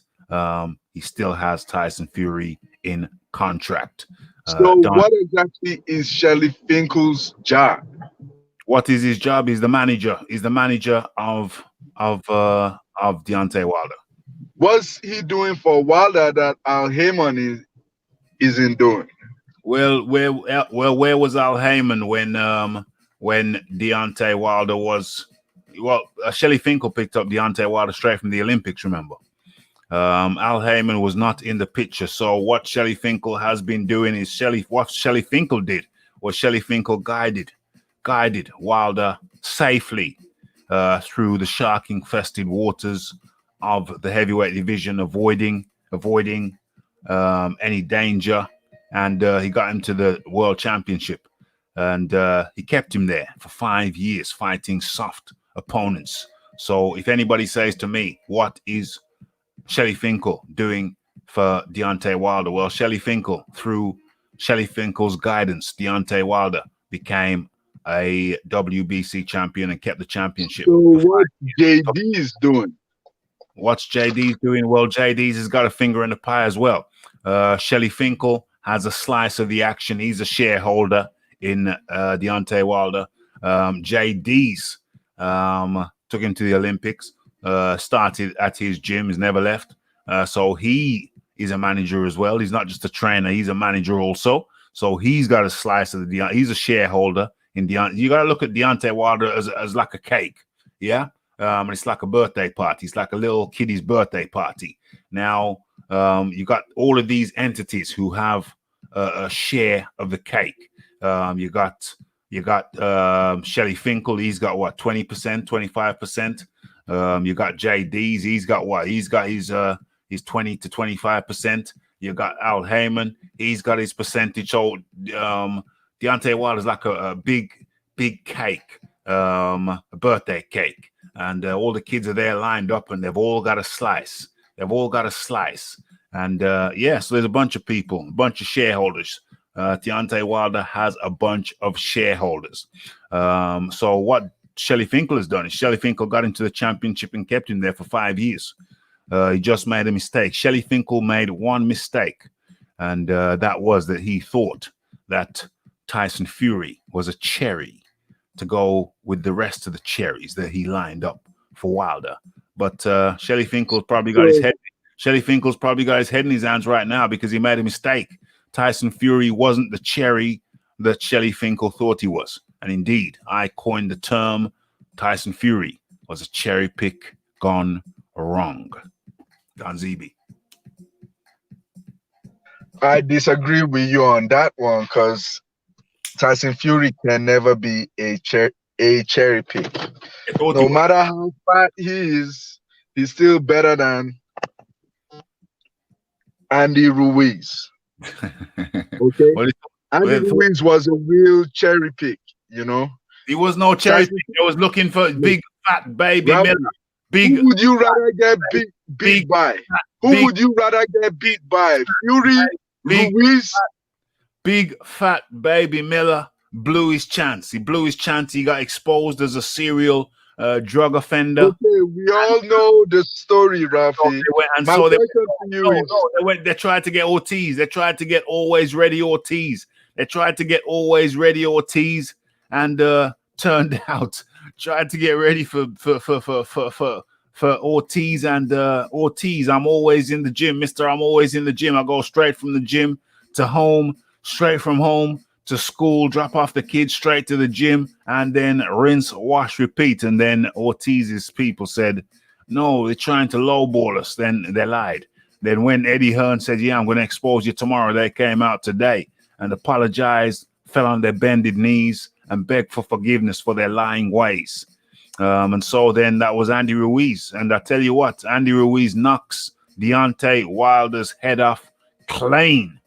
he still has Tyson Fury in contract. So what exactly is Shelly Finkel's job? What is his job? He's the manager. He's the manager of Deontay Wilder. What's he doing for Wilder that Al Heyman isn't doing? Well, where was Al Heyman when Deontay Wilder was? Well, Shelly Finkel picked up Deontay Wilder straight from the Olympics. Remember, Al Heyman was not in the picture. So what Shelly Finkel has been doing is what Shelly Finkel did was Shelly Finkel guided Wilder safely through the shark-infested waters of the heavyweight division, avoiding any danger. And he got him to the world championship, and he kept him there for 5 years fighting soft opponents. So if anybody says to me, what is Shelly Finkel doing for Deontay Wilder? Well, Shelly Finkel, through Shelly Finkel's guidance, Deontay Wilder became a WBC champion and kept the championship. So what JD is doing? What's JD's doing? Well, JD's has got a finger in the pie as well. Shelly Finkel has a slice of the action. He's a shareholder in Deontay Wilder. JD's took him to the Olympics, started at his gym, has never left. So he is a manager as well. He's not just a trainer, he's a manager also. So he's got a slice of the he's a shareholder in Deontay. You got to look at Deontay Wilder as like a cake. Yeah. And it's like a birthday party. It's like a little kiddy's birthday party. Now, you got all of these entities who have a share of the cake. You got Shelly Finkel. He's got what, 20%, 25%. You got JD's. He's got what? He's got his 20 to 25%. You got Al Heyman. He's got his percentage. So Deontay Wilder's like a big cake, a birthday cake, and all the kids are there lined up, and they've all got a slice. And so there's a bunch of people, a bunch of shareholders. Deontay Wilder has a bunch of shareholders. So what Shelly Finkel has done is Shelly Finkel got into the championship and kept him there for 5 years. He just made a mistake. Shelly Finkel made one mistake, and that was that he thought that Tyson Fury was a cherry to go with the rest of the cherries that he lined up for Wilder. But Shelly Finkel's probably got his head. Shelly Finkel's probably got his head in his hands right now because he made a mistake. Tyson Fury wasn't the cherry that Shelly Finkel thought he was. And indeed, I coined the term Tyson Fury was a cherry pick gone wrong. Don ZB. I disagree with you on that one because Tyson Fury can never be a cherry pick. No matter how fat he is, he's still better than Andy Ruiz. Okay, Andy Ruiz was a real cherry pick. You know, he was no cherry pick. I was looking for big fat baby Miller. Who would you rather get beat by? Who would you rather get beat by? Fury, Ruiz? Big fat baby Miller blew his chance. He blew his chance. He got exposed as a serial drug offender. Okay, we all know the story, Raphie. They tried to get Ortiz. They tried to get Always Ready Ortiz. And turned out tried to get ready for Ortiz and Ortiz. I'm always in the gym, Mister. I'm always in the gym. I go straight from the gym to home, straight from home to school, drop off the kids straight to the gym, and then rinse, wash, repeat. And then Ortiz's people said, no, they're trying to lowball us. Then they lied. Then when Eddie Hearn said, yeah, I'm going to expose you tomorrow, they came out today and apologized, fell on their bended knees, and begged for forgiveness for their lying ways. And so then that was Andy Ruiz. And I tell you what, Andy Ruiz knocks Deontay Wilder's head off clean.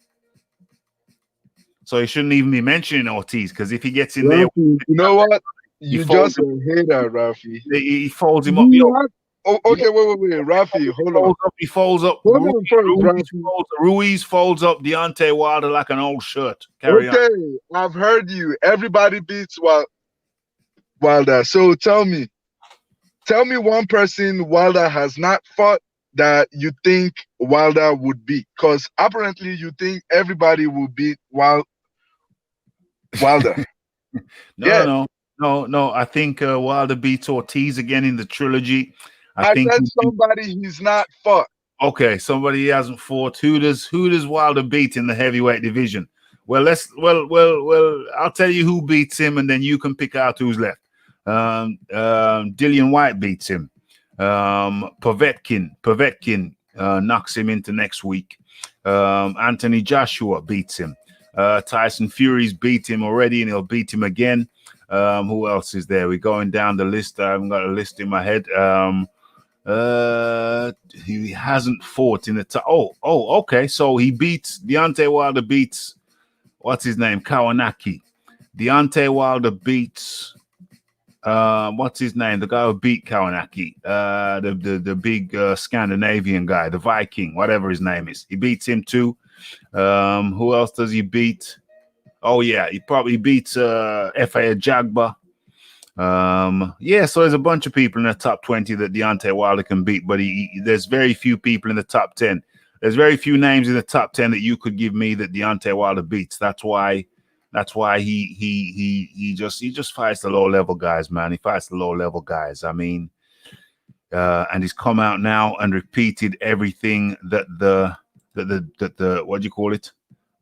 So he shouldn't even be mentioning Ortiz, because if he gets in there... You know what? You just a hater, Raphie. He folds him up. Okay, wait, Raphie, hold on. He folds up. Ruiz folds up Deontay Wilder like an old shirt. Carry on. I've heard you. Everybody beats Wilder. So tell me one person Wilder has not fought that you think Wilder would beat. Because apparently you think everybody will beat Wilder. No. I think Wilder beats Ortiz again in the trilogy. I think said somebody he's not fought. Okay, somebody he hasn't fought. Who does Wilder beat in the heavyweight division? Well, I'll tell you who beats him, and then you can pick out who's left. Dillian White beats him. Povetkin knocks him into next week. Anthony Joshua beats him. Tyson Fury's beat him already, and he'll beat him again. Who else is there? We're going down the list. I haven't got a list in my head. He hasn't fought in the okay. So he beats Deontay Wilder beats what's his name? Kawanaki. Deontay Wilder beats what's his name? The guy who beat Kawanaki. The big Scandinavian guy, the Viking, whatever his name is. He beats him too. Who else does he beat? Oh yeah, he probably beats F.A. Jagba. So there's a bunch of people in the top 20 that Deontay Wilder can beat, but there's very few people in the top 10. There's very few names in the top 10 that you could give me that Deontay Wilder beats. That's why he just fights the low level guys, man. He fights the low level guys. I mean, and he's come out now and repeated everything that the what do you call it?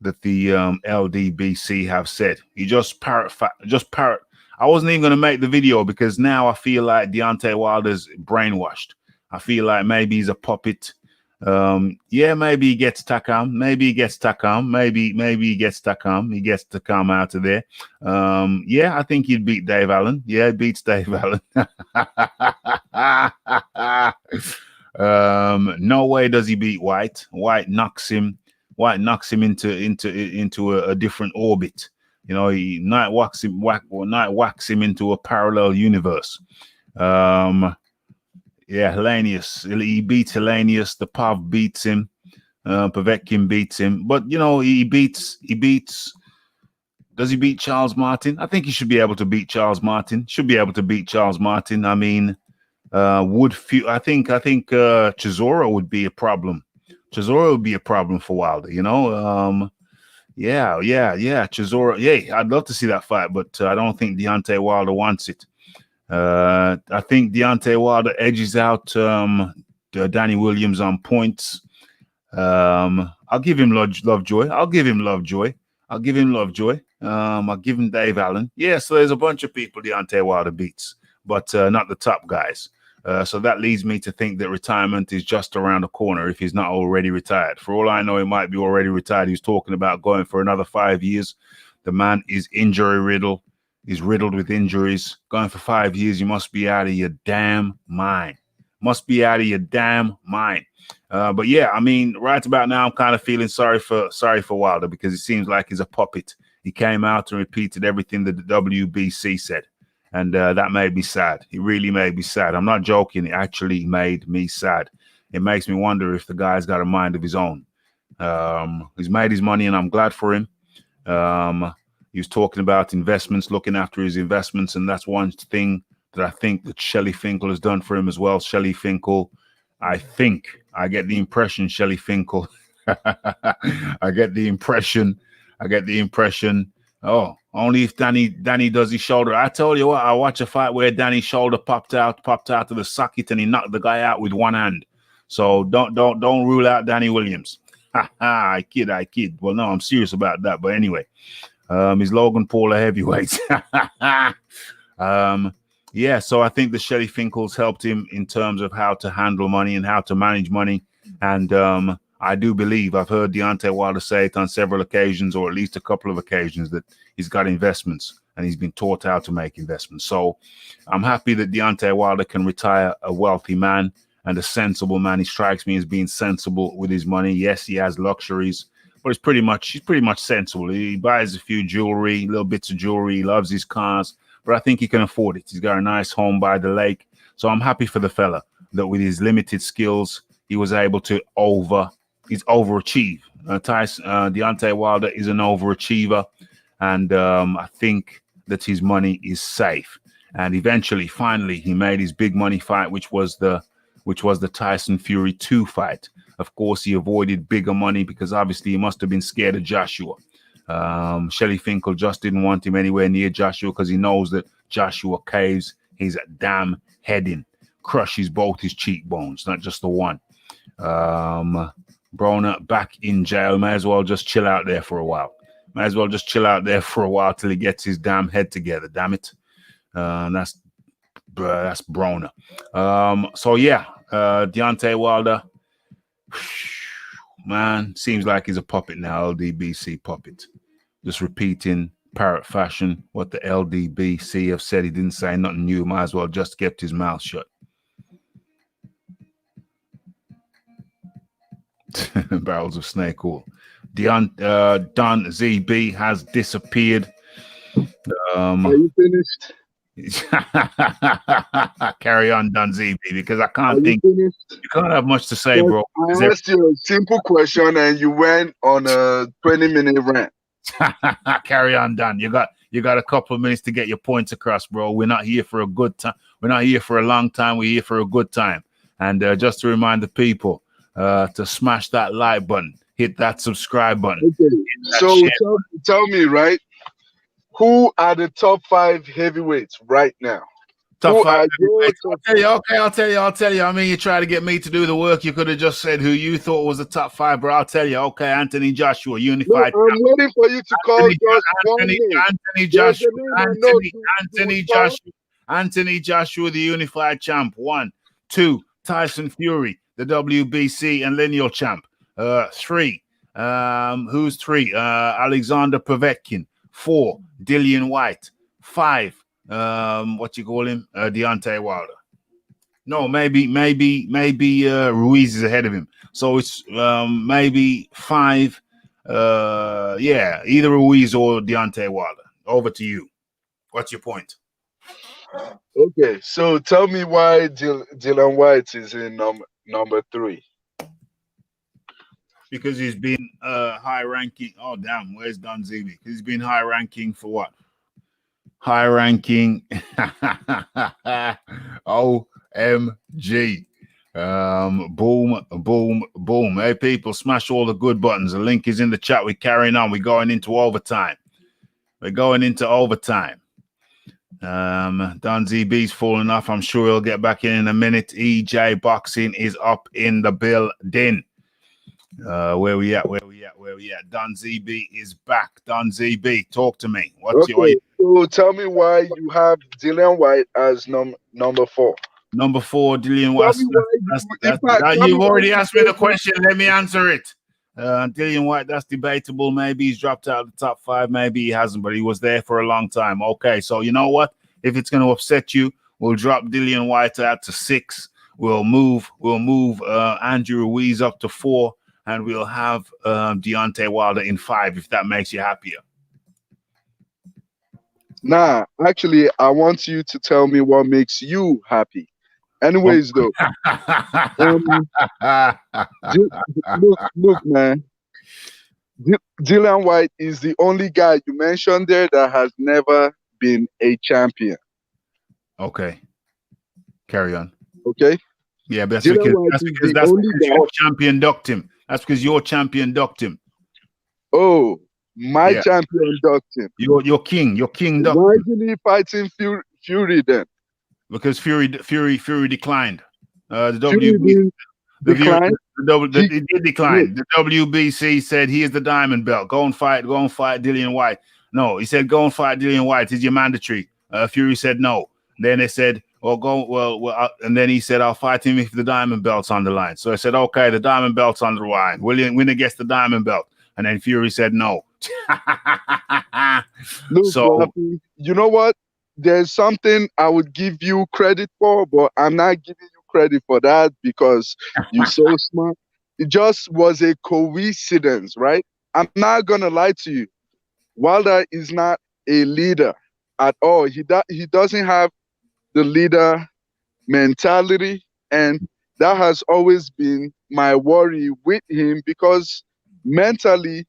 That the LDBC have said. He just parrot. I wasn't even going to make the video because now I feel like Deontay Wilder's brainwashed. I feel like maybe he's a puppet. Maybe he gets Takam. Maybe he gets Takam. Maybe he gets Takam. He gets Takam out of there. I think he'd beat Dave Allen. Yeah, he beats Dave Allen. No way does he beat White. White knocks him into a different orbit. You know, he night whacks him into a parallel universe. Hellenius. He beats Hellenius. The Pav beats him. Povetkin beats him. But, you know, he beats. Does he beat Charles Martin? I think he should be able to beat Charles Martin. I mean, I think Chisora would be a problem. Chisora would be a problem for Wilder, you know. Chisora. Yeah, I'd love to see that fight, but I don't think Deontay Wilder wants it. I think Deontay Wilder edges out Danny Williams on points. I'll give him Lovejoy. I'll give him Dave Allen. Yeah, so there's a bunch of people Deontay Wilder beats, but not the top guys. So that leads me to think that retirement is just around the corner if he's not already retired. For all I know, he might be already retired. He's talking about going for another 5 years. The man is injury riddled. He's riddled with injuries. Going for 5 years, you must be out of your damn mind. But yeah, I mean, right about now, I'm kind of feeling sorry for Wilder because it seems like he's a puppet. He came out and repeated everything that the WBC said. And that made me sad. It really made me sad. I'm not joking. It actually made me sad. It makes me wonder if the guy's got a mind of his own. He's made his money, and I'm glad for him. He was talking about investments, looking after his investments, and that's one thing that I think that Shelly Finkel has done for him as well. Shelly Finkel, I get the impression Shelly Finkel. I get the impression. Oh, only if Danny does his shoulder. I told you what, I watched a fight where Danny's shoulder popped out of the socket and he knocked the guy out with one hand. So don't rule out Danny Williams. I kid. Well, no, I'm serious about that. But anyway, he's Logan Paul a heavyweight. So I think the Shelly Finkel's helped him in terms of how to handle money and how to manage money. And I do believe I've heard Deontay Wilder say it on several occasions, or at least a couple of occasions, that he's got investments and he's been taught how to make investments. So I'm happy that Deontay Wilder can retire a wealthy man and a sensible man. He strikes me as being sensible with his money. Yes, he has luxuries, but he's pretty much sensible. He buys a few jewelry, little bits of jewelry. He loves his cars, but I think he can afford it. He's got a nice home by the lake. So I'm happy for the fella that with his limited skills, he was able to overachieve. Deontay Wilder is an overachiever, and I think that his money is safe. And eventually, finally, he made his big money fight, which was the Tyson Fury 2 fight. Of course, he avoided bigger money because obviously he must have been scared of Joshua. Shelly Finkel just didn't want him anywhere near Joshua because he knows that Joshua caves his damn head in, crushes both his cheekbones, not just the one. Broner back in jail. May as well just chill out there for a while. May as well just chill out there for a while till he gets his damn head together. Damn it. That's Broner. So yeah, Deontay Wilder, man, seems like he's a puppet now. LDBC puppet, just repeating parrot fashion what the LDBC have said. He didn't say nothing new. Might as well just kept his mouth shut. Barrels of snake oil. Don ZB has disappeared. Are you finished? Carry on, Don ZB, because I can't think. You can't have much to say, bro. I asked you a simple question and you went on a 20-minute rant. Carry on, Don. You got a couple of minutes to get your points across, bro. We're not here for a good time. We're not here for a long time. We're here for a good time. And just to remind the people to smash that like button, hit that subscribe button. Okay. So tell me, right? Who are the top 5 heavyweights right now? Top 5 heavyweights. I'll tell you. I mean, you try to get me to do the work. You could have just said who you thought was the top 5, but I'll tell you. Okay, Anthony Joshua, unified. No, I'm waiting for you to call Anthony Joshua, the unified champ. 1, 2, Tyson Fury, the WBC and lineal champ. 3, who's 3? Alexander Povetkin. 4, Dillian White. 5, what you call him? Deontay Wilder. No, maybe Ruiz is ahead of him. So it's maybe 5. Yeah, either Ruiz or Deontay Wilder. Over to you. What's your point? Okay, so tell me why Dillian White is in number 3. Because he's been high ranking. Oh, damn. Where's Don ZB? Because he's been high ranking for what? High ranking. OMG. Boom. Hey, people, smash all the good buttons. The link is in the chat. We're carrying on. We're going into overtime. Don ZB's falling off. I'm sure he'll get back in a minute. EJ Boxing is up in the building. Where we at? Don ZB is back. Don ZB, talk to me. So tell me why you have Dillian White as number 4. Number 4, Dillian White. You've already asked me the question. Let me answer it. Dillian White, that's debatable. Maybe he's dropped out of the top 5. Maybe he hasn't, but he was there for a long time. Okay, so you know what? If it's going to upset you, we'll drop Dillian White out to 6. We'll move Andrew Ruiz up to 4. And we'll have Deontay Wilder in 5, if that makes you happier. Nah, actually, I want you to tell me what makes you happy. Anyways, though, look, man. Dillian White is the only guy you mentioned there that has never been a champion. Okay. Carry on. Okay. Yeah, but that's because your champion ducked him. That's because your champion ducked him. Oh, my champion ducked him. Your king ducked him. Why isn't he fighting Fury then? Because Fury declined. The declined? He did decline. The WBC said he is the diamond belt. Go and fight Dillian White. No, he said go and fight Dillian White. Is your mandatory? Fury said no. Then they said, and then he said, I'll fight him if the diamond belt's on the line. So I said, okay, the diamond belt's on the line. Winner gets the diamond belt. And then Fury said no. Look, Raphie, you know what? There's something I would give you credit for, but I'm not giving you credit for that because you're so smart. It just was a coincidence, right? I'm not going to lie to you. Wilder is not a leader at all. He doesn't have the leader mentality, and that has always been my worry with him because mentally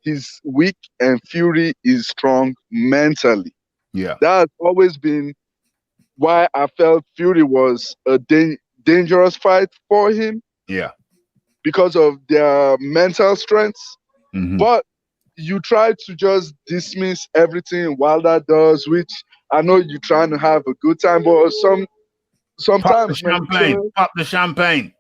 he's weak and Fury is strong mentally. Yeah, that has always been why I felt Fury was a dangerous fight for him. Yeah, because of their mental strengths. Mm-hmm. But you try to just dismiss everything Wilder does, which I know you're trying to have a good time, but sometimes pop the champagne.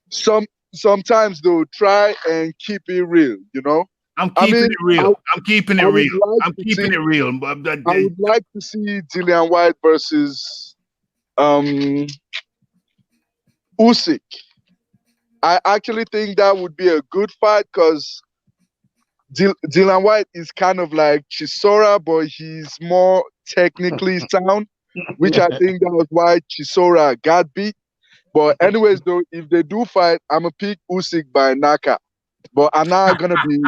sometimes they'll try and keep it real, you know. I'm I keeping mean, it real. I'm keeping it I would real. like I'm to keeping see it real. I would like to see Dillian White versus Usyk. I actually think that would be a good fight because Dillian White is kind of like Chisora, but he's more technically sound, which I think that was why Chisora got beat. But anyways, though, if they do fight, I'm gonna pick Usyk by knockout. But I'm not gonna be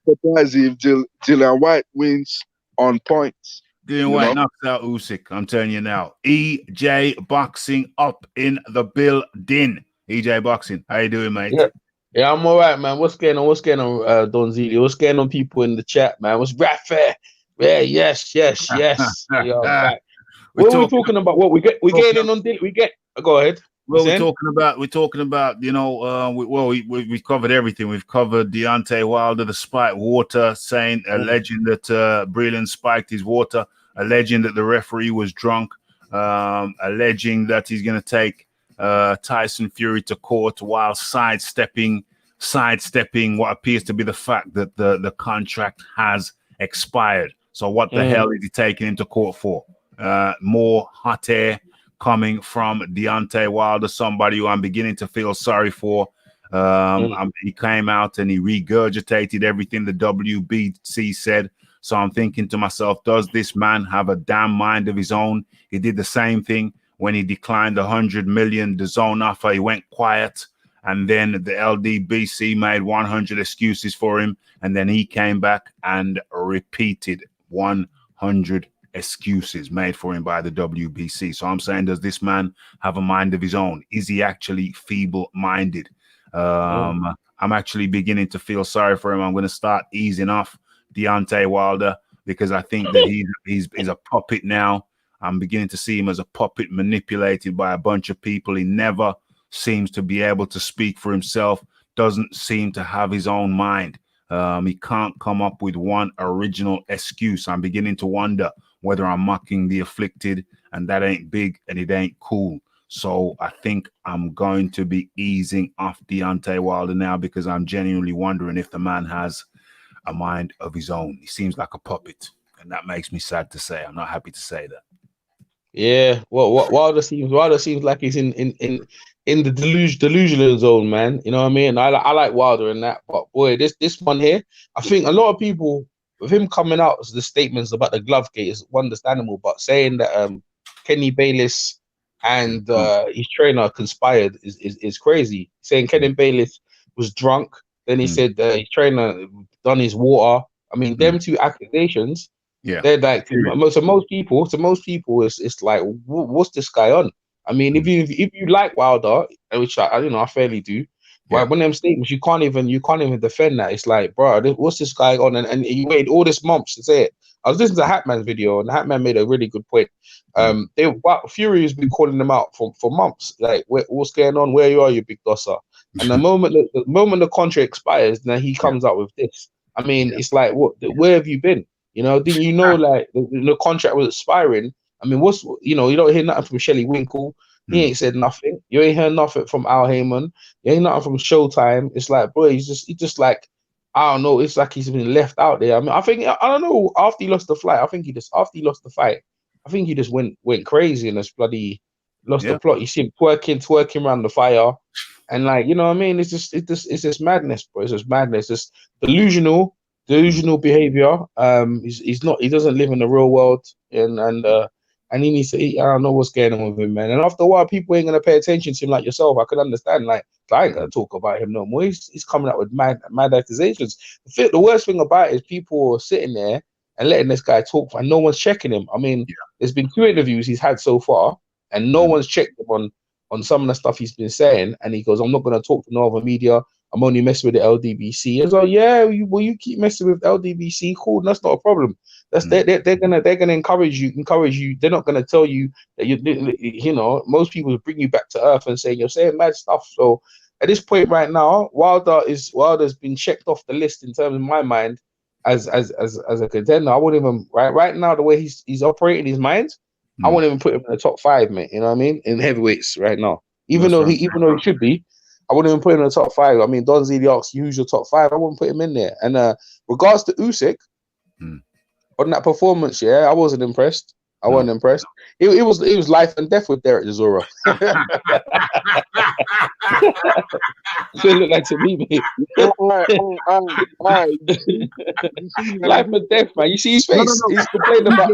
surprised if Dillian White wins on points. Dillian You White know? knocks out Usyk. I'm telling you now. EJ Boxing up in the building. EJ Boxing, how you doing, mate? Yeah, I'm all right, man. What's going on? What's going on, Don Zilli? What's going on, people in the chat, man? What's Raphie? Yeah, yes. Yeah, back. What are we talking about? What we getting in on? We get. Go ahead. Well, we're talking about, you know, we covered everything. We've covered Deontay Wilder, the spiked water, saying, alleging that Breland spiked his water, alleging that the referee was drunk, alleging that he's going to take Tyson Fury to court while sidestepping what appears to be the fact that the contract has expired. So what the hell is he taking him to court for? More hot air coming from Deontay Wilder, somebody who I'm beginning to feel sorry for. He came out and he regurgitated everything the WBC said. So I'm thinking to myself, does this man have a damn mind of his own? He did the same thing when he declined the $100 million DAZN offer. He went quiet, and then the LDBC made 100 excuses for him, and then he came back and repeated 100 excuses made for him by the WBC. So I'm saying, does this man have a mind of his own? Is he actually feeble-minded? I'm actually beginning to feel sorry for him. I'm going to start easing off Deontay Wilder because I think that he's a puppet now. I'm beginning to see him as a puppet manipulated by a bunch of people. He never seems to be able to speak for himself, doesn't seem to have his own mind. He can't come up with one original excuse. I'm beginning to wonder whether I'm mocking the afflicted, and that ain't big and it ain't cool. So I think I'm going to be easing off Deontay Wilder now because I'm genuinely wondering if the man has a mind of his own. He seems like a puppet, and that makes me sad to say. I'm not happy to say that. Yeah, well, Wilder seems like he's in the delusional zone, man. You know what I mean? I like Wilder in that, but boy, this one here, I think a lot of people with him coming out, the statements about the glove gate is understandable, but saying that Kenny Bayless and his trainer conspired is crazy. Saying Kenny Bayless was drunk, then he said his trainer done his water. I mean, them two accusations. Yeah, they're like to most people, it's like, what's this guy on? I mean, if you like Wilder, which I fairly do, but when them statements, you can't even defend that. It's like, bro, what's this guy on? And he waited all this months to say it. I was listening to Hatman's video, and Hatman made a really good point. Fury has been calling them out for months. Like, what's going on? Where you are, you big dosser? And the moment the contract expires, now he comes out with this. I mean, it's like, where have you been? You know, didn't you know, like, the contract was expiring? I mean, you don't hear nothing from Shelley Winkle. He ain't said nothing. You ain't heard nothing from Al Heyman. You ain't nothing from Showtime. It's like, bro, he's just like, I don't know. It's like he's been left out there. I mean, I don't know. After he lost the fight, I think he just went crazy and just bloody lost the plot. You see him twerking around the fire, and like, you know what I mean? It's just madness, bro. It's just madness. It's delusional behavior. He doesn't live in the real world, and he needs to eat. I don't know what's going on with him, man. And after a while, people ain't gonna pay attention to him like yourself. I could understand. Like, I ain't gonna talk about him no more. He's coming out with mad accusations. The worst thing about it is people are sitting there and letting this guy talk, and no one's checking him. I mean, there's been 2 interviews he's had so far, and no one's checked him on some of the stuff he's been saying. And he goes, "I'm not gonna talk to no other media. I'm only messing with the LDBC." It's like, yeah, you keep messing with LDBC, cool. That's not a problem. They're gonna encourage you. They're not gonna tell you that you know. Most people will bring you back to earth and say you're saying mad stuff. So at this point right now, Wilder's been checked off the list in terms of my mind as a contender. I wouldn't even right now the way he's operating his mind. I wouldn't even put him in the top 5, mate. You know what I mean? In heavyweights right now. Even though he should be, I wouldn't even put him in the top 5. I mean, Don Zili asks you who's your top 5. I wouldn't put him in there. And regards to Usyk, on that performance, I wasn't impressed. I wasn't impressed. It was life and death with Derek Chisora. So it looked like to me, mate. Life and death, man. You see his face. He's complaining about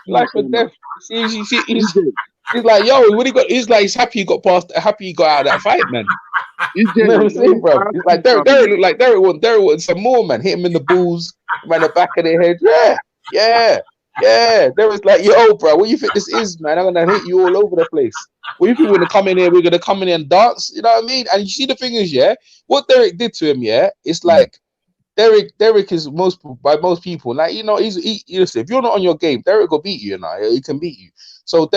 life and death. He's like, yo, what he got? He's like, he's happy he got out of that fight, man. You know what I'm saying, bro? He's like, Derek looked like Derek wanted some more, man. Hit him in the balls, around the back of their head. Yeah. There was like, yo, bro, what you think this is, man? I'm gonna hit you all over the place. What you think we're gonna come in here? We're gonna come in here and dance. You know what I mean? And you see the thing is, what Derek did to him, it's like Derek is by most people, like, you know, listen, if you're not on your game, Derek will beat you. He can beat you. So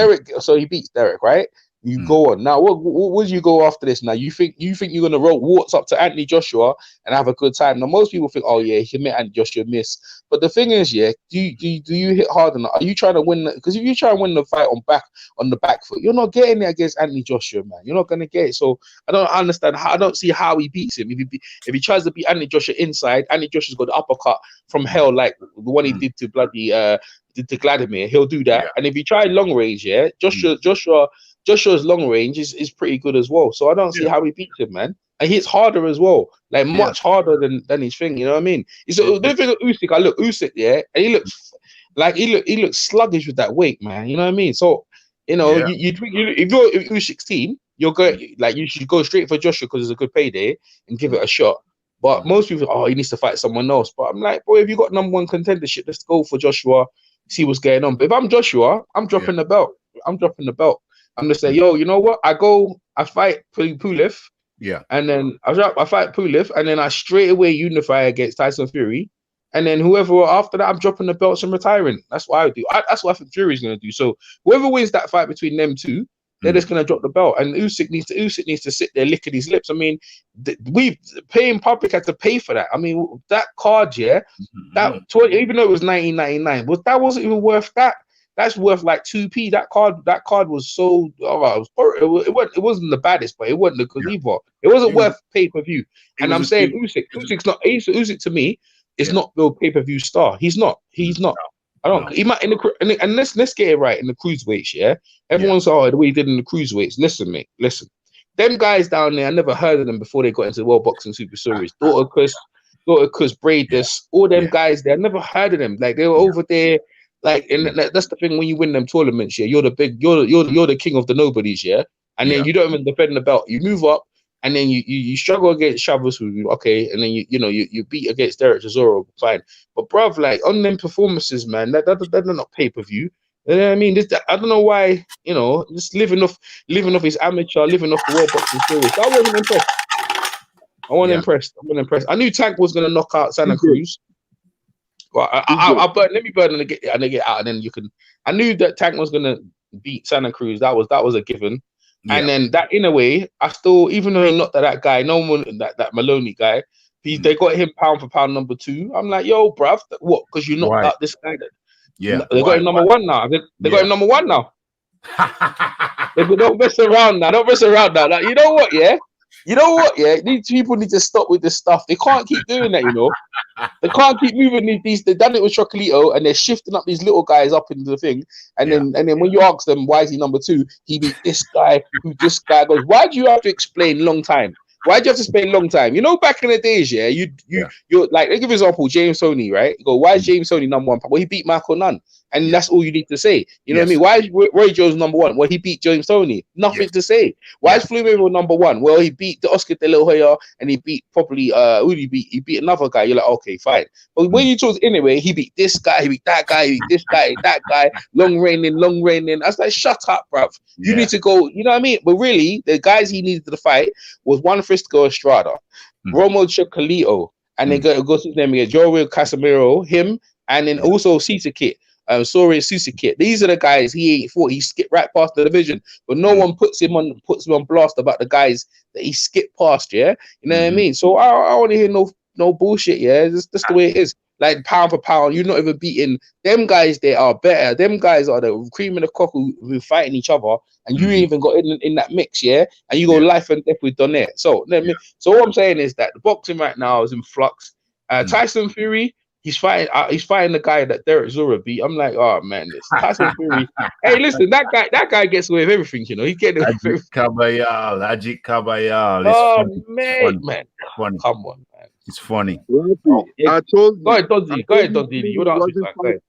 he beats Derek, right? You go on. Now, what would you go after this? Now, you think you're gonna roll warts up to Anthony Joshua and have a good time? Now, most people think, oh yeah, he can make Anthony Joshua miss. But the thing is, do you hit hard enough? Are you trying to win? Because if you try and win the fight on the back foot, you're not getting it against Anthony Joshua, man. You're not gonna get it. So I don't understand. I don't see how he beats him. If he tries to beat Anthony Joshua inside, Anthony Joshua's got the uppercut from hell, like the one he did to Vladimir. He'll do that. And if he tried long range, Joshua's long range is pretty good as well. So I don't see how he beats him, man. And he hits harder as well, like much harder than his thing. You know what I mean? So the thing with Usyk, I look Usyk, and he looks sluggish with that weight, man. You know what I mean? So you know, if you're Usyk's team, you're going like you should go straight for Joshua because it's a good payday and give it a shot. But most people, he needs to fight someone else. But I'm like, boy, if you got number 1 contendership, let's go for Joshua. See what's going on. But if I'm Joshua, I'm dropping the belt. I'm gonna say, yo, you know what? I fight Pulev. And then I fight Pulev, and then I straight away unify against Tyson Fury. And then whoever after that, I'm dropping the belts and retiring. That's what I do. That's what I think Fury's gonna do. So whoever wins that fight between them two, they're just gonna drop the belt. And Usyk needs to sit there licking his lips. I mean, we paying public had to pay for that. I mean, that card, even though it was 1999, but that wasn't even worth that. That's worth like 2p. That card was so it wasn't the baddest, but it wasn't the good either. It wasn't worth pay-per-view. And I'm saying Usyk's not. Usyk to me is not the pay-per-view star. He's not. I don't. He might and let's get it right in the cruiserweights. Everyone's the way he did in the cruiserweights. Listen, mate. Listen. Them guys down there, I never heard of them before they got into the World Boxing Super Series. Daughter Kuss, Bradis, all them guys there. I never heard of them. Like they were over there. Like, and that's the thing when you win them tournaments, you're the king of the nobodies, and then you don't even defend the belt. You move up, and then you struggle against Chavez, okay, and then you beat against Derek Chisora, fine. But bruv, like on them performances, man, they're not pay-per-view. You know what I mean? I don't know why, just living off his amateur, living off the World Boxing Series. I wasn't impressed. I wasn't impressed. I knew Tank was gonna knock out Santa Cruz. Well, let me burn and get out, and then you can. I knew that Tank was gonna beat Santa Cruz. That was a given. And then that in a way, I still, even though he knocked that guy, no one that Maloney guy, they got him pound for pound number 2. I'm like, yo, bruv, what? Because you knocked out this guy. They got him number 1 now. They got him number 1 now. Don't mess around now. Like, you know what? These people need to stop with this stuff. They can't keep doing that, They can't keep moving these. They've done it with Chocolito, and they're shifting up these little guys up into the thing. And then when you ask them why is he number 2, he beat this guy. Who this guy goes? Why do you have to explain long time? Why do you have to spend long time? Back in the days, you're like, let's give an example, James Toney, right? You go, why is James Toney number 1? Well, he beat Michael Nunn. And that's all you need to say. You know what I mean? Why is Roy Jones number 1? Well, he beat James Toney. Nothing to say. Why is Floyd Mayweather number 1? Well, he beat the Oscar De La Hoya, and he beat probably who did he beat? He beat another guy. You're like, okay, fine. But when you talk anyway, he beat this guy, he beat that guy, he beat this guy, that guy, long reigning. I was like, shut up, bruv. You need to go, you know what I mean? But really, the guys he needed to fight was Juan Francisco Estrada, Romo Chocolito, and then go to his name again, Joel Casemiro, him, and then also Cesar Kit. Sorest, Usyk. These are the guys he ain't fought. He skipped right past the division, but no one puts him on blast about the guys that he skipped past. You know what I mean? So I don't want to hear no bullshit. That's the way it is. like pound for pound, you're not even beating them guys. They are better. Them guys are the cream of the crop who fighting each other, and you ain't even got in that mix, yeah. And you go life and death with Donnet. So so what I'm saying is that the boxing right now is in flux. Tyson Fury, he's fighting the guy that Derek Zura beat. I'm like, oh man, this Tyson Fury. Hey, listen, that guy gets away with everything, you know. He gets away with everything. Ajit Kabayal. Oh man, funny. Come on, man. It's funny. I told you. Go ahead, Dodgy. You're the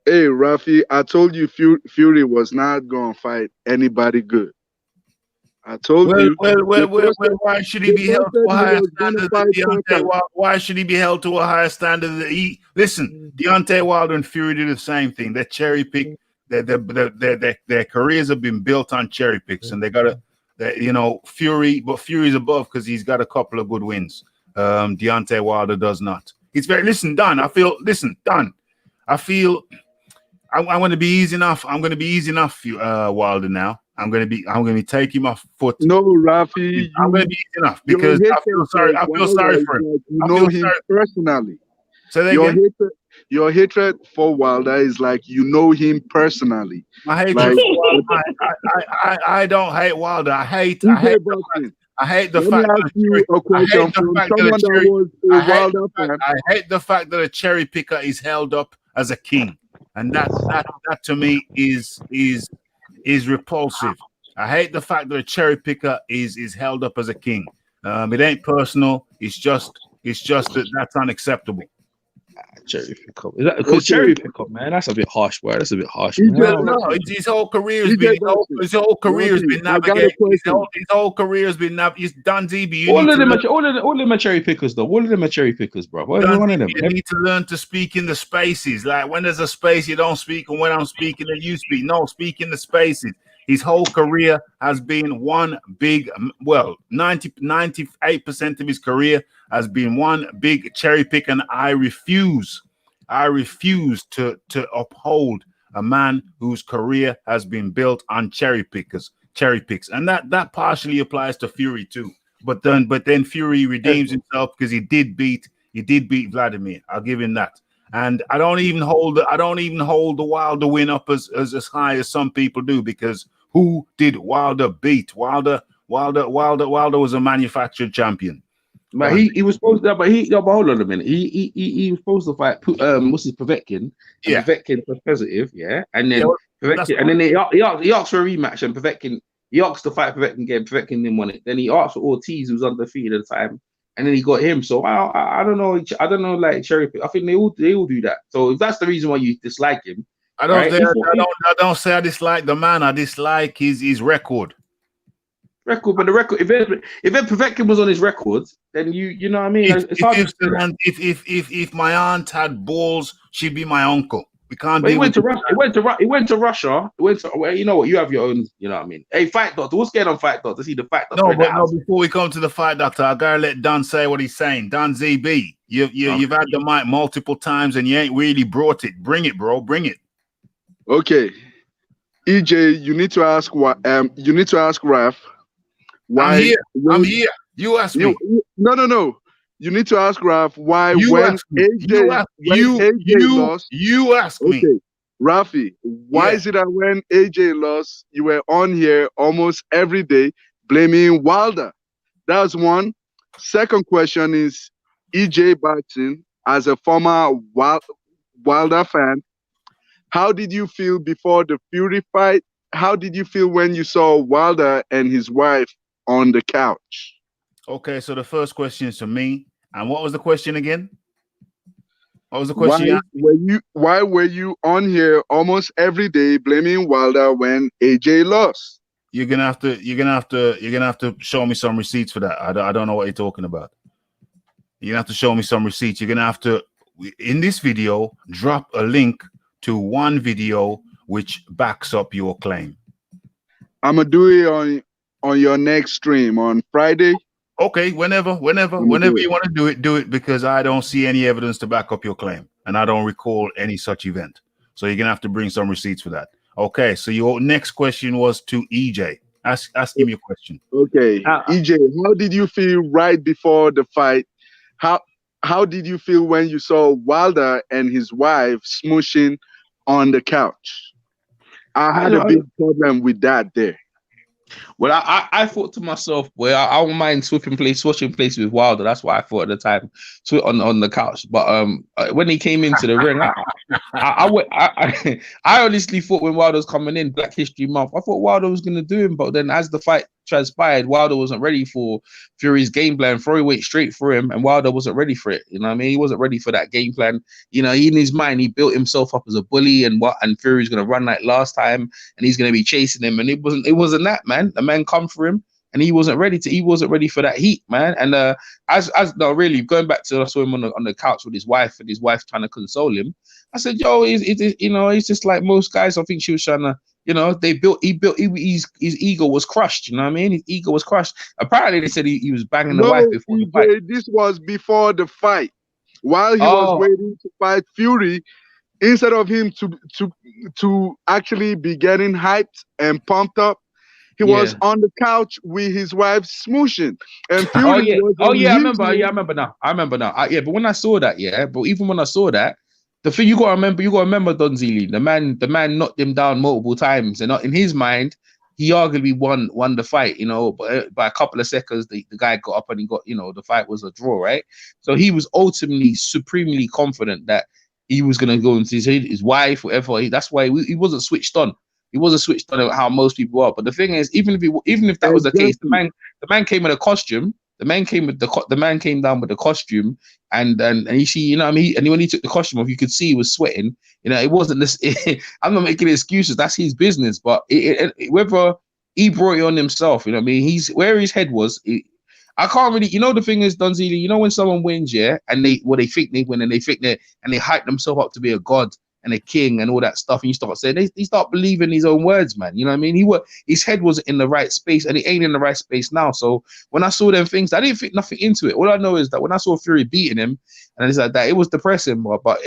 Hey, Raphie, I told you Fury was not going to fight anybody good. I told you. Well, why should he be held to a higher standard than Deontay? Why should he be held to a higher standard than listen, Deontay Wilder and Fury do the same thing. They cherry pick. Their careers have been built on cherry picks, and they got Fury, but Fury's above because he's got a couple of good wins. Deontay Wilder does not. It's very Don. I feel I'm going to be easy enough. I'm going to be easy enough, Wilder now. I'm going to be taking my foot. No, Raphie, I'm going to be easy enough because I feel sorry for him. You know him personally. So your hatred for Wilder is like you know him personally. I don't hate Wilder. I hate the fact that a cherry picker is held up as a king, and that to me is repulsive. I hate the fact that a cherry picker is held up as a king. It ain't personal. It's just that that's unacceptable. Cherry pick up. Is that because cherry pick up, man? That's a bit harsh, bro. That's a bit harsh. His whole career has been navigated. His whole career has been navigated. Don ZB. All of them are cherry pickers, though. All of them are cherry pickers, bro. One of them. You need to learn to speak in the spaces. Like when there's a space, you don't speak, and when I'm speaking, then you speak. No, speak in the spaces. His whole career has been one big, 98% of his career has been one big cherry pick, and I refuse to uphold a man whose career has been built on cherry picks, and that partially applies to Fury too. But then Fury redeems himself because he did beat Vladimir. I'll give him that. And I don't even hold the Wilder win up as high as some people do, because who did Wilder beat? Wilder was a manufactured champion. But he was supposed to. But hold on a minute. He was supposed to fight. What's his Povetkin? Yeah, Povetkin was positive. Yeah, and then Povetkin, and then he asked for a rematch, and Povetkin. He asked to fight Povetkin game. Povetkin didn't want it. Then he asked for Ortiz, who was undefeated at the time, and then he got him. So I don't know. I don't know. Like cherry pick. I think they all do that. So if that's the reason why you dislike him, I don't say I dislike the man. I dislike his record. But the record. If Povetkin was on his record, then you know what I mean. If my aunt had balls, she'd be my uncle. We can't. He went to Russia. He went to Russia. Well, you know what? You have your own. You know what I mean. Hey, Fight Doctor. What's going on, Fight Doctor? See the Fight Doctor. No. Before we come to the Fight Doctor, I gotta let Don say what he's saying. Don ZB, you've had the mic multiple times and you ain't really brought it. Bring it, bro. Bring it. Okay, EJ, you need to ask Raph. Why? I'm here. You ask me. No. You need to ask Raph why you when ask me. AJ lost. You ask me. Okay, Raphie, why is it that when AJ lost, you were on here almost every day blaming Wilder? That's one. Second question is EJ Boxing, as a former Wilder fan, how did you feel before the Fury fight? How did you feel when you saw Wilder and his wife on the couch? Okay, so the first question is to me. And what was the question again? What was the question? Why were you on here almost every day blaming Wilder when AJ lost? You're gonna have to show me some receipts for that. I don't know what you're talking about. You're gonna have to show me some receipts. You're gonna have to, in this video, drop a link to one video which backs up your claim. I'm gonna do it on your next stream on Friday. Okay, whenever you want to do it, because I don't see any evidence to back up your claim, and I don't recall any such event. So you're gonna have to bring some receipts for that. Okay, so your next question was to EJ. Ask him your question. Okay, EJ, how did you feel right before the fight? how did you feel when you saw Wilder and his wife smooshing on the couch? I had a big problem with that there. Well, I thought to myself, well, I won't mind switching place with Wilder. That's what I thought at the time, on the couch. But when he came into the ring, I honestly thought when Wilder was coming in, Black History Month, I thought Wilder was going to do him. But then as the fight transpired, Wilder wasn't ready for Fury's game plan. Fury went straight for him, and Wilder wasn't ready for it. You know what I mean? He wasn't ready for that game plan. You know, in his mind, he built himself up as a bully, and Fury's going to run like last time, and he's going to be chasing him. And it wasn't that, man. The man come for him, and he wasn't ready for that heat, man. And really going back to, I saw him on the couch with his wife, and his wife trying to console him. I said, yo, he's just like most guys. I think she was trying to, his ego was crushed. You know what I mean? His ego was crushed. Apparently, they said he was banging the wife before the fight. This was before the fight. While he was waiting to fight Fury, instead of him to actually be getting hyped and pumped up, he was on the couch with his wife smooshing. And Fury I remember now. But when I saw that, but even when I saw that, the thing you gotta remember, Don Zili, the man knocked him down multiple times, and in his mind, he arguably won the fight, but by a couple of seconds, the guy got up and he got, the fight was a draw, right? So he was ultimately supremely confident that he was gonna go into his wife, whatever. That's why he wasn't switched on. He wasn't switched on how most people are. But the thing is, even if that was the case, the man came in a costume. The man came down with the costume, and you see, what I mean. And when he took the costume off, you could see he was sweating. It wasn't this. I'm not making excuses. That's his business. But whether he brought it on himself, what I mean. He's where his head was. I can't really. The thing is, Donzili. When someone wins, and they think they win, and they hype themselves up to be a god and a king and all that stuff, and you start saying they start believing his own words, man. You know what I mean? His head wasn't in the right space, and he ain't in the right space now. So when I saw them things, I didn't think nothing into it. All I know is that when I saw Fury beating him, and it's like that, it was depressing, bro. But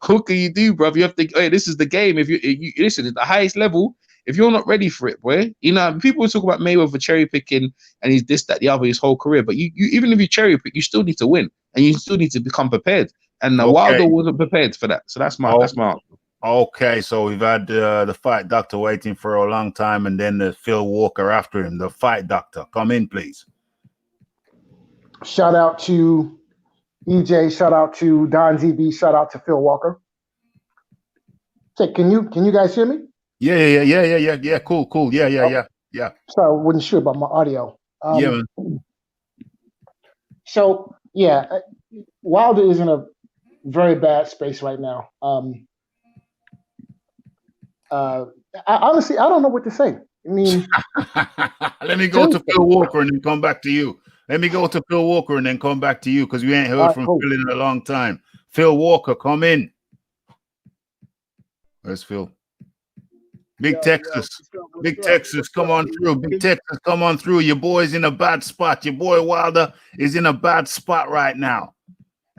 what can you do, bro? You have to. Hey, this is the game. If you listen at the highest level, if you're not ready for it, boy, people talk about Mayweather cherry picking and he's this, that, the other his whole career. But you even if you cherry pick, you still need to win, and you still need to become prepared. And Wilder wasn't prepared for that. So that's my answer. Okay, so we've had the fight doctor waiting for a long time, and then the Phil Walker after him. The fight doctor, come in, please. Shout out to EJ. Shout out to Don ZB. Shout out to Phil Walker. Say, can you guys hear me? Yeah. Cool. Yeah. Sorry, I wasn't sure about my audio. Man. So Wilder is in a very bad space right now. Honestly, I don't know what to say. I mean, let me go to Phil Walker and then come back to you. Because we ain't heard from Phil in a long time. Phil Walker, come in. Where's Phil? Big Texas, come on through. Big Texas, come on through. Your boy's in a bad spot. Your boy Wilder is in a bad spot right now.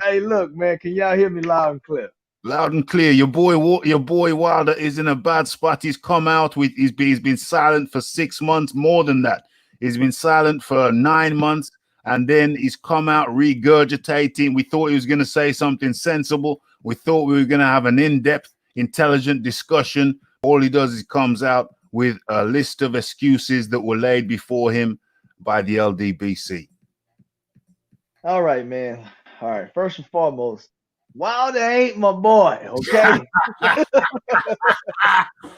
Hey, look, man, can y'all hear me loud and clear? Loud and clear. Your boy Wilder is in a bad spot. He's come out with. He's been silent for 6 months. More than that, he's been silent for 9 months, and then he's come out regurgitating. We thought he was going to say something sensible. We thought we were going to have an in-depth, intelligent discussion. All he does is comes out with a list of excuses that were laid before him by the LDBC. All right, man. All right. First and foremost, Wilder ain't my boy, okay?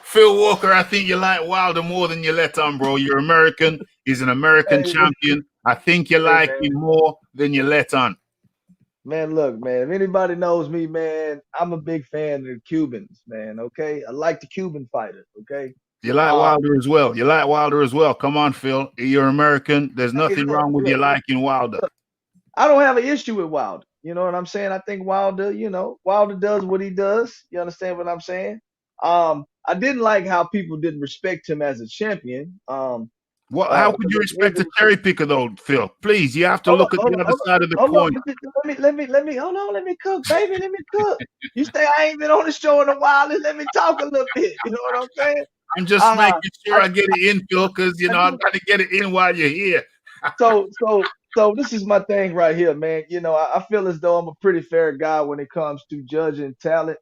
Phil Walker, I think you like Wilder more than you let on, bro. You're American. He's an American champion. I think you like him more than you let on. Man, look, man, if anybody knows me, man, I'm a big fan of the Cubans, man, okay? I like the Cuban fighters, okay? You like Wilder as well. Come on, Phil. You're American. There's nothing wrong with you liking Wilder. I don't have an issue with Wilder. You know what I'm saying? I think Wilder, Wilder does what he does. You understand what I'm saying? I didn't like how people didn't respect him as a champion. How could you respect a cherry picker, though, Phil? Please, you have to look at the other side of the coin. Let me cook, baby. Let me cook. You say I ain't been on the show in a while. Let me talk a little bit. You know what I'm saying? I'm just making sure I get it in, Phil, because I got to get it in while you're here. So So this is my thing right here, man. You know, I feel as though I'm a pretty fair guy when it comes to judging talent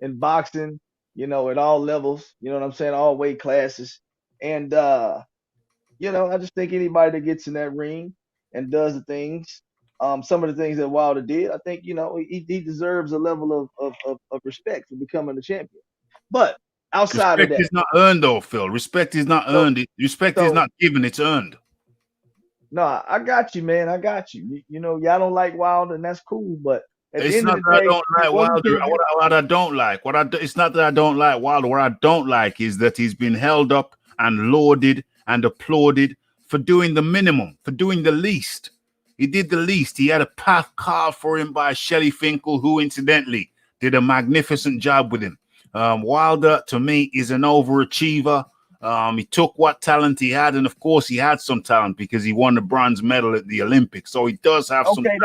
in boxing, you know, at all levels, you know what I'm saying, all weight classes. And you know, I just think anybody that gets in that ring and does the things, some of the things that Wilder did, I think, you know, he deserves a level of respect for becoming a champion. But outside of Respect that, is not earned, though, Phil. Respect is not so earned. Respect is so not given. It's earned. no, I got you, man. I got you. You know, y'all don't like Wilder, and that's cool. But at the It's end of not the that I day, don't he like wasn't Wilder. champion. What I don't like, it's not that I don't like Wilder. What I don't like is that he's been held up and lauded and applauded for doing the minimum, for doing the least. He did the least. He had a path carved for him by Shelley Finkel, who incidentally did a magnificent job with him. Wilder, to me, is an overachiever. He took what talent he had, and of course, he had some talent because he won the bronze medal at the Olympics. So he does have some. Okay,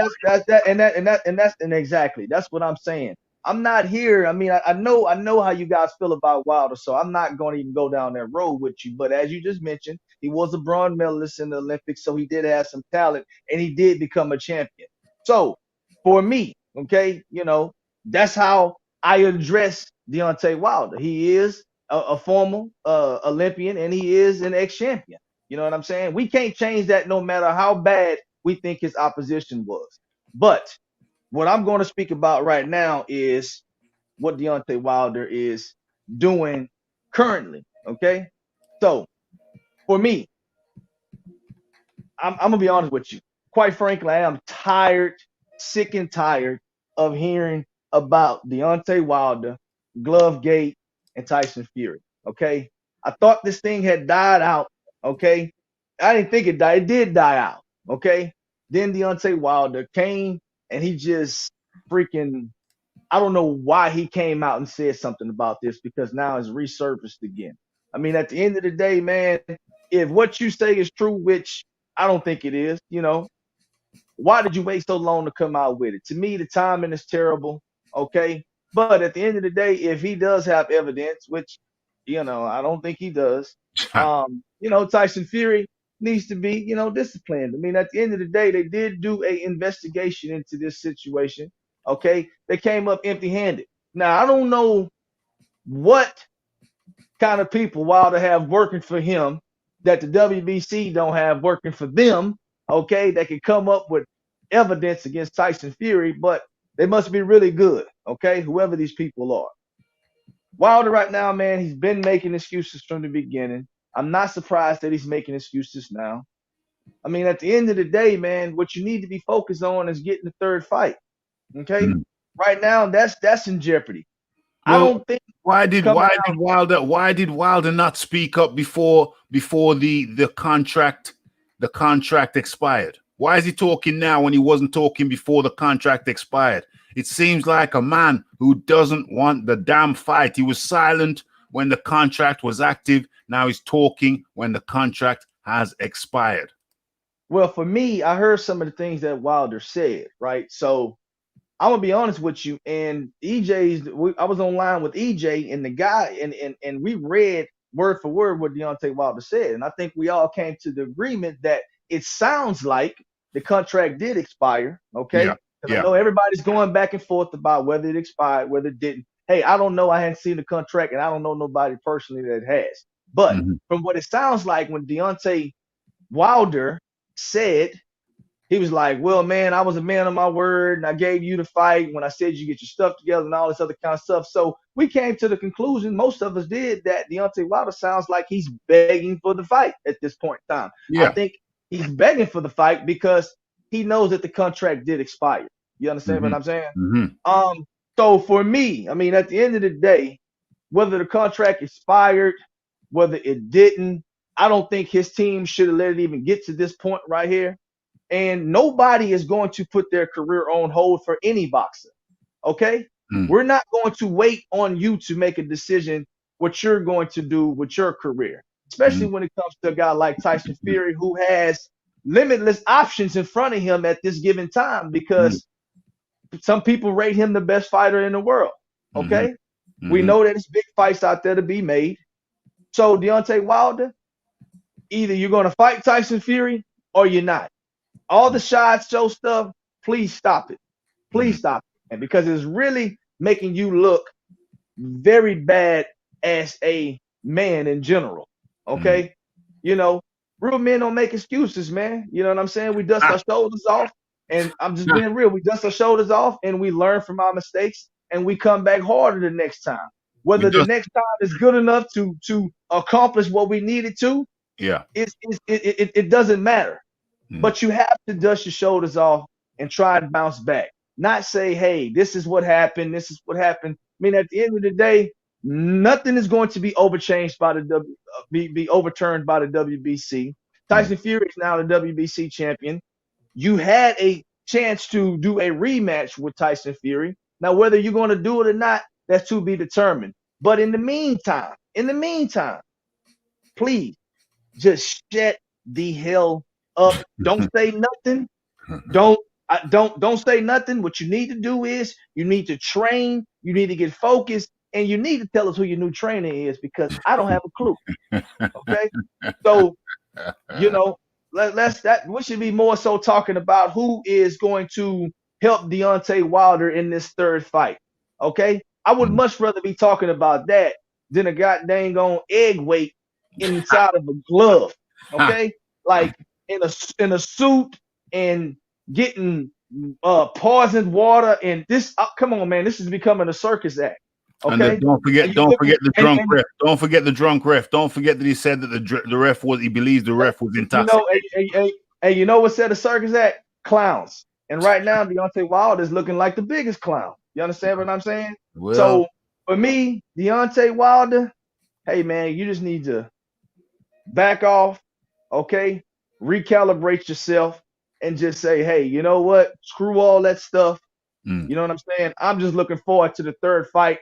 and exactly that's what I'm saying. I'm not here. I mean, I know how you guys feel about Wilder, so I'm not going to even go down that road with you. But as you just mentioned, he was a bronze medalist in the Olympics, so he did have some talent, and he did become a champion. So for me, okay, you know, that's how I address Deontay Wilder. He is a former Olympian, and he is an ex-champion. You know what I'm saying? We can't change that no matter how bad we think his opposition was. But what I'm going to speak about right now is what Deontay Wilder is doing currently. Okay. So for me, I'm gonna be honest with you. Quite frankly, I am tired, sick and tired of hearing about Deontay Wilder, Glovegate, and Tyson Fury. Okay. I thought this thing had died out. Okay. I didn't think it died. It did die out. Okay. Then Deontay Wilder came and he just freaking, I don't know why he came out and said something about this because now it's resurfaced again. I mean, at the end of the day, man, if what you say is true, which I don't think it is, you know, why did you wait so long to come out with it? To me, the timing is terrible. Okay. But at the end of the day, if he does have evidence, which, you know, I don't think he does, you know, Tyson Fury needs to be, you know, disciplined. I mean, at the end of the day, they did do a investigation into this situation. Okay. They came up empty handed. Now, I don't know what kind of people Wilder have working for him that the WBC don't have working for them, okay, that can come up with evidence against Tyson Fury, but they must be really good, okay, whoever these people are. Wilder right now, man, he's been making excuses from the beginning. I'm not surprised that he's making excuses now. I mean, at the end of the day, man, what you need to be focused on is getting the third fight, okay? Right now, that's in jeopardy. I Well, don't think why did Wilder not speak up before the contract expired? Why is he talking now when he wasn't talking before the contract expired? It seems like a man who doesn't want the damn fight. He was silent when the contract was active. Now he's talking when the contract has expired. Well, for me, I heard some of the things that Wilder said, right? So I'm gonna be honest with you. And I was online with EJ and the guy, and we read word for word what Deontay Wilder said, and I think we all came to the agreement that it sounds like the contract did expire. Okay, because I know everybody's going back and forth about whether it expired, whether it didn't. Hey, I don't know. I hadn't seen the contract, and I don't know nobody personally that has. But from what it sounds like, when Deontay Wilder said, he was like, well, man, I was a man of my word and I gave you the fight when I said you get your stuff together and all this other kind of stuff. So we came to the conclusion, most of us did, that Deontay Wilder sounds like he's begging for the fight at this point in time. I think he's begging for the fight because he knows that the contract did expire. You understand what I'm saying? So for me, I mean, at the end of the day, whether the contract expired, whether it didn't, I don't think his team should have let it even get to this point right here. And nobody is going to put their career on hold for any boxer. Okay? We're not going to wait on you to make a decision what you're going to do with your career, especially when it comes to a guy like Tyson Fury, who has limitless options in front of him at this given time because some people rate him the best fighter in the world. Okay? We know that there's big fights out there to be made. So Deontay Wilder, either you're going to fight Tyson Fury or you're not. all the sideshow stuff, please stop it. Please stop it. And because it's really making you look very bad as a man in general. Okay. You know, real men don't make excuses, man. You know what I'm saying? We dust our shoulders off. And I'm just being real. We dust our shoulders off and we learn from our mistakes and we come back harder the next time. Whether the next time is good enough to accomplish what we needed to, it doesn't matter. But you have to dust your shoulders off and try and bounce back. Not say, hey, this is what happened. This is what happened. I mean, at the end of the day, nothing is going to be overchanged by the be overturned by the WBC. Tyson Fury is now the WBC champion. You had a chance to do a rematch with Tyson Fury. Now, whether you're going to do it or not, that's to be determined. But in the meantime, please just shut the hell up. Don't say nothing. Don't say nothing. What you need to do is you need to train. You need to get focused, and you need to tell us who your new trainer is because I don't have a clue. Okay, so you know, we should be more so talking about who is going to help Deontay Wilder in this third fight. Okay, I would much rather be talking about that than a goddamn on egg weight inside of a glove. Okay, like in a suit and getting poisoned water and this. Come on, man, this is becoming a circus act. Okay, and don't forget the drunk ref. Don't forget the drunk ref. Don't forget that he said that the ref was. He believes the ref was intoxicated. Hey, you know what said a circus act? Clowns. And right now, Deontay Wilder is looking like the biggest clown. You understand what I'm saying? Well, so for me, Deontay Wilder, hey man, you just need to back off, okay? Recalibrate yourself and just say, hey, you know what? Screw all that stuff. You know what I'm saying? I'm just looking forward to the third fight.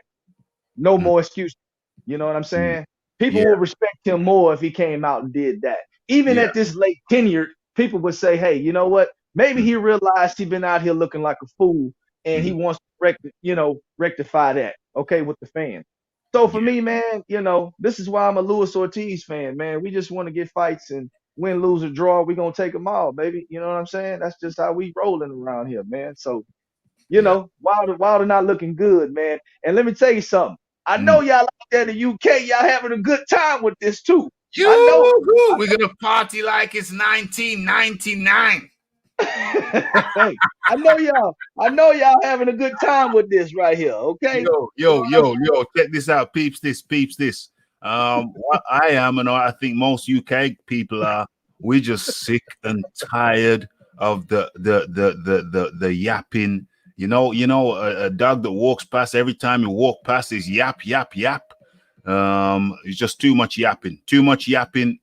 No more excuses. You know what I'm saying? People will respect him more if he came out and did that. Even at this late tenure, people would say, hey, you know what? Maybe he realized he's been out here looking like a fool and he wants to rectify that, okay, with the fans. So for me, man, you know, this is why I'm a Luis Ortiz fan, man. We just want to get fights and win, lose, or draw. We're going to take them all, baby. You know what I'm saying? That's just how we rolling around here, man. So, you know, Wilder not looking good, man. And let me tell you something. I know y'all out there in the UK, y'all having a good time with this too. I know. We're gonna party like it's 1999. Hey, I know y'all having a good time with this right here. Okay. Yo, check this out. Peeps this. What I am, and I think most UK people are, we're just sick and tired of the yapping. You know, a dog that walks past, every time you walk past is yap. It's just too much yapping,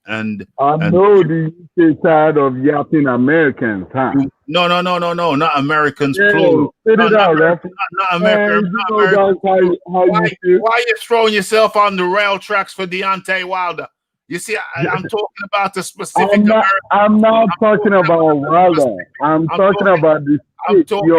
and I know the UK tired of yapping Americans, huh? No, not Americans, yeah, plural. Not American. Why are you throwing yourself on the rail tracks for Deontay Wilder? You see, I'm talking about the specific American. I'm not talking about Wilder. I'm talking about the. I'm talking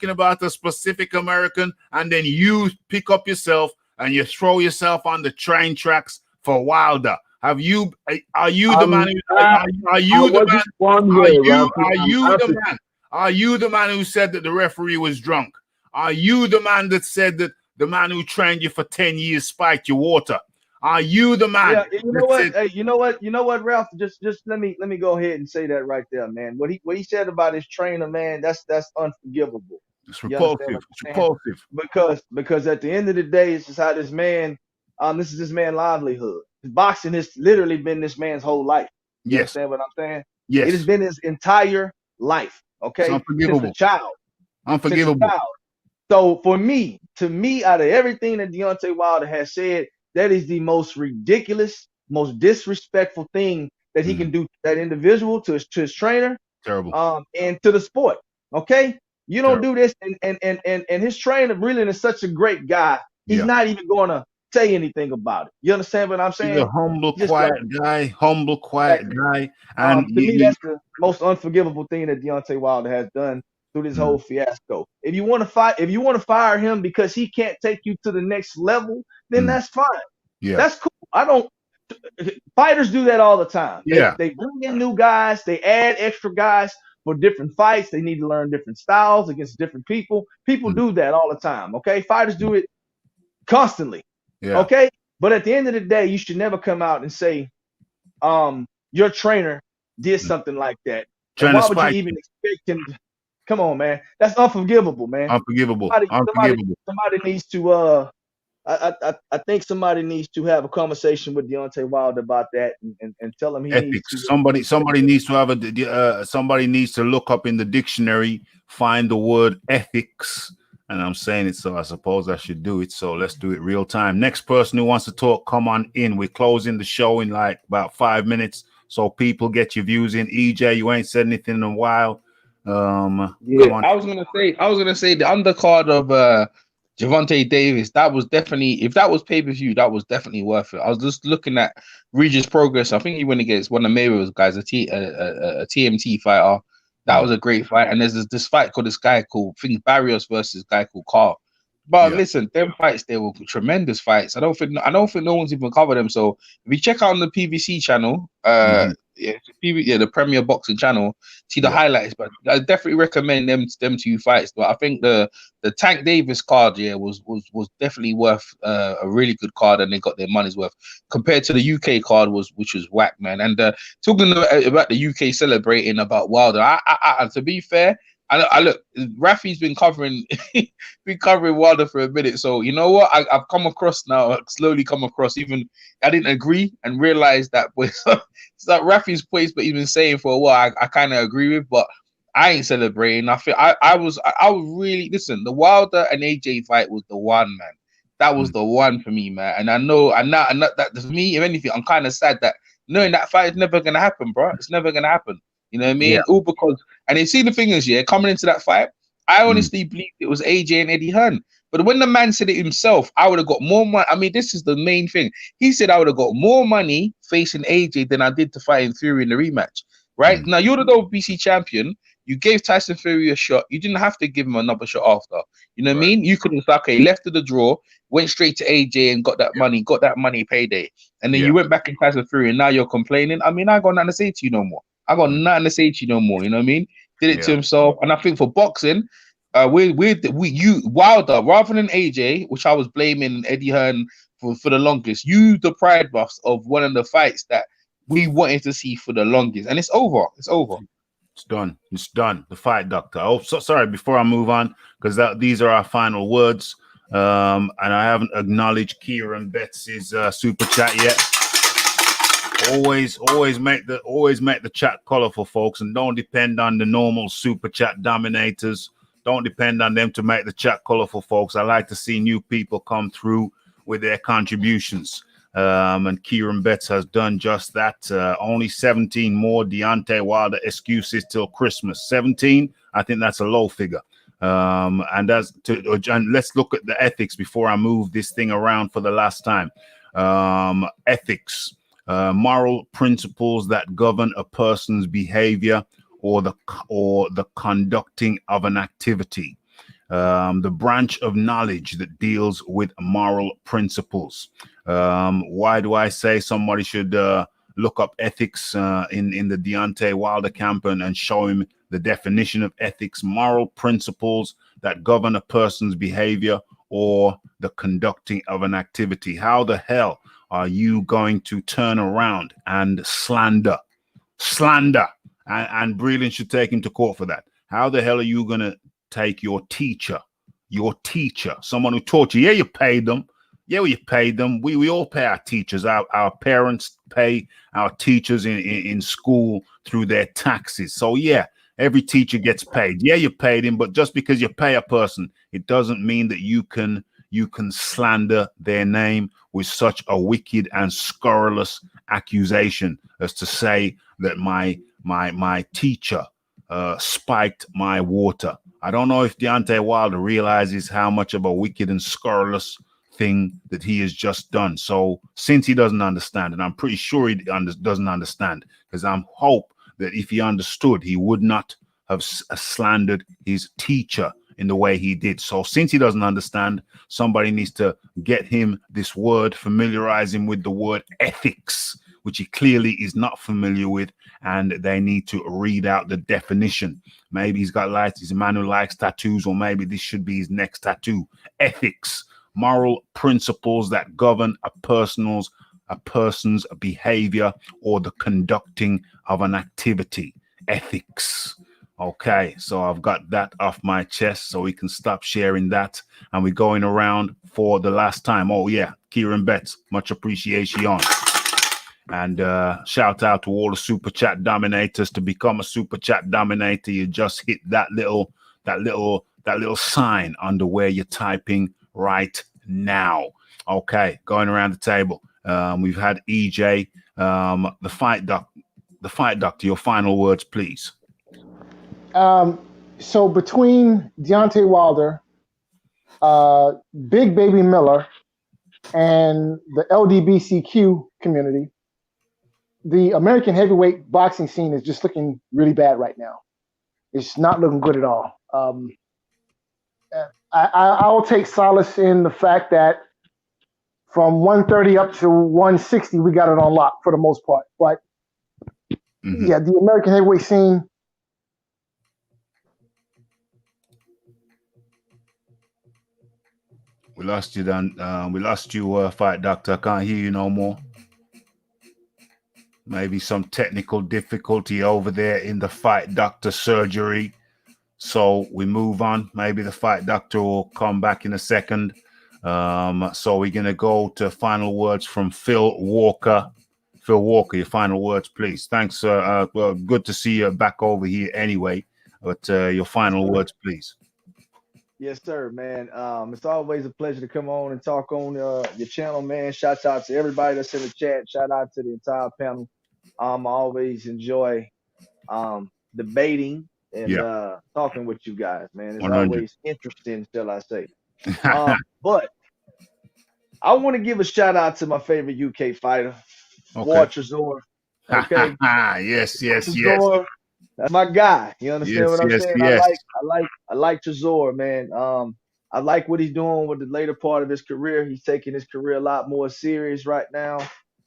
about the specific American, and then you pick up yourself and you throw yourself on the train tracks for Wilder. Are you the man who said that the referee was drunk? Are you the man that said that the man who trained you for 10 years spiked your water? Are you the man? Yeah, you know what? Hey, you know what, Ralph? Just let me go ahead and say that right there, man. What he said about his trainer, man, that's unforgivable. It's repulsive. It's repulsive. Because at the end of the day, it's just how this man, this is this man's livelihood. Boxing has literally been this man's whole life. You understand what I'm saying? Yes. It has been his entire life. Okay. It's unforgivable. Since a child. Unforgivable. So for me, out of everything that Deontay Wilder has said, that is the most ridiculous, most disrespectful thing that he can do to that individual, to his trainer, terrible, and to the sport. Okay, you don't do this, and his trainer really is such a great guy. He's not even going to say anything about it. You understand what I'm saying? He's a humble, quiet guy. And to me, that's the most unforgivable thing that Deontay Wilder has done through this whole fiasco. If you want to fire him because he can't take you to the next level, then that's fine. Yeah, that's cool. Fighters do that all the time. Yeah. They bring in new guys. They add extra guys for different fights. They need to learn different styles against different people. People do that all the time. Okay, fighters do it constantly. Yeah. Okay, but at the end of the day, you should never come out and say, your trainer did something like that. And why would you even expect him to? Come on, man. That's unforgivable, man. Unforgivable. Somebody needs to I think somebody needs to have a conversation with Deontay Wilder about that and tell him he ethics. needs to. Somebody needs to have somebody needs to look up in the dictionary, find the word ethics. And I'm saying it, so I suppose I should do it. So let's do it real time. Next person who wants to talk, come on in. We're closing the show in like about 5 minutes. So people get your views in. EJ, you ain't said anything in a while. Yeah, I was gonna say the undercard of Gervonta Davis, that was definitely, if that was pay-per-view, that was definitely worth it. I was just looking at Regis Progress. I think he went against one of Mayweather's guys, a TMT fighter. That was a great fight. And there's this fight called I think Barrios versus a guy called Carl. But listen, them fights, they were tremendous fights. I don't think no one's even covered them. So if you check out on the PVC channel, the Premier Boxing channel, see the highlights. But I definitely recommend them two fights. But I think the Tank Davis card, was definitely worth a really good card, and they got their money's worth compared to the UK card, which was whack, man. And talking about the UK celebrating about Wilder, I to be fair, I look, Raphie's been covering Wilder for a minute, so you know what? I've slowly come across. Even I didn't agree and realized that it's like Raphie's place, but he's been saying for a while. I kind of agree with, but I ain't celebrating. I feel I was really listen. The Wilder and AJ fight was the one, man. That was the one for me, man. And I know that for me, if anything, I'm kind of sad that knowing that fight is never gonna happen, bro. It's never gonna happen. You know what I mean? All because, and you see the thing is, coming into that fight, I honestly believed it was AJ and Eddie Hearn. But when the man said it himself, I would have got more money. I mean, this is the main thing. He said I would have got more money facing AJ than I did to fighting Fury in the rematch. Right? Now, you're the WBC champion. You gave Tyson Fury a shot. You didn't have to give him another shot after. You know what I mean? You could have said, okay, left to the draw, went straight to AJ and got that money payday. And then you went back in Tyson Fury and now you're complaining. I mean, I got nothing to say to you no more. You know what I mean? Did it to himself. And I think for boxing, Wilder, rather than AJ, which I was blaming Eddie Hearn for the longest, you deprived us of one of the fights that we wanted to see for the longest. And it's over. It's over. It's done. It's done. The fight, doctor. Oh, so sorry. Before I move on, because these are our final words, and I haven't acknowledged Kieran Betts' super chat yet. Always make the chat colorful, folks, and don't depend on the normal super chat dominators. Don't depend on them to make the chat colorful, folks. I like to see new people come through with their contributions. And Kieran Betts has done just that. Only 17 more Deontay Wilder excuses till Christmas. 17, I think that's a low figure. And let's look at the ethics before I move this thing around for the last time. Ethics. Moral principles that govern a person's behavior or the conducting of an activity. The branch of knowledge that deals with moral principles. Why do I say somebody should look up ethics in the Deontay Wilder camp and show him the definition of ethics? Moral principles that govern a person's behavior or the conducting of an activity. How the hell are you going to turn around and slander? And Breland should take him to court for that. How the hell are you going to take your teacher, someone who taught you? Yeah, you paid them. Yeah, well, you paid them. We all pay our teachers. Our parents pay our teachers in school through their taxes. So, yeah, every teacher gets paid. Yeah, you paid him, but just because you pay a person, it doesn't mean that you can slander their name with such a wicked and scurrilous accusation as to say that my teacher spiked my water. I don't know if Deontay Wilder realizes how much of a wicked and scurrilous thing that he has just done. So since he doesn't understand, and I'm pretty sure he doesn't understand, because I hope that if he understood, he would not have slandered his teacher in the way he did. So since he doesn't understand, somebody needs to get him this word, familiarize him with the word ethics, which he clearly is not familiar with, and they need to read out the definition. Maybe he's a man who likes tattoos, or maybe this should be his next tattoo. Ethics, moral principles that govern a person's behavior or the conducting of an activity. Ethics. Okay, so I've got that off my chest, so we can stop sharing that. And we're going around for the last time. Oh yeah, Kieran Betts, much appreciation. And shout out to all the super chat dominators. To become a super chat dominator, you just hit that little sign under where you're typing right now. Okay, going around the table. We've had EJ, the fight doctor. Your final words, please. So between Deontay Wilder, Big Baby Miller, and the LDBCQ community, the American heavyweight boxing scene is just looking really bad right now. It's not looking good at all. I'll take solace in the fact that from 130 up to 160, we got it on lock for the most part. But yeah, the American heavyweight scene. We lost you, Dan. We lost you, Fight Doctor. I can't hear you no more. Maybe some technical difficulty over there in the Fight Doctor surgery. So we move on. Maybe the Fight Doctor will come back in a second. So we're going to go to final words from Phil Walker. Phil Walker, your final words, please. Thanks. Well, good to see you back over here anyway. But your final words, please. Yes, sir, man. It's always a pleasure to come on and talk on your channel, man. Shouts out to everybody that's in the chat. Shout out to the entire panel. I always enjoy debating and talking with you guys, man. It's 100. always interesting, shall I say. But I want to give a shout out to my favorite UK fighter, War Tresor. Okay. Yes. Tresor, that's my guy. You understand what I'm saying? Yes. I like Tresor, man. I like what he's doing with the later part of his career. He's taking his career a lot more serious right now.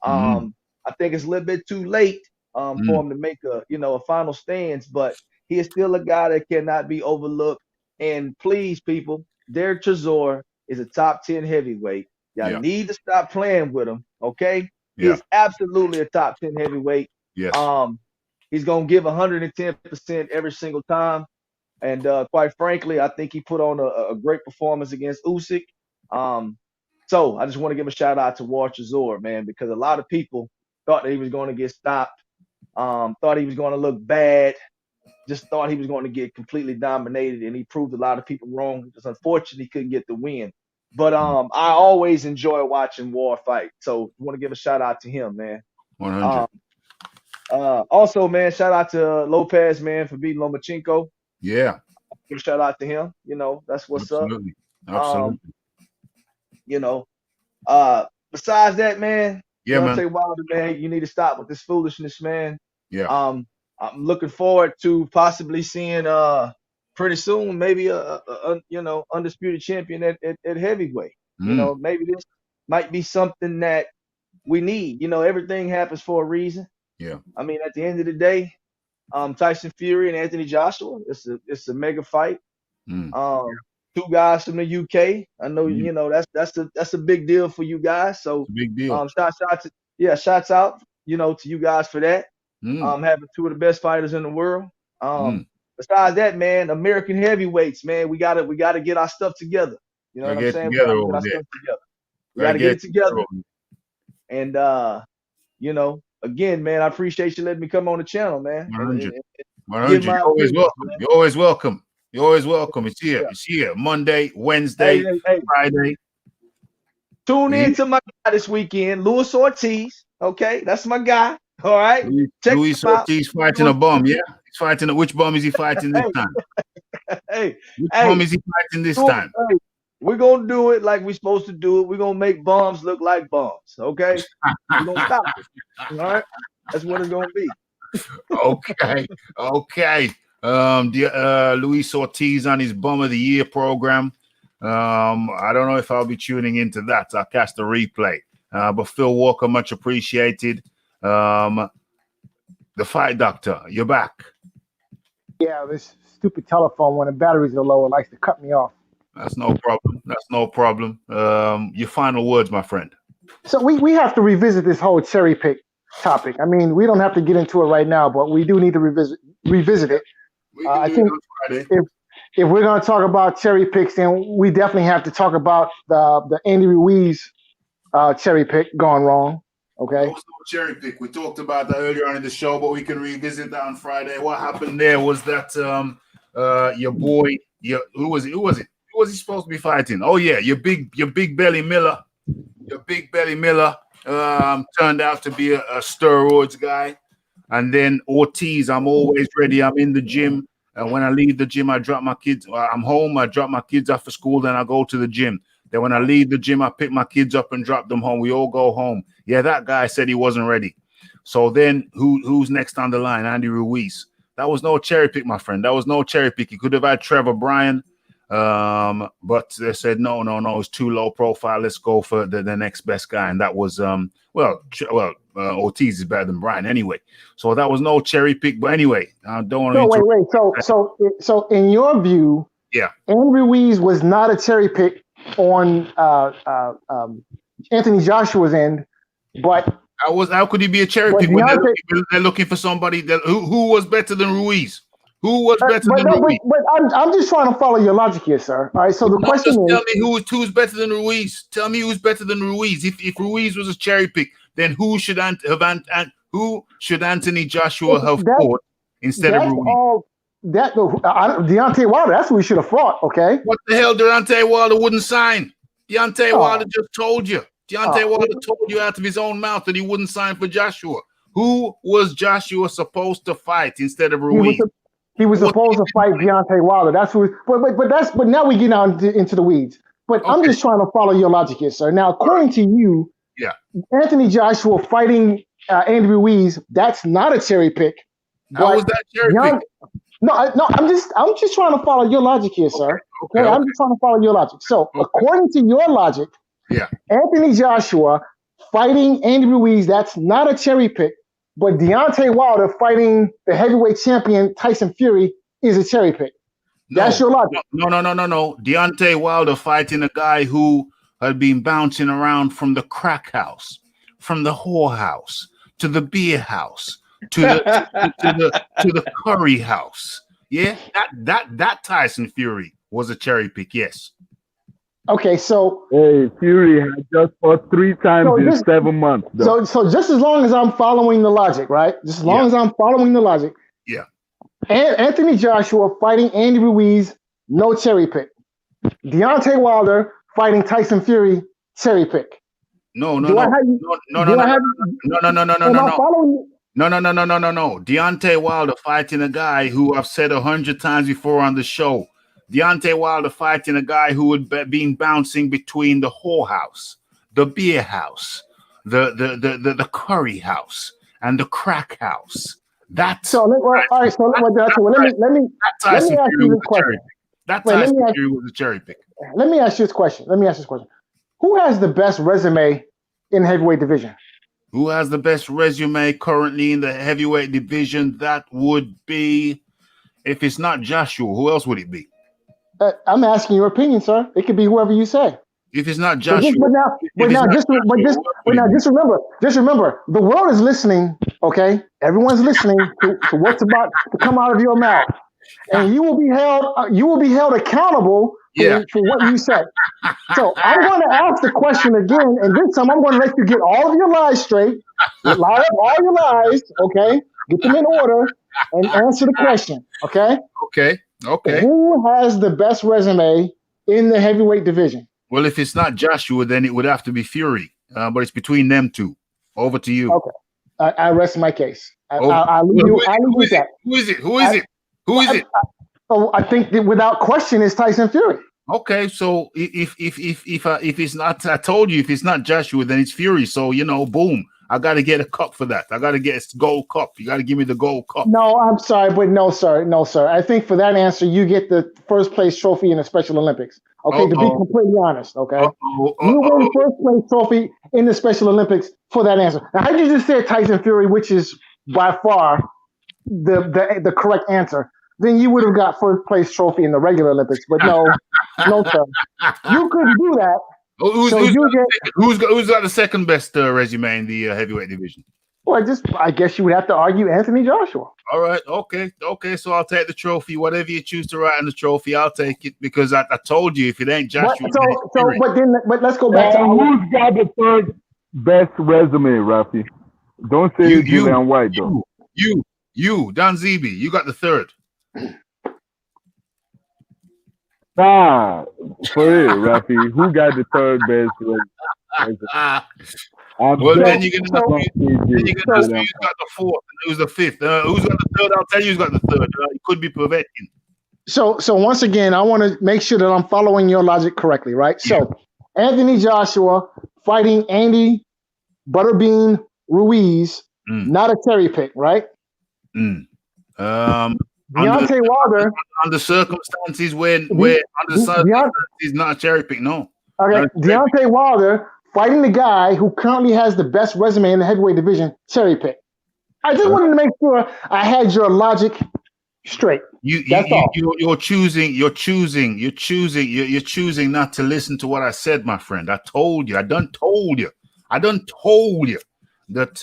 I think it's a little bit too late for him to make a final stance, but he is still a guy that cannot be overlooked. And please, people, Derek Tresor is a top 10 heavyweight. Y'all need to stop playing with him, okay? He's absolutely a top 10 heavyweight. Yes. He's going to give 110% every single time. And quite frankly, I think he put on a great performance against Usyk. So I just want to give a shout out to War Tresor, man, because a lot of people thought that he was going to get stopped, thought he was going to look bad, just thought he was going to get completely dominated, and he proved a lot of people wrong. Just unfortunately, he couldn't get the win. But I always enjoy watching War fight, so I want to give a shout out to him, man. 100. Also, man, shout out to Lopez, man, for beating Lomachenko. Yeah. Give a shout out to him. That's what's Absolutely. up. Besides that, man, Deontay Wilder, man, you need to stop with this foolishness, man. Yeah. I'm looking forward to possibly seeing pretty soon maybe a undisputed champion at heavyweight. Maybe this might be something that we need. Everything happens for a reason. Yeah. I mean, at the end of the day, Tyson Fury and Anthony Joshua, it's a mega fight. Two guys from the UK. I know that's a big deal for you guys. So big deal. Shouts out to you guys for that. Having two of the best fighters in the world. Besides that, man, American heavyweights, man, we gotta get our stuff together. You know what I'm saying? We gotta get it together. And again, man, I appreciate you letting me come on the channel, man. 100. You're always welcome. Man. You're always welcome. You're always welcome. It's here. It's here. Monday, Wednesday, Friday. Tune in to my guy this weekend, Luis Ortiz. Okay, that's my guy. All right. Luis Ortiz fighting a bum, yeah? He's fighting which bum is he fighting this time? Which bum is he fighting this time? We're gonna do it like we're supposed to do it. We're gonna make bums look like bums. Okay. We're gonna stop it. All right. That's what it's gonna be. Okay. Luis Ortiz on his Bum of the Year program. I don't know if I'll be tuning into that. I'll catch the replay. But Phil Walker, much appreciated. The Fight Doctor, you're back. Yeah, this stupid telephone, when the batteries are low, it likes to cut me off. That's no problem. That's no problem. Your final words, my friend. So we have to revisit this whole cherry pick topic. I mean, we don't have to get into it right now, but we do need to revisit it. I think if we're going to talk about cherry picks, then we definitely have to talk about the Andy Ruiz cherry pick gone wrong. Okay. There was no cherry pick. We talked about that earlier on in the show, but we can revisit that on Friday. What happened there was that your boy, who was it? Who was he supposed to be fighting? Oh yeah, your big belly Miller. Your big belly Miller turned out to be a steroids guy. And then Ortiz, I'm always ready. I'm in the gym. And when I leave the gym, I drop my kids. I'm home. I drop my kids off for school. Then I go to the gym. Then when I leave the gym, I pick my kids up and drop them home. We all go home. Yeah, that guy said he wasn't ready. So then who's next on the line? Andy Ruiz. That was no cherry pick, my friend. That was no cherry pick. He could have had Trevor Bryan. But they said, no, it's too low profile. Let's go for the next best guy. And that was, Ortiz is better than Bryan anyway. So that was no cherry pick. But anyway, I don't want to. Wait. So in your view, yeah, Andy Ruiz was not a cherry pick on Anthony Joshua's end, but how could he be a cherry pick when they're looking for somebody who was better than Ruiz? Who was better than Ruiz? But I'm just trying to follow your logic here, sir. All right. So the question is, tell me who's better than Ruiz. Tell me who's better than Ruiz. If Ruiz was a cherry pick, then who should Anthony Joshua have fought instead of Ruiz? Deontay Wilder. That's who we should have fought. Okay. What the hell? Deontay Wilder wouldn't sign. Deontay Wilder just told you. Deontay Wilder told you out of his own mouth that he wouldn't sign for Joshua. Who was Joshua supposed to fight instead of Ruiz? He was supposed to fight Deontay Wilder. That's who. But now we get out into the weeds. But I'm just trying to follow your logic here, sir. Now, according to you, Anthony Joshua fighting Andy Ruiz, that's not a cherry pick. How was that cherry pick? No. I'm just trying to follow your logic here, sir. Okay. I'm just trying to follow your logic. So, according to your logic, Anthony Joshua fighting Andy Ruiz, that's not a cherry pick. But Deontay Wilder fighting the heavyweight champion Tyson Fury is a cherry pick. That's your logic. No. Deontay Wilder fighting a guy who had been bouncing around from the crack house, from the whore house, to the beer house, to the curry house. Yeah, that Tyson Fury was a cherry pick. Yes. Okay, so Fury had just fought 3 times in 7 months. So just as long as I'm following the logic, right? Just as long as I'm following the logic. Yeah. Anthony Joshua fighting Andy Ruiz, no cherry pick. Deontay Wilder fighting Tyson Fury, cherry pick. No. Deontay Wilder fighting a guy who I've said 100 times before on the show. Deontay Wilder fighting a guy who had been bouncing between the whorehouse, the beer house, the curry house, and the crack house. Let me ask you this question. That Tyson Fury was a cherry pick. Let me ask you this question. Who has the best resume in the heavyweight division? Who has the best resume currently in the heavyweight division? That would be, if it's not Joshua, who else would it be? I'm asking your opinion, sir. It could be whoever you say. If it's not Joshua, just remember, the world is listening. Okay, everyone's listening to what's about to come out of your mouth, and you will be held accountable for what you say. So I'm going to ask the question again, and this time I'm going to let you get all of your lies straight. Lie up all your lies. Okay, get them in order and answer the question. Okay. Okay. Who has the best resume in the heavyweight division? Well, if it's not Joshua, then it would have to be Fury. But it's between them two. Over to you. Okay. I rest my case. I'll leave you with that. Who is it? I think that without question is Tyson Fury. Okay, so if it's not, I told you if it's not Joshua, then it's Fury. So boom. I got to get a cup for that. I got to get a gold cup. You got to give me the gold cup. No, I'm sorry, but no, sir. No, sir. I think for that answer, you get the first place trophy in the Special Olympics. Okay, to be completely honest, okay? You win first place trophy in the Special Olympics for that answer. Now, had you just said Tyson Fury, which is by far the correct answer, then you would have got first place trophy in the regular Olympics. But no, no, sir. You couldn't do that. Who's got the second best resume in the heavyweight division? Well, I guess you would have to argue Anthony Joshua. All right, okay. So I'll take the trophy. Whatever you choose to write on the trophy, I'll take it because I told you if it ain't Joshua. But let's go back to who's got the third best resume, Raphie? Don't say Julian White though. You, Don Zeeby, you got the third. Nah, for real, Raphie. Who got the third best resume? Then you're gonna ask me who's got the fourth and who's the fifth. Who's got the third? I'll tell you who's got the third. It could be Povetkin. So once again, I want to make sure that I'm following your logic correctly, right? Yeah. So Anthony Joshua fighting Andy Butterbean Ruiz, not a cherry pick, right? Deontay Wilder under circumstances where under circumstances not a cherry pick, no. Okay, Deontay Wilder fighting the guy who currently has the best resume in the heavyweight division, cherry pick. I just wanted to make sure I had your logic straight. You're choosing not to listen to what I said, my friend. I done told you that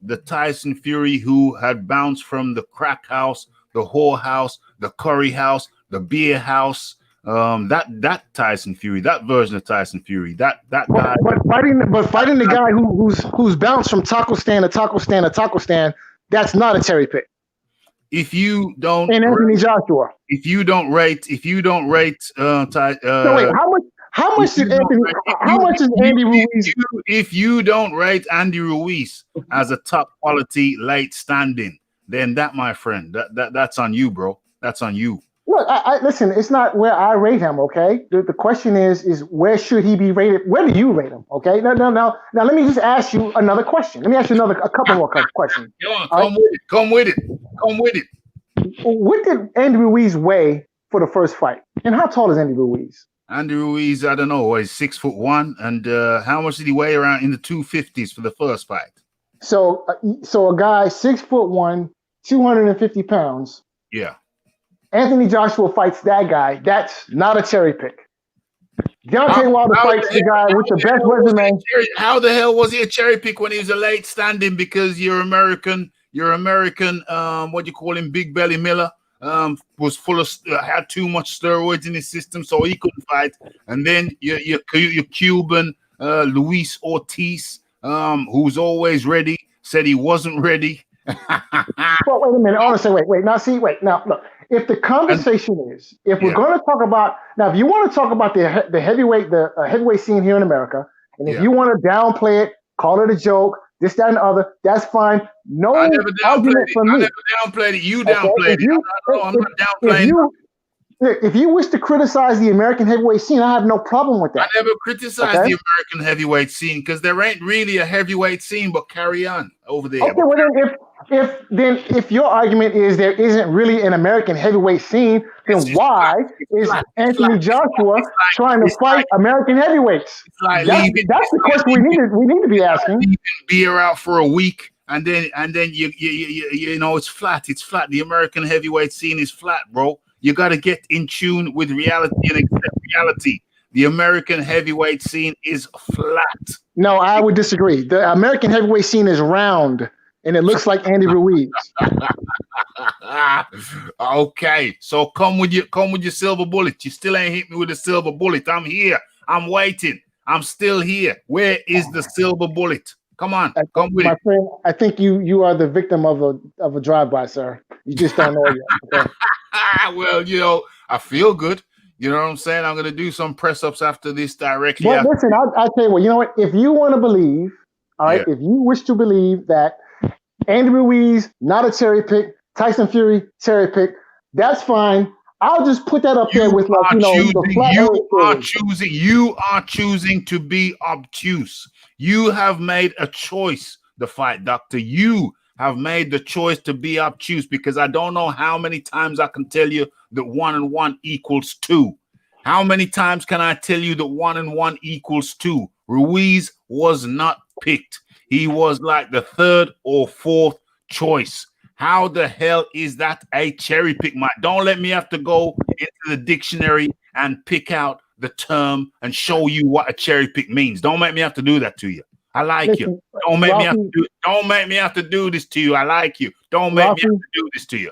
the Tyson Fury who had bounced from the crack house, the whore house, the curry house, the beer house, that Tyson Fury, that version of Tyson Fury, that guy. But fighting the guy who's bounced from taco stand to taco stand to taco stand, that's not a cherry pick. If you don't, and Anthony Joshua. If you don't rate, so wait, how much is Andy Ruiz? If you don't rate Andy Ruiz as a top quality late standing, then that, my friend, that's on you, bro. That's on you. Look, I listen. It's not where I rate him. Okay, the question is where should he be rated? Where do you rate him? Okay, now. Let me just ask you another question. Let me ask you a couple more questions. Come with it. What did Andy Ruiz weigh for the first fight? And how tall is Andy Ruiz? Andy Ruiz, I don't know. He's 6'1", and how much did he weigh? Around in the 250s for the first fight. So a guy 6'1", 250 pounds. Yeah. Anthony Joshua fights that guy. That's not a cherry pick. Deontay Wilder fights the guy with the best resume. How the hell was he a cherry pick when he was a late standing? Because you're American. What do you call him? Big Belly Miller was full of had too much steroids in his system, so he couldn't fight. And then you're Cuban Luis Ortiz, who's always ready, said he wasn't ready. Well, wait a minute. Honestly, wait. Now, look. If the conversation is, if we're going to talk about now, if you want to talk about the heavyweight scene here in America, and if you want to downplay it, call it a joke, this, that, and the other, that's fine. No argument from me. I never downplayed it. You downplayed it. I'm not downplaying it. If you wish to criticize the American heavyweight scene, I have no problem with that. I never criticized the American heavyweight scene because there ain't really a heavyweight scene, but carry on over there. Okay, well if your argument is there isn't really an American heavyweight scene, then why is Anthony Joshua trying to fight American heavyweights? That's the question we need to be asking. Leaving beer out for a week. And then you know it's flat. It's flat. The American heavyweight scene is flat, bro. You got to get in tune with reality and accept reality. The American heavyweight scene is flat. No, I would disagree. The American heavyweight scene is round, and it looks like Andy Ruiz. Okay, so come with your silver bullet. You still ain't hit me with a silver bullet. I'm here. I'm waiting. I'm still here. Where is the silver bullet? Come on, come with my it. friend, I think you are the victim of a drive-by, sir. You just don't know yet. Okay? Well, I feel good. You know what I'm saying? I'm going to do some press-ups after this directly. Well, listen, I'll tell you what. You know what? If you want to believe, all right, if you wish to believe that Andy Ruiz, not a cherry pick, Tyson Fury, cherry pick, that's fine. I'll just put that up there with the flat You are choosing to be obtuse. You have made a choice the fight, Doctor. You have made the choice to be obtuse, because I don't know how many times I can tell you that 1 and 1 equals 2. How many times can I tell you that 1 and 1 equals 2? Ruiz was not picked. He was like the 3rd or 4th choice. How the hell is that a cherry pick, Mike? Don't let me have to go into the dictionary and pick out the term and show you what a cherry pick means. Don't make me have to do that to you. I like you. Don't make me have to do it. Don't make me have to do this to you. I like you. Don't make me have to do this to you.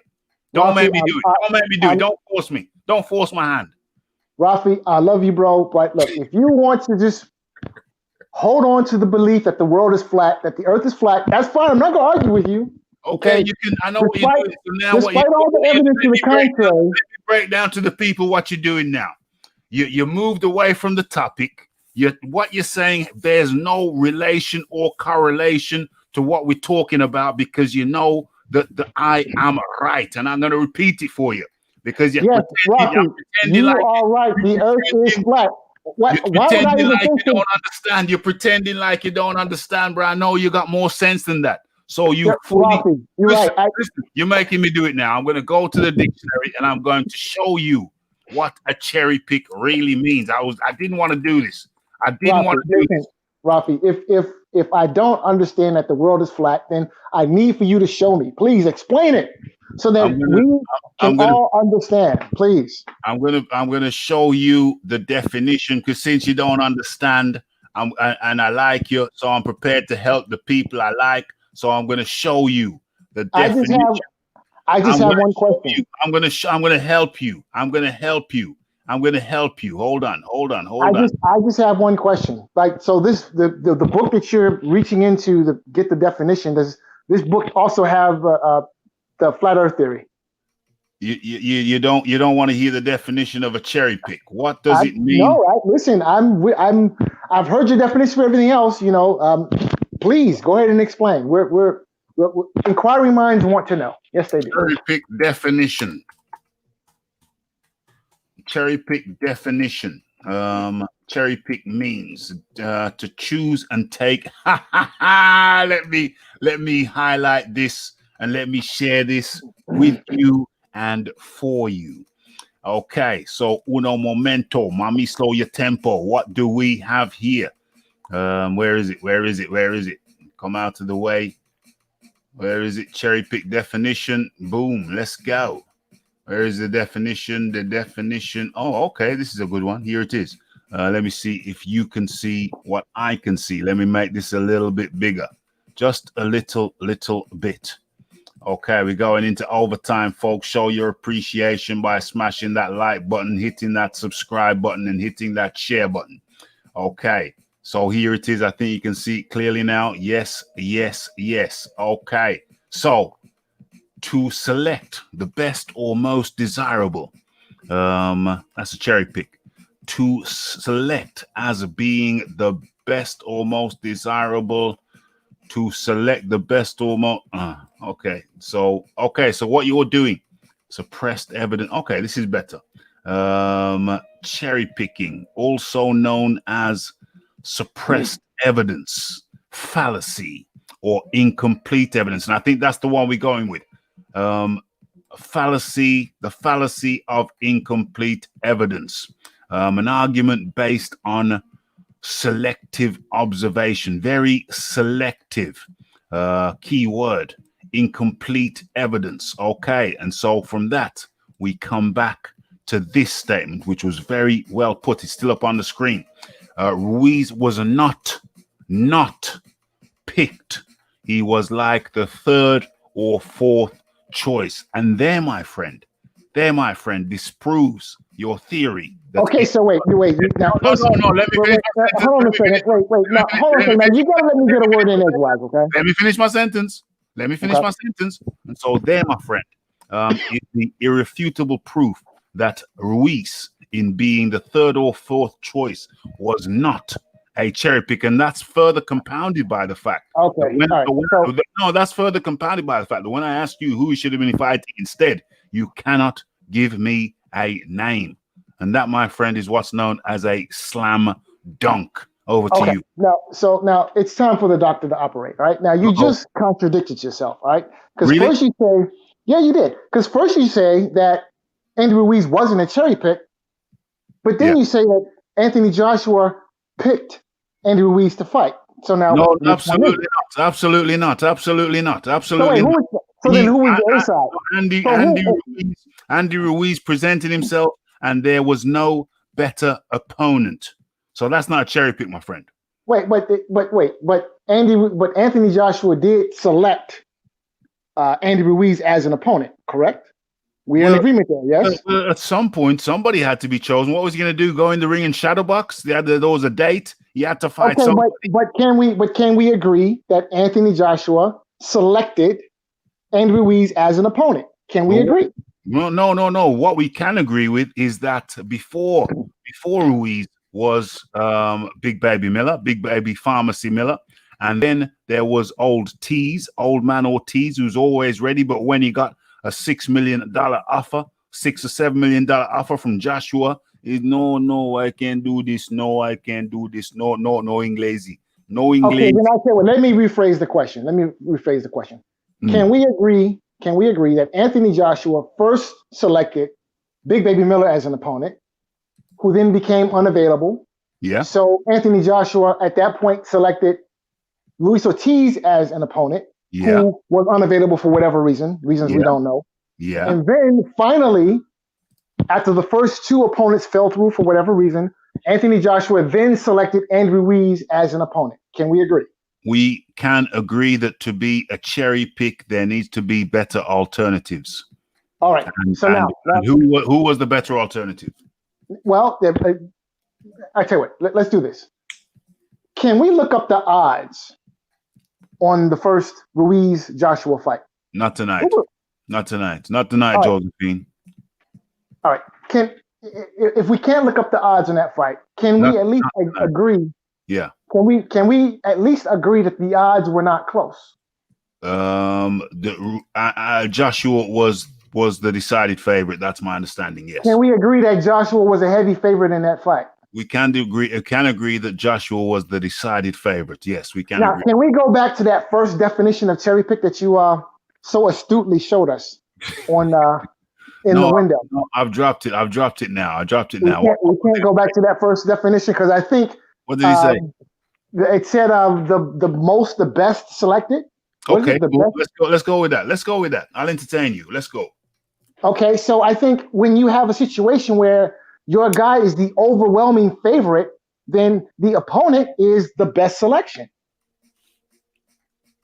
Don't make me do it. Don't make me do it. Don't force me. Don't force my hand. Raphie, I love you, bro. But look, if you want to just hold on to the belief that the world is flat, that the earth is flat, that's fine. I'm not going to argue with you. Okay, you can. I know what you're doing. So now, despite all the evidence to the contrary, let me break down to the people what you're doing now. You moved away from the topic. What you're saying bears no relation or correlation to what we're talking about, because you know that I am right, and I'm going to repeat it for you because you're Raphie, you are right. The earth is flat. Why would I even like you don't understand? You're pretending like you don't understand, bro. I know you got more sense than that. So you Raphie, you're listen, right. Listen, you're making me do it now. I'm going to go to the dictionary and I'm going to show you what a cherry pick really means. I didn't want to do this. I didn't want to do this. Raphie, if I don't understand that the world is flat, then I need for you to show me. Please explain it so that we can all understand. Please. I'm gonna show you the definition, because since you don't understand, and I like you, so I'm prepared to help the people I like. So I'm gonna show you the definition. I just have one question. I'm gonna help you. I'm gonna help you. Hold on. I just have one question. Like, so the book that you're reaching into to get the definition, does this book also have the flat Earth theory? You don't want to hear the definition of a cherry pick. What does it mean? No, listen. I've heard your definition for everything else. You know, please go ahead and explain. We're inquiring minds want to know. Yes, they do. Cherry pick definition. Cherry pick definition. Cherry pick means to choose and take. Let me highlight this and let me share this with you and for you. Okay, so uno momento, mami, slow your tempo. What do we have here? Where is it? Come out of the way. Where is it? Cherry pick definition. Boom, let's go. Where is the definition? Oh, okay, this is a good one. Here it is. Let me see if you can see what I can see. Let me make this a little bit bigger. Just a little bit. Okay, we're going into overtime, folks. Show your appreciation by smashing that like button, hitting that subscribe button, and hitting that share button. Okay, so here it is. I think you can see it clearly now. Yes. Okay, so to select the best or most desirable, that's a cherry pick. To select as being the best or most desirable, to select the best or most. Okay, so what you're doing, suppressed evidence. Okay, this is better. Cherry picking, also known as suppressed evidence, fallacy, or incomplete evidence, and I think that's the one we're going with. Fallacy, the fallacy of incomplete evidence. An argument based on selective observation, very selective. Key word, incomplete evidence. Okay, and so from that we come back to this statement, which was very well put. It's still up on the screen. Ruiz was not picked. He was like the 3rd or 4th choice, and there, my friend, disproves your theory. Okay, so wait. Now, no. Let me finish. Hold on a second. Wait. Now, hold on a second. Now, you gotta let me get a word in edgewise, okay? Let me finish my sentence. And so there, my friend, is the irrefutable proof that Ruiz, in being the 3rd or 4th choice, was not a cherry pick, and that's further compounded by the fact. Okay. That's further compounded by the fact that when I asked you who he should have been fighting instead, you cannot give me a name, and that, my friend, is what's known as a slam dunk. Over to you. Now it's time for the doctor to operate. Right now, you just contradicted yourself. Right? Because Really? first you say, yeah, you did. Because first you say that Andy Ruiz wasn't a cherry pick, but then you say that Anthony Joshua picked Andy Ruiz to fight. So now, no, absolutely not. Absolutely not. Absolutely not. Absolutely not. So then who was the A side? Andy Ruiz presented himself, and there was no better opponent. So that's not a cherry pick, my friend. But Anthony Joshua did select Andy Ruiz as an opponent, correct? We're in agreement there, yes? At some point, somebody had to be chosen. What was he going to do? Go in the ring and shadowbox? There was a date. He had to fight somebody. But can we agree that Anthony Joshua selected Andy Ruiz as an opponent? Can we agree? No. What we can agree with is that before Ruiz was Big Baby Miller, Big Baby Pharmacy Miller, and then there was Old Man Ortiz, who's always ready, but when he got a $6 million offer, $6 or $7 million offer from Joshua, is no, I can't do this. No, I can't do this. No, Inglesi. No Inglesi. Okay, then let me rephrase the question. Can we agree that Anthony Joshua first selected Big Baby Miller as an opponent, who then became unavailable? Yeah. So Anthony Joshua at that point selected Luis Ortiz as an opponent, who was unavailable for whatever reasons we don't know. Yeah. And then finally, after the first two opponents fell through for whatever reason, Anthony Joshua then selected Andrew Ruiz as an opponent. Can we agree? We can agree that to be a cherry pick, there needs to be better alternatives. All right. And who was the better alternative? Well, I tell you what, let's do this. Can we look up the odds on the first Ruiz-Joshua fight? Not tonight. Not tonight, Josephine. All right. If we can't look up the odds on that fight, can we at least agree? Yeah. Can we at least agree that the odds were not close? Joshua was the decided favorite. That's my understanding. Yes. Can we agree that Joshua was a heavy favorite in that fight? We can agree that Joshua was the decided favorite. Yes, we can. Now, agree. Can we go back to that first definition of cherry pick that you so astutely showed us on the window? No, I've dropped it. I've dropped it now. We can't go back to that first definition because I think. What did he say? It said the best selected. Okay, cool. Let's go with that. I'll entertain you. Let's go. Okay, so I think when you have a situation where your guy is the overwhelming favorite, then the opponent is the best selection.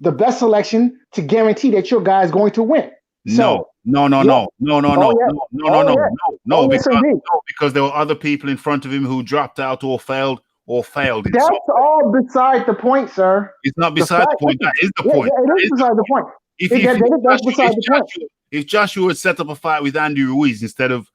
The best selection to guarantee that your guy is going to win. No, because there were other people in front of him who dropped out or failed. That's all beside the point, sir. It's not beside the point. That is the point. It is beside the point. That's beside the point. If Joshua had set up a fight with Andy Ruiz instead of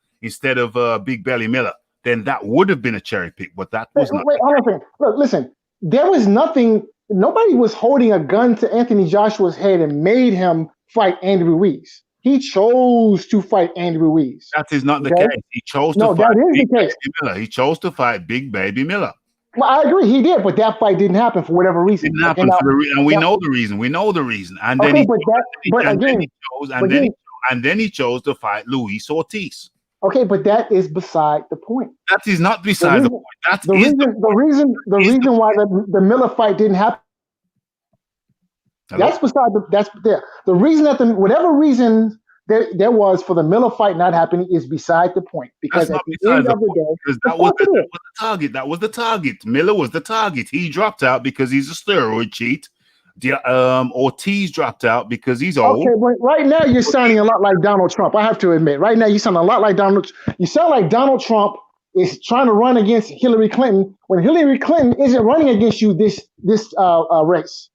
Big Belly Miller, then that would have been a cherry pick. But that was not. Wait, hold on a second. Look, listen. There was nothing. Nobody was holding a gun to Anthony Joshua's head and made him fight Andy Ruiz. He chose to fight Andy Ruiz. That is not the case. He chose to fight Big Baby Miller. He chose to fight Big Baby Miller. Well, I agree, he did, but that fight didn't happen for whatever reason. It didn't happen and we know the reason. We know the reason. And then he chose to fight Luis Ortiz. Okay, but that is beside the point. That is not beside the point. The reason why the Miller fight didn't happen. Hello? That's beside the reason that whatever reason there was for the Miller fight not happening is beside the point, because at the end of the day, that was the target. That was the target. Miller was the target. He dropped out because he's a steroid cheat. Ortiz dropped out because he's old. Okay, but right now you're sounding a lot like Donald Trump. I have to admit, right now you sound a lot like Donald. You sound like Donald Trump is trying to run against Hillary Clinton when Hillary Clinton isn't running against you this race.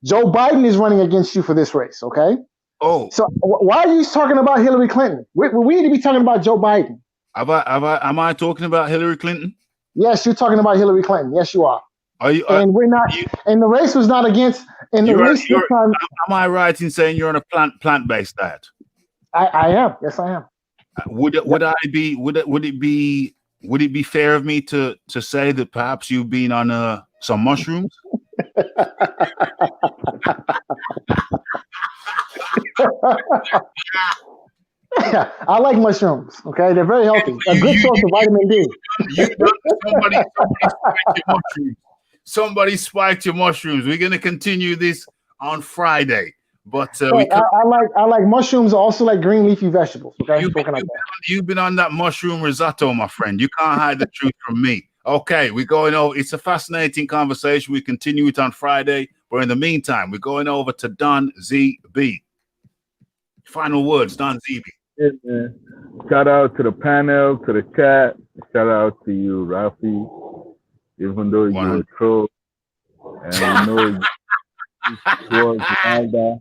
Joe Biden is running against you for this race. Okay. Oh, so why are you talking about Hillary Clinton? We need to be talking about Joe Biden. Am I talking about Hillary Clinton? Yes, you're talking about Hillary Clinton. Yes, you are. And we're not. And the race was not against. And the race this time. Am I right in saying you're on a plant-based diet? I am. Yes, I am. Would it be fair of me to say that perhaps you've been on a Some mushrooms? I like mushrooms. Okay, they're very healthy. A good source of vitamin D. Somebody spiked your mushrooms. We're gonna continue this on Friday, but I like mushrooms. Also like green leafy vegetables. Okay, you've been on that mushroom risotto, my friend. You can't hide the truth from me. Okay, we're going over. It's a fascinating conversation. We continue it on Friday, but in the meantime, we're going over to Don ZB. Final words, Don ZB. Yeah, man. Shout out to the panel, to the chat. Shout out to you, Raphie. Even though you're a troll, and you know towards Wilder,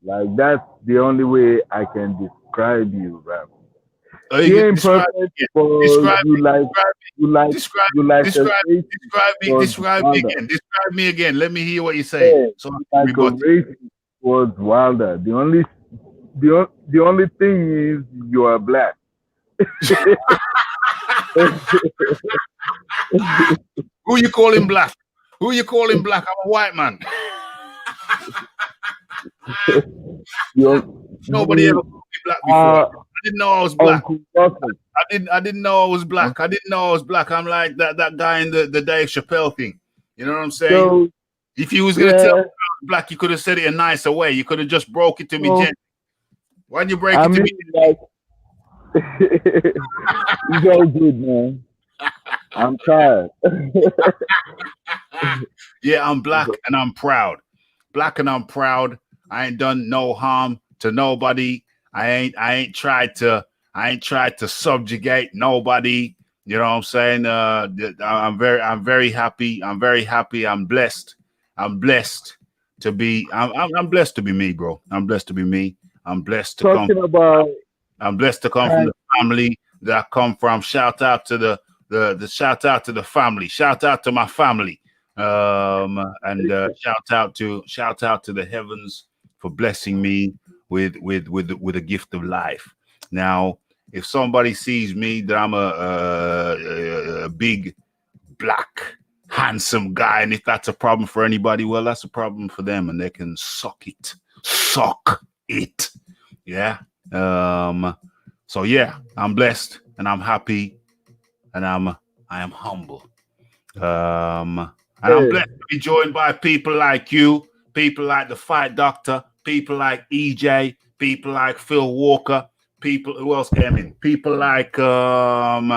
like that's the only way I can describe you, Raphie. You ain't perfect, but you like describe me again. Let me hear what you say. Yeah, so like a racist towards Wilder. The only thing is you are black. Who you calling black? Who you calling black? I'm a white man. Nobody ever called me black before. I didn't know I was black. I didn't know I was black. I didn't know I was black. I'm like that guy in the Dave Chappelle thing. You know what I'm saying? So, if you was gonna tell me I was black, you could have said it a nicer way. You could have just broke it to me gently. Why'd you break it to me? Like, it's all good, man. I'm tired. Yeah, I'm black and I'm proud. Black and I'm proud. I ain't done no harm to nobody. I ain't tried to subjugate nobody. You know what I'm saying? I'm very happy. I'm very happy. I'm blessed. I'm blessed to be me, bro. I'm blessed to be me. I'm blessed to come from the family that I come from. Shout out to the shout out to the family. Shout out to my family. And shout out to the heavens for blessing me with a gift of life. Now, if somebody sees me that I'm a big black handsome guy, and if that's a problem for anybody, well, that's a problem for them, and they can suck it. Yeah. So yeah, I'm blessed and I'm happy and I am humble. And I'm blessed to be joined by people like you, people like the Fight Doctor, people like EJ, people like Phil Walker, people who else came in, people like the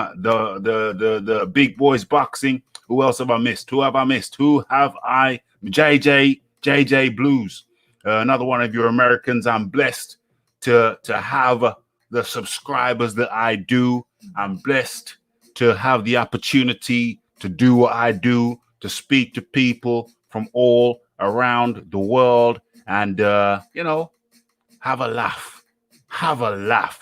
Big Boys Boxing. Who else have I missed? Who have I missed? JJ Blues, another one of your Americans. I'm blessed to have the subscribers that I do. I'm blessed to have the opportunity to do what I do, to speak to people from all around the world and, have a laugh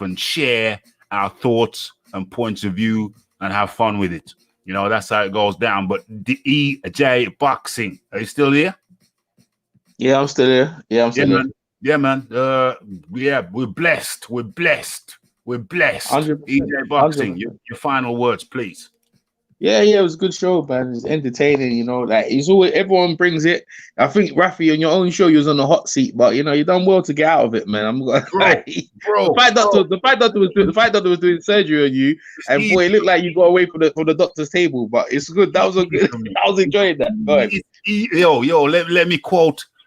and share our thoughts and points of view and have fun with it. You know, that's how it goes down. But the EJ Boxing, are you still here? Yeah, I'm still here. Yeah, I'm still here. Yeah, man. We're blessed. We're blessed. 100%. EJ Boxing, your final words, please. Yeah, it was a good show, man. It's entertaining, like it's always everyone brings it. I think Raphie, on your own show, you was on the hot seat, but you done well to get out of it, man. I'm gonna the fight doctor was doing surgery on you, and boy, it looked like you got away from the doctor's table, but it's good. That was a good. I was enjoying that. Go ahead.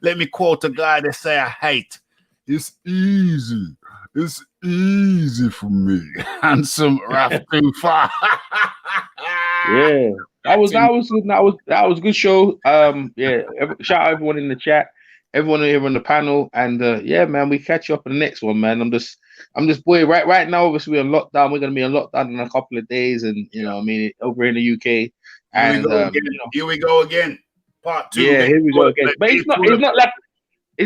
Let me quote a guy that say I hate. It's easy. It's easy for me. Handsome Raphie. Yeah, that was good. That was a good show. Shout out everyone in the chat, everyone here on the panel, and man, we catch you up in the next one, man. I'm just boy. Right now, obviously we're on lockdown. We're gonna be on lockdown in a couple of days, and over in the UK. And here we go again. Part 2. Yeah, here we go again. But it's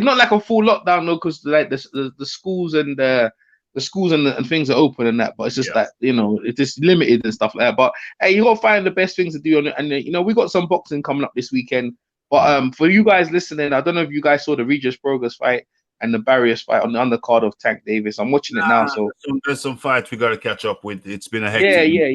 not like a full lockdown though, because like the schools and the schools and things are open and that, but it's just that it's just limited and stuff like that. But hey, you gotta find the best things to do on it, and we got some boxing coming up this weekend. But for you guys listening, I don't know if you guys saw the Regis Progress fight and the Barriers fight on the undercard of Tank Davis. I'm watching it now, so there's some fights we got to catch up with. It's been a hectic. Yeah.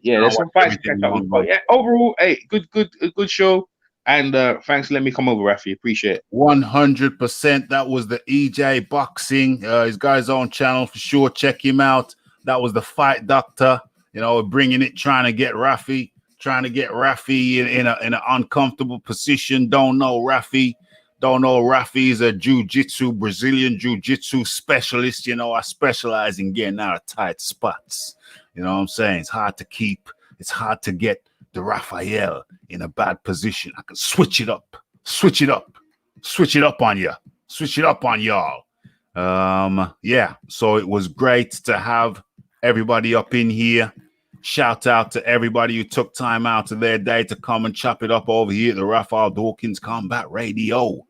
There's some fights to catch up with. But yeah, overall, hey, good show. And thanks for letting me come over, Raphie. Appreciate it. 100%. That was the EJ Boxing. His guy's own channel for sure. Check him out. That was the Fight Doctor. You know, bringing it, trying to get Raphie in an uncomfortable position. Don't know Raphie is a Brazilian jiu-jitsu specialist. You know, I specialize in getting out of tight spots. You know what I'm saying? It's hard to keep. It's hard to get the Raphael in a bad position. I can switch it up on you, switch it up on y'all. Yeah, so it was great to have everybody up in here. Shout out to everybody who took time out of their day to come and chop it up over here at the Raphael Dawkins Combat Radio.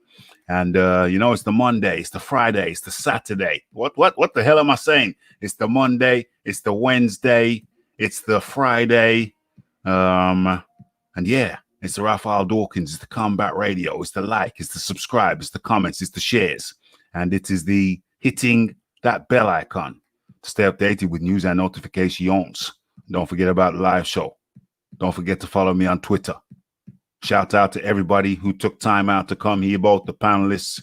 And you know, it's the Monday, it's the Friday, it's the Saturday. What the hell am I saying? It's the Monday, it's the Wednesday, it's the Friday. And yeah, it's the Raphael Dawkins, it's the Combat Radio, it's the like, it's the subscribe, it's the comments, it's the shares, and it is the hitting that bell icon to stay updated with news and notifications. Don't forget about the live show. Don't forget to follow me on Twitter. Shout out to everybody who took time out to come here, both the panelists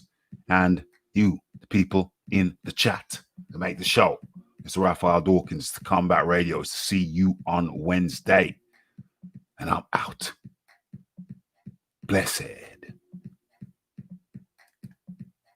and you, the people in the chat, to make the show. It's the Raphael Dawkins, the Combat Radio. It's to see you on Wednesday. And I'm out. Blessed.